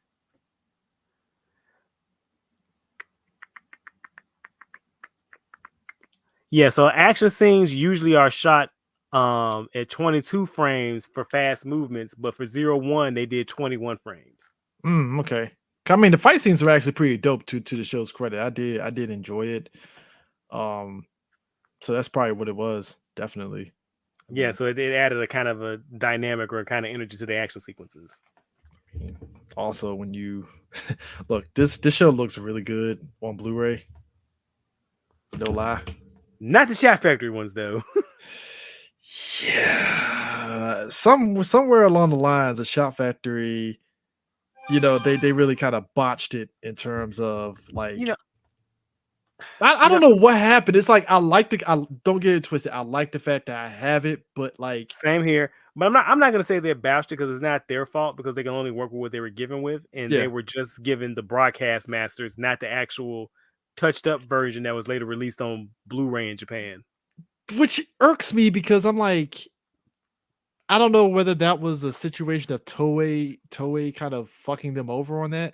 Yeah, so action scenes usually are shot at 22 frames for fast movements, but for 01, they did 21 frames. Okay. I mean, the fight scenes were actually pretty dope to the show's credit. I did enjoy it. So that's probably what it was. Definitely. Yeah, so it added a kind of a dynamic or a kind of energy to the action sequences. Also, when you look, this show looks really good on Blu-ray. No lie. Not the Shaft Factory ones though. Yeah. Somewhere along the lines of Shot Factory, they really kind of botched it in terms of like I don't know what happened. It's like I don't get it twisted. I like the fact that I have it, but like same here. But I'm not gonna say they're bastard because it's not their fault, because they can only work with what they were given with, and they were just given the broadcast masters, not the actual touched up version that was later released on Blu-ray in Japan. Which irks me because I'm like, I don't know whether that was a situation of Toei kind of fucking them over on that.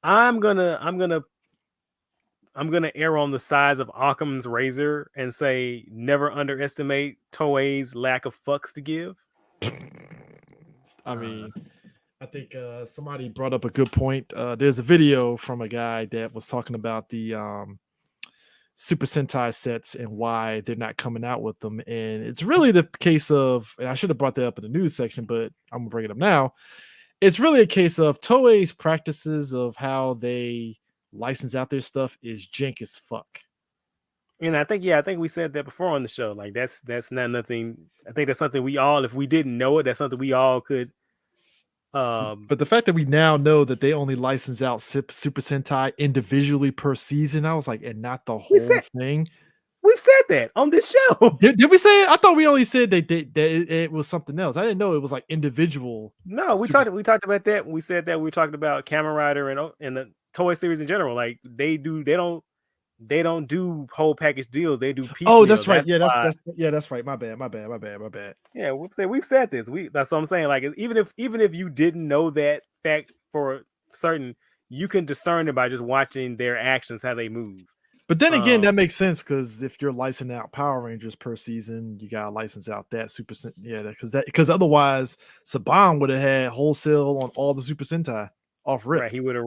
I'm gonna err on the size of Occam's razor and say never underestimate Toei's lack of fucks to give. I mean, I think somebody brought up a good point. There's a video from a guy that was talking about the Super Sentai sets and why they're not coming out with them. And it's really the case of, and I should have brought that up in the news section, but I'm gonna bring it up now. It's really a case of Toei's practices of how they license out their stuff is jank as fuck. And I think we said that before on the show. Like that's not nothing. I think that's something we all, if we didn't know it, that's something we all could. But the fact that we now know that they only license out Super Sentai individually per season, I was like, and not the We whole said thing. we've said that on this show. Did we say it? I thought we only said that it was something else. I didn't know it was like individual. No, we talked about that. We said that we talked about Kamen Rider and the toy series in general. Like they don't do whole package deals. They do piecemeal. Oh, that's right. That's why, That's right. My bad. yeah, we've said this. That's what I'm saying. Like even if you didn't know that fact for certain, you can discern it by just watching their actions, how they move. But then again, that makes sense because if you're licensing out Power Rangers per season, you gotta license out that because otherwise Saban would have had wholesale on all the Super Sentai off rip. Right, he would have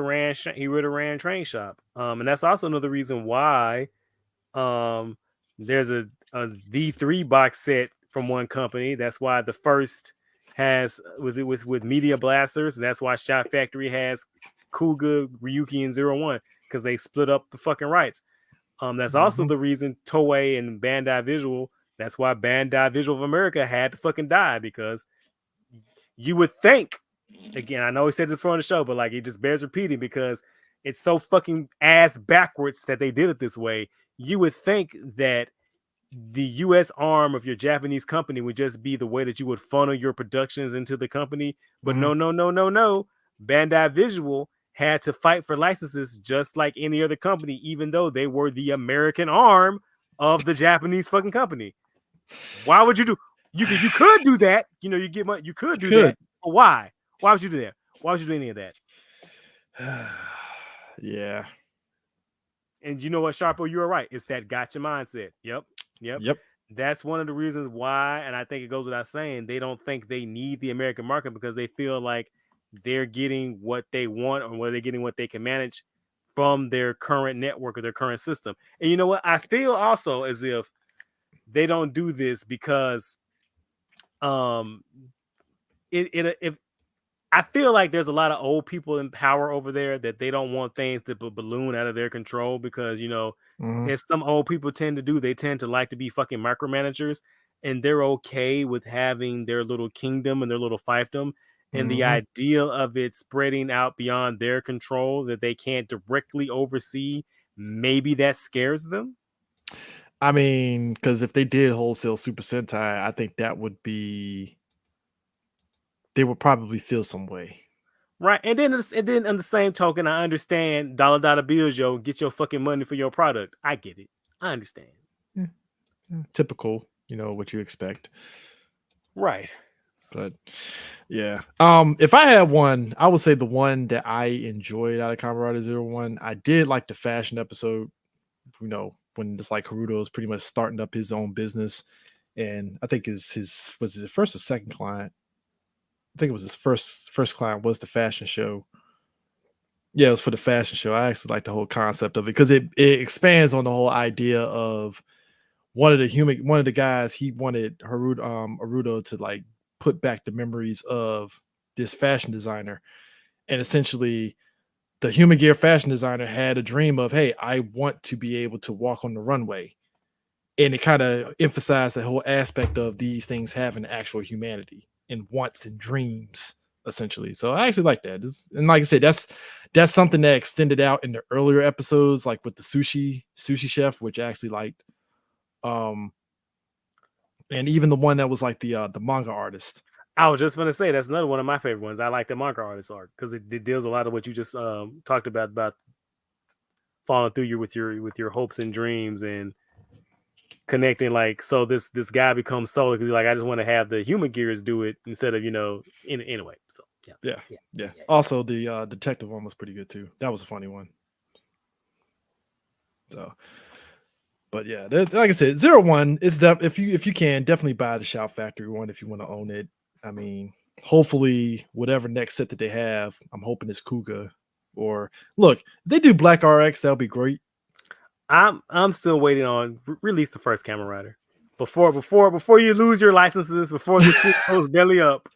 ran Train Shop. And that's also another reason why there's a V3 box set from one company. That's why the first has with Media Blasters, and that's why Shop Factory has Kuga, Ryuki, and Zero One, because they split up the fucking rights. That's also the reason Toei and Bandai Visual. That's why Bandai Visual of America had to fucking die, because you would think. Again, I know he said this before on the show, but like it just bears repeating because it's so fucking ass backwards that they did it this way. You would think that the U.S. arm of your Japanese company would just be the way that you would funnel your productions into the company, but no. Bandai Visual had to fight for licenses just like any other company, even though they were the American arm of the Japanese fucking company. Why would you do? You could do that. You know, you get money. You could do that. But why? Why would you do that? Why would you do any of that? Yeah. And you know what, Sharpo, you were right. It's that gotcha mindset. Yep. That's one of the reasons why, and I think it goes without saying, they don't think they need the American market because they feel like they're getting what they want, or they're getting what they can manage from their current network or their current system. And you know what? I feel also as if they don't do this because if I feel like there's a lot of old people in power over there that they don't want things to balloon out of their control because, you know, as some old people tend to do, they tend to like to be fucking micromanagers, and they're okay with having their little kingdom and their little fiefdom. And the idea of it spreading out beyond their control that they can't directly oversee, maybe that scares them. I mean, because if they did wholesale Super Sentai, I think that would be, they would probably feel some way. Right. And then on the same token, I understand dollar bills, yo, get your fucking money for your product. I get it. I understand. Yeah. Typical, you know, what you expect. Right. But yeah. If I had one, I would say the one that I enjoyed out of Kamen Rider Zero One, I did like the fashion episode, you know, when it's like Haruto is pretty much starting up his own business. And I think was his first or second client. I think it was his first client was the fashion show. Yeah, it was for the fashion show. I actually like the whole concept of it because it expands on the whole idea of one of the guys, he wanted Haruto to like put back the memories of this fashion designer. And essentially the Human Gear fashion designer had a dream of, hey, I want to be able to walk on the runway. And it kind of emphasized the whole aspect of these things having actual humanity and wants and dreams, essentially. So I actually like that. And like I said, that's something that extended out in the earlier episodes, like with the sushi chef, which I actually liked. And even the one that was like the manga artist. I was just gonna say that's another one of my favorite ones. I like the manga artist art because it deals a lot of what you just talked about falling through with your hopes and dreams and connecting. Like, so this guy becomes solo because he's like, I just want to have the human gears do it instead of, you know, anyway. So yeah. Also, the detective one was pretty good too. That was a funny one. So, but yeah, like I said, Zero One is that if you can definitely buy the Shout Factory one if you want to own it. I mean, hopefully whatever next set that they have, I'm hoping it's Kuga. Or look, if they do Black RX, that'll be great. I'm still waiting on release the first Kamen Rider before you lose your licenses, before the shit goes belly up.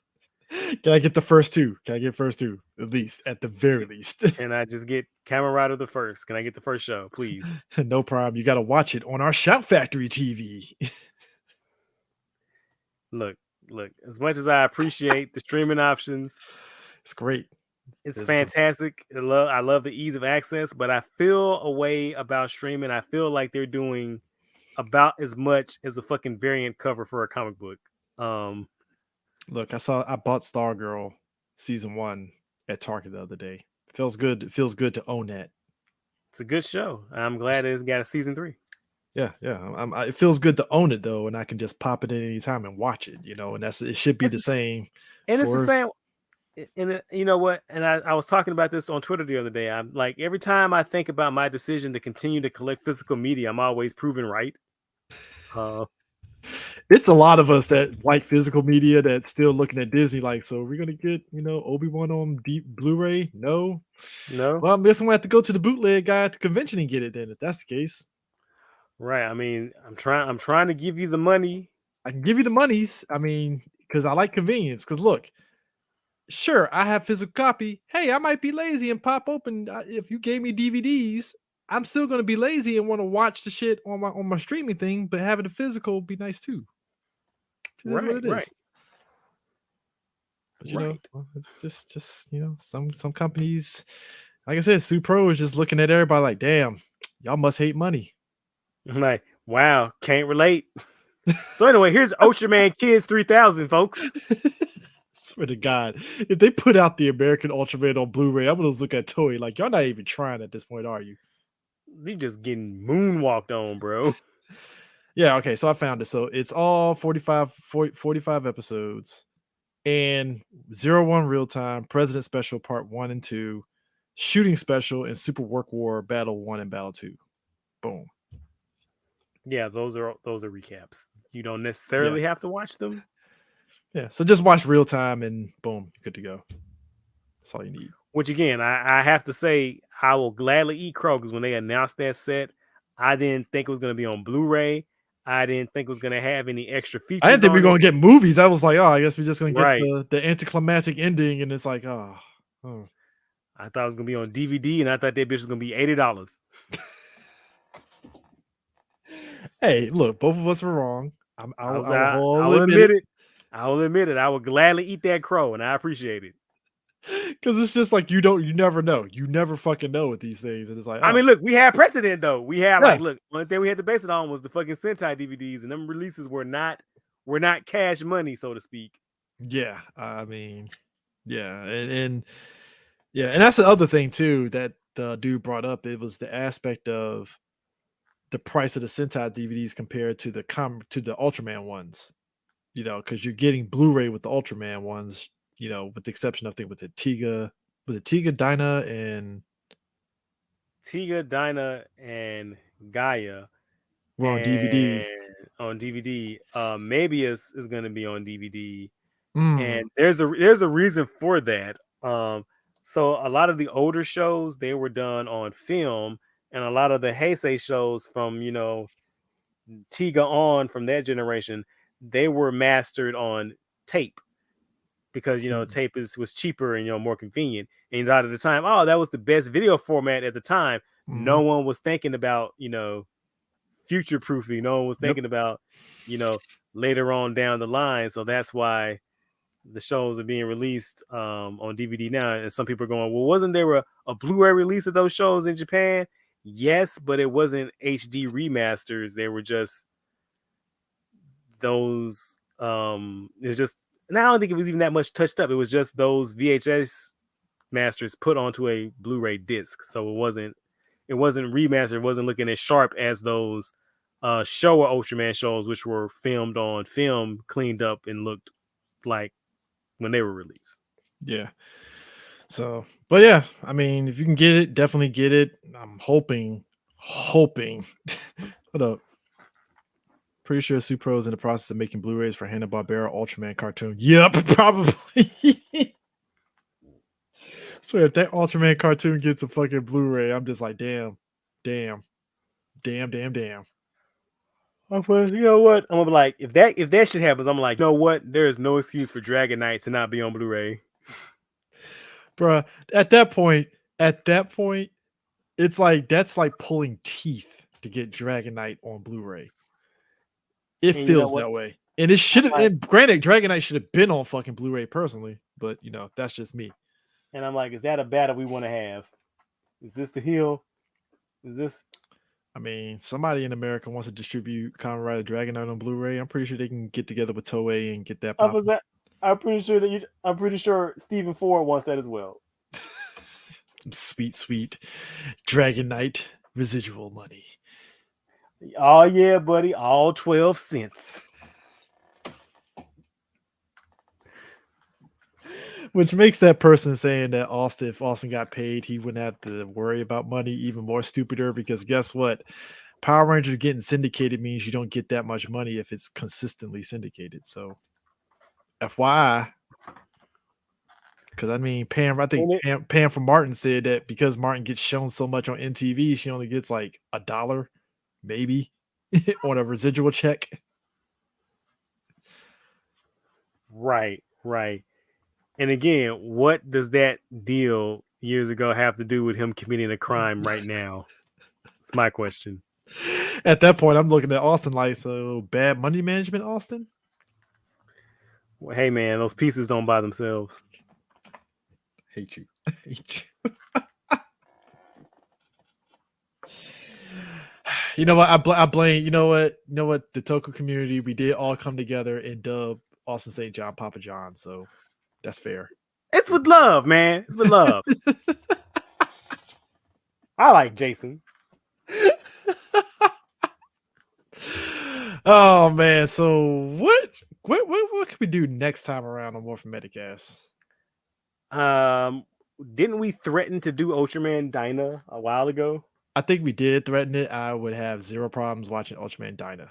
Can I get the first two? Can I get first two? At least, at the very least. Can I just get Kamen Rider the first? Can I get the first show, please? No problem. You got to watch it on our Shout Factory TV. Look, as much as I appreciate the streaming options, It's great. it's It's great. fantastic. I love the ease of access, but I feel a way about streaming. I feel like they're doing about as much as a fucking variant cover for a comic book. Look, I bought Stargirl season 1 at Target the other day. Feels good. It feels good to own that. It's a good show. I'm glad it's got a season 3. Yeah, yeah. It feels good to own it though, and I can just pop it in any time and watch it. And it should be It's the same. and it's the For same. And you know what? And I was talking about this on Twitter the other day. I'm like, every time I think about my decision to continue to collect physical media, I'm always proven right. It's a lot of us that like physical media that's still looking at Disney like, so we're gonna get Obi-Wan on deep Blu-ray? No. No, Well, I guess I'm gonna have to go to the bootleg guy at the convention and get it then, if that's the case. right? I mean, I'm trying to give you the money. I can give you the monies. I mean, because I like convenience. Because look, sure, I have physical copy. Hey, I might be lazy and pop open. If you gave me DVDs, I'm still gonna be lazy and want to watch the shit on my streaming thing. But having the physical would be nice too. 'Cause that's what Right, it right, is. But right. well, it's just some companies, like I said, Supro is just looking at everybody like, damn, y'all must hate money. I'm like, wow, can't relate. So anyway, here's Ultraman Kids 3000, folks. Swear to God, if they put out the American Ultraman on Blu-ray, I'm gonna look at Toei like, y'all not even trying at this point, are you? You just getting moonwalked on, bro. Yeah, okay, so I found it. So it's all 45 episodes, and Zero One Real Time, President Special Part 1 and 2, Shooting Special, and Super Work War Battle 1 and Battle 2. Boom. Yeah, those are recaps. You don't Yeah. necessarily have to watch them. Yeah, so just watch Real Time and boom, you're good to go. That's all you need. Which again, I have to say, I will gladly eat crow, because when they announced that set, I didn't think it was going to be on Blu-ray. I didn't think it was going to have any extra I didn't features think we were on gonna it. get movies. I was like, oh, I guess we're just gonna get Right. the anticlimactic ending, and it's like, oh. I thought it was going to be on DVD, and I thought that bitch was going to be $80. Hey, look, both of us were wrong. I'll I'll admit admit it. it. I will admit it. I will gladly eat that crow, and I appreciate it. Because it's just like you never know. You never fucking know with these things. And it's like, I oh, mean, look, we had precedent though. We had yeah, look, one thing we had to base it on was the fucking Sentai DVDs, and them releases were not cash money, so to speak. yeah. I mean, yeah, and yeah, and that's the other thing too that the dude brought up. It was the aspect of the price of the Sentai DVDs compared to the Ultraman ones. Because you're getting Blu-ray with the Ultraman ones. With the exception of, I think, was it Tiga, Dinah, and Tiga, Dinah, and Gaia, we're on DVD. and on DVD. Mabius is going to be on DVD, Mm, and there's a reason for that. So a lot of the older shows, they were done on film, and a lot of the Heisei shows from Tiga on, from that generation, they were mastered on tape, because tape was cheaper and more convenient. And a lot of the time, oh, that was the best video format at the time. No mhm. one was thinking about future proofing. No one was Yep. thinking about later on down the line. So that's why the shows are being released on DVD now. And some people are going, well, wasn't there a Blu-ray release of those shows in Japan? Yes, but it wasn't HD remasters. They were just those. It's just, and I don't think it was even that much touched up. It was just those VHS masters put onto a Blu-ray disc. So it wasn't remastered. It wasn't looking as sharp as those Showa Ultraman shows, which were filmed on film, cleaned up, and looked like when they were released. Yeah. So, but yeah, I mean, if you can get it, definitely get it. I'm hoping. Hold up. Pretty sure Supro is in the process of making Blu-rays for Hanna-Barbera Ultraman cartoon. Yep, probably. Swear, if that Ultraman cartoon gets a fucking Blu-ray, I'm just like, damn. You know what? I'm gonna be like, if that shit happens, I'm like, you know what? There is no excuse for Dragon Knight to not be on Blu-ray. Bruh, at that point, it's like that's like pulling teeth to get Dragon Knight on Blu-ray. It And you know feels what? that way. And it should have, like- and granted, Dragon Knight should have been on fucking Blu-ray personally, but you know, that's just me. And I'm like, is that a battle we want to have? Is this the heel? Is this? I mean, somebody in America wants to distribute Kamen Rider Dragon Knight on Blu-ray. I'm pretty sure they can get together with Toei and get that popping. I'm pretty sure Stephen Ford wants that as well. Some sweet Dragon Knight residual money. Oh yeah, buddy, all 12 cents. Which makes that person saying that if Austin got paid, he wouldn't have to worry about money even more stupider, because guess what? Power Rangers getting syndicated means you don't get that much money if it's consistently syndicated. So FYI. Because I mean, Pam from Martin said that because Martin gets shown so much on MTV, she only gets like $1, maybe, on a residual check. Right. And again, what does that deal years ago have to do with him committing a crime right now? It's my question. At that point, I'm looking at Austin like, so bad money management, Austin? Well, hey, man, those pieces don't buy themselves. Hate you. You know what? I blame. You know what? The Toku community, we did all come together and dub Austin St. John Papa John. So that's fair. It's with love, man. It's with love. I like Jason. Oh man! So what can we do next time around on Morphin Metacast? Didn't we threaten to do Ultraman Dyna a while ago? I think we did threaten it. I would have zero problems watching Ultraman Dyna.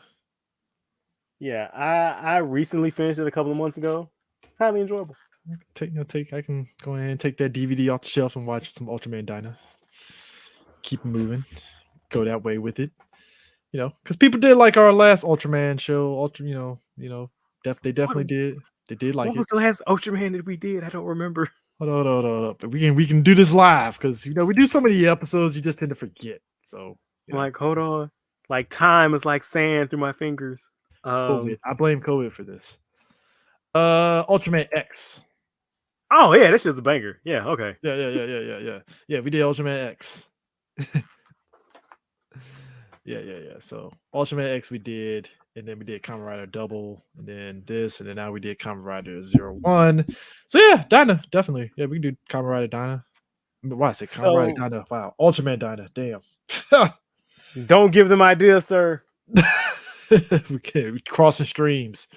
Yeah, I recently finished it a couple of months ago. Highly enjoyable. I can go ahead and take that DVD off the shelf and watch some Ultraman Dyna. Keep moving. Go that way with it. You know, because people did like our last Ultraman show. They definitely did. They did like it. What was the last Ultraman that we did? I don't remember. Hold on. We can do this live because we do so many episodes, you just tend to forget. So like, hold on. Like time is like sand through my fingers. COVID. I blame COVID for this. Ultraman X. Oh yeah, this is a banger. Yeah, okay. Yeah, we did Ultraman X. Yeah. So Ultraman X we did, and then we did Kamen Rider Double, and then this, and then now we did Kamen Rider Zero One. So yeah, Dyna, definitely. Yeah, we can do Kamen Rider Dyna. Why I say Kamen Rider Dyna? Wow, Ultraman Dyna. Damn. Don't give them ideas, sir. We crossing streams.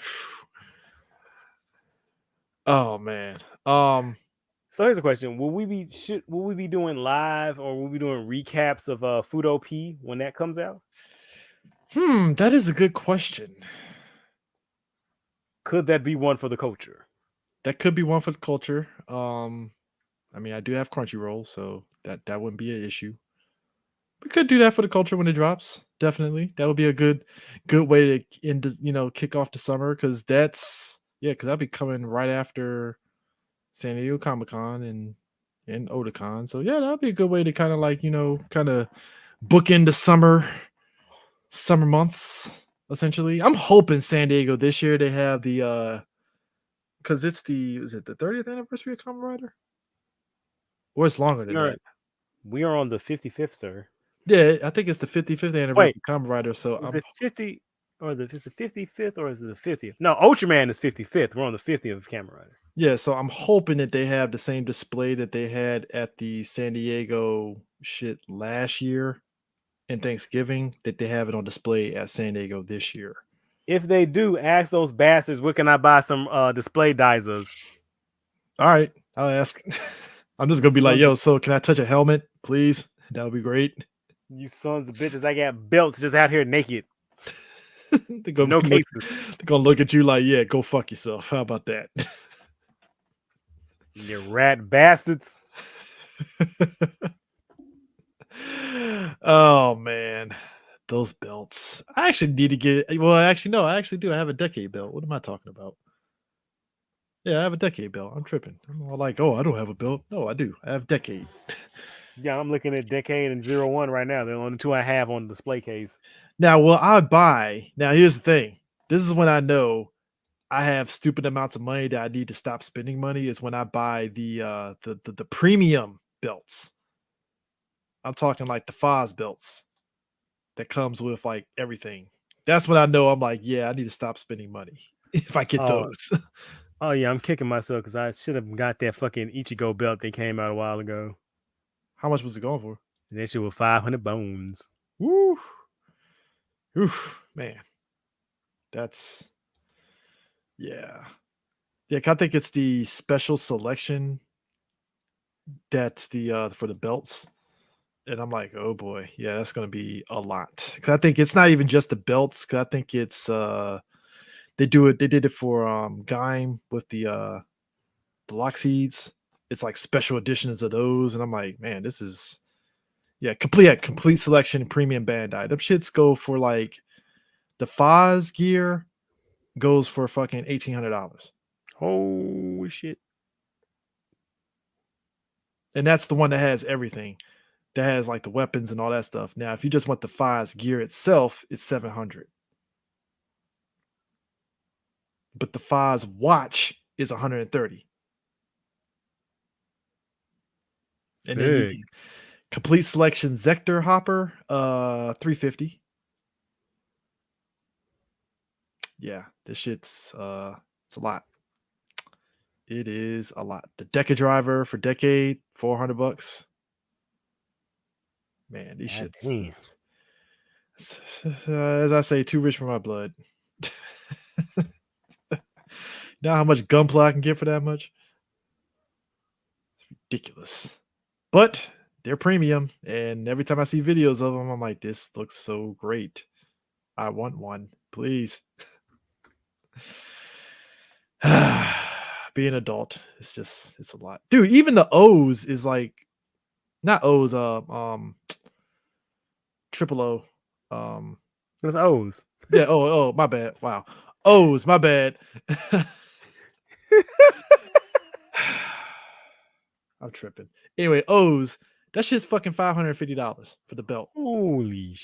Oh man. So here's a question: Will we be doing live, or will we be doing recaps of Fudo P when that comes out? That is a good question. Could that be one for the culture? That could be one for the culture. I mean, I do have Crunchyroll, so that wouldn't be an issue. We could do that for the culture when it drops. Definitely, that would be a good way to kick off the summer, because that'll be coming right after San Diego Comic-Con and Otakon. So yeah, that'd be a good way to kind of book into summer months, essentially. I'm hoping San Diego this year they have the because is it the 30th anniversary of Kamen Rider? Or it's longer than that. We are on the 55th, sir. Yeah, I think it's the 55th anniversary of Kamen Rider. So is it 50 or is it 55th or is it the 50th? No, Ultraman is 55th. We're on the 50th of Kamen Rider. Yeah, so I'm hoping that they have the same display that they had at the San Diego shit last year and Thanksgiving, that they have it on display at San Diego this year. If they do, ask those bastards, where can I buy some display Dizas? All right, I'll ask. I'm just gonna be like, yo, so can I touch a helmet, please? That would be great. You sons of bitches, I got belts just out here naked. they're gonna No be cases. they're gonna look at you like, yeah, go fuck yourself. How about that? You rat bastards. Oh man, those belts. I actually need to get. Well, actually, no, I actually do. I have a decade belt. What am I talking about? Yeah, I have a decade belt. I'm tripping. I'm all like, oh, I don't have a belt. No, I do. I have decade. Yeah, I'm looking at Decade and Zero One right now. They're the only two I have on the display case. Now, will I buy? Now, here's the thing. This is when I know I have stupid amounts of money that I need to stop spending money. Is when I buy the premium belts. I'm talking like the Foz belts that comes with like everything. That's when I know I'm like, yeah, I need to stop spending money if I get Oh, those. oh yeah, I'm kicking myself because I should have got that fucking Ichigo belt that came out a while ago. How much was it going for? And that shit was 500 bones. Woo, whew, man, that's yeah, yeah. I think it's the special selection that's the for the belts, and I'm like, oh boy, yeah, that's gonna be a lot. Because I think it's not even just the belts. Because I think it's they do it. They did it for Gaim with the lock seeds. It's like special editions of those, and I'm like, man, this is complete selection premium Bandai. Them shits go for like the Foz gear goes for fucking $1,800, Oh shit. and that's the one that has everything. That has like the weapons and all that stuff. Now, if you just want the Foz gear itself, it's 700. But the Foz watch is 130. And then you Sick. get complete selection Zector Hopper, 350. Yeah, this shit's it's a lot. It is a lot. The Deca driver for decade, $400. Man, these God shits damn. is as I say, too rich for my blood. Know how much gunpla I can get for that much? It's ridiculous. But they're premium, and every time I see videos of them, I'm like, this looks so great. I want one, please. Being an adult, it's a lot. Dude, even the O's is like not O's, triple O. What's O's? Yeah, my bad. Wow. O's, my bad. I'm tripping. Anyway, O's, that shit's fucking $550 for the belt. Holy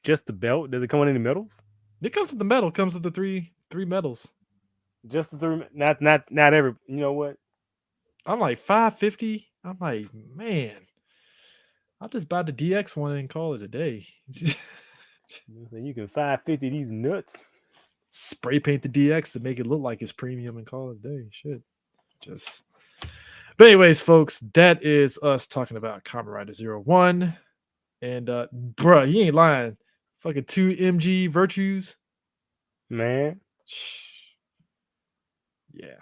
just the belt? Does it come with any medals? It comes with the medal, comes with the three medals. Just the three. Not every. You know what? I'm like 550. I'm like, man, I'll just buy the DX one and call it a day. You can 550 these nuts. Spray paint the DX to make it look like it's premium and call it a day. Shit. Just but anyways, folks, that is us talking about Kamen Rider Zero One. And bruh, he ain't lying. Fucking 2 MG virtues. Man. Yeah.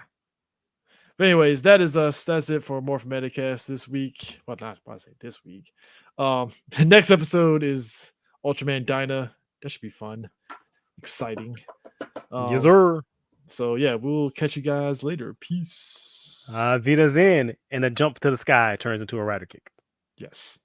But anyways, that is us. That's it for Morphin Metacast this week. Well, not I say this week. Next episode is Ultraman Dyna. That should be fun. Exciting. Yes, sir. So yeah, we'll catch you guys later. Peace. Vita's in, and a jump to the sky turns into a rider kick. Yes.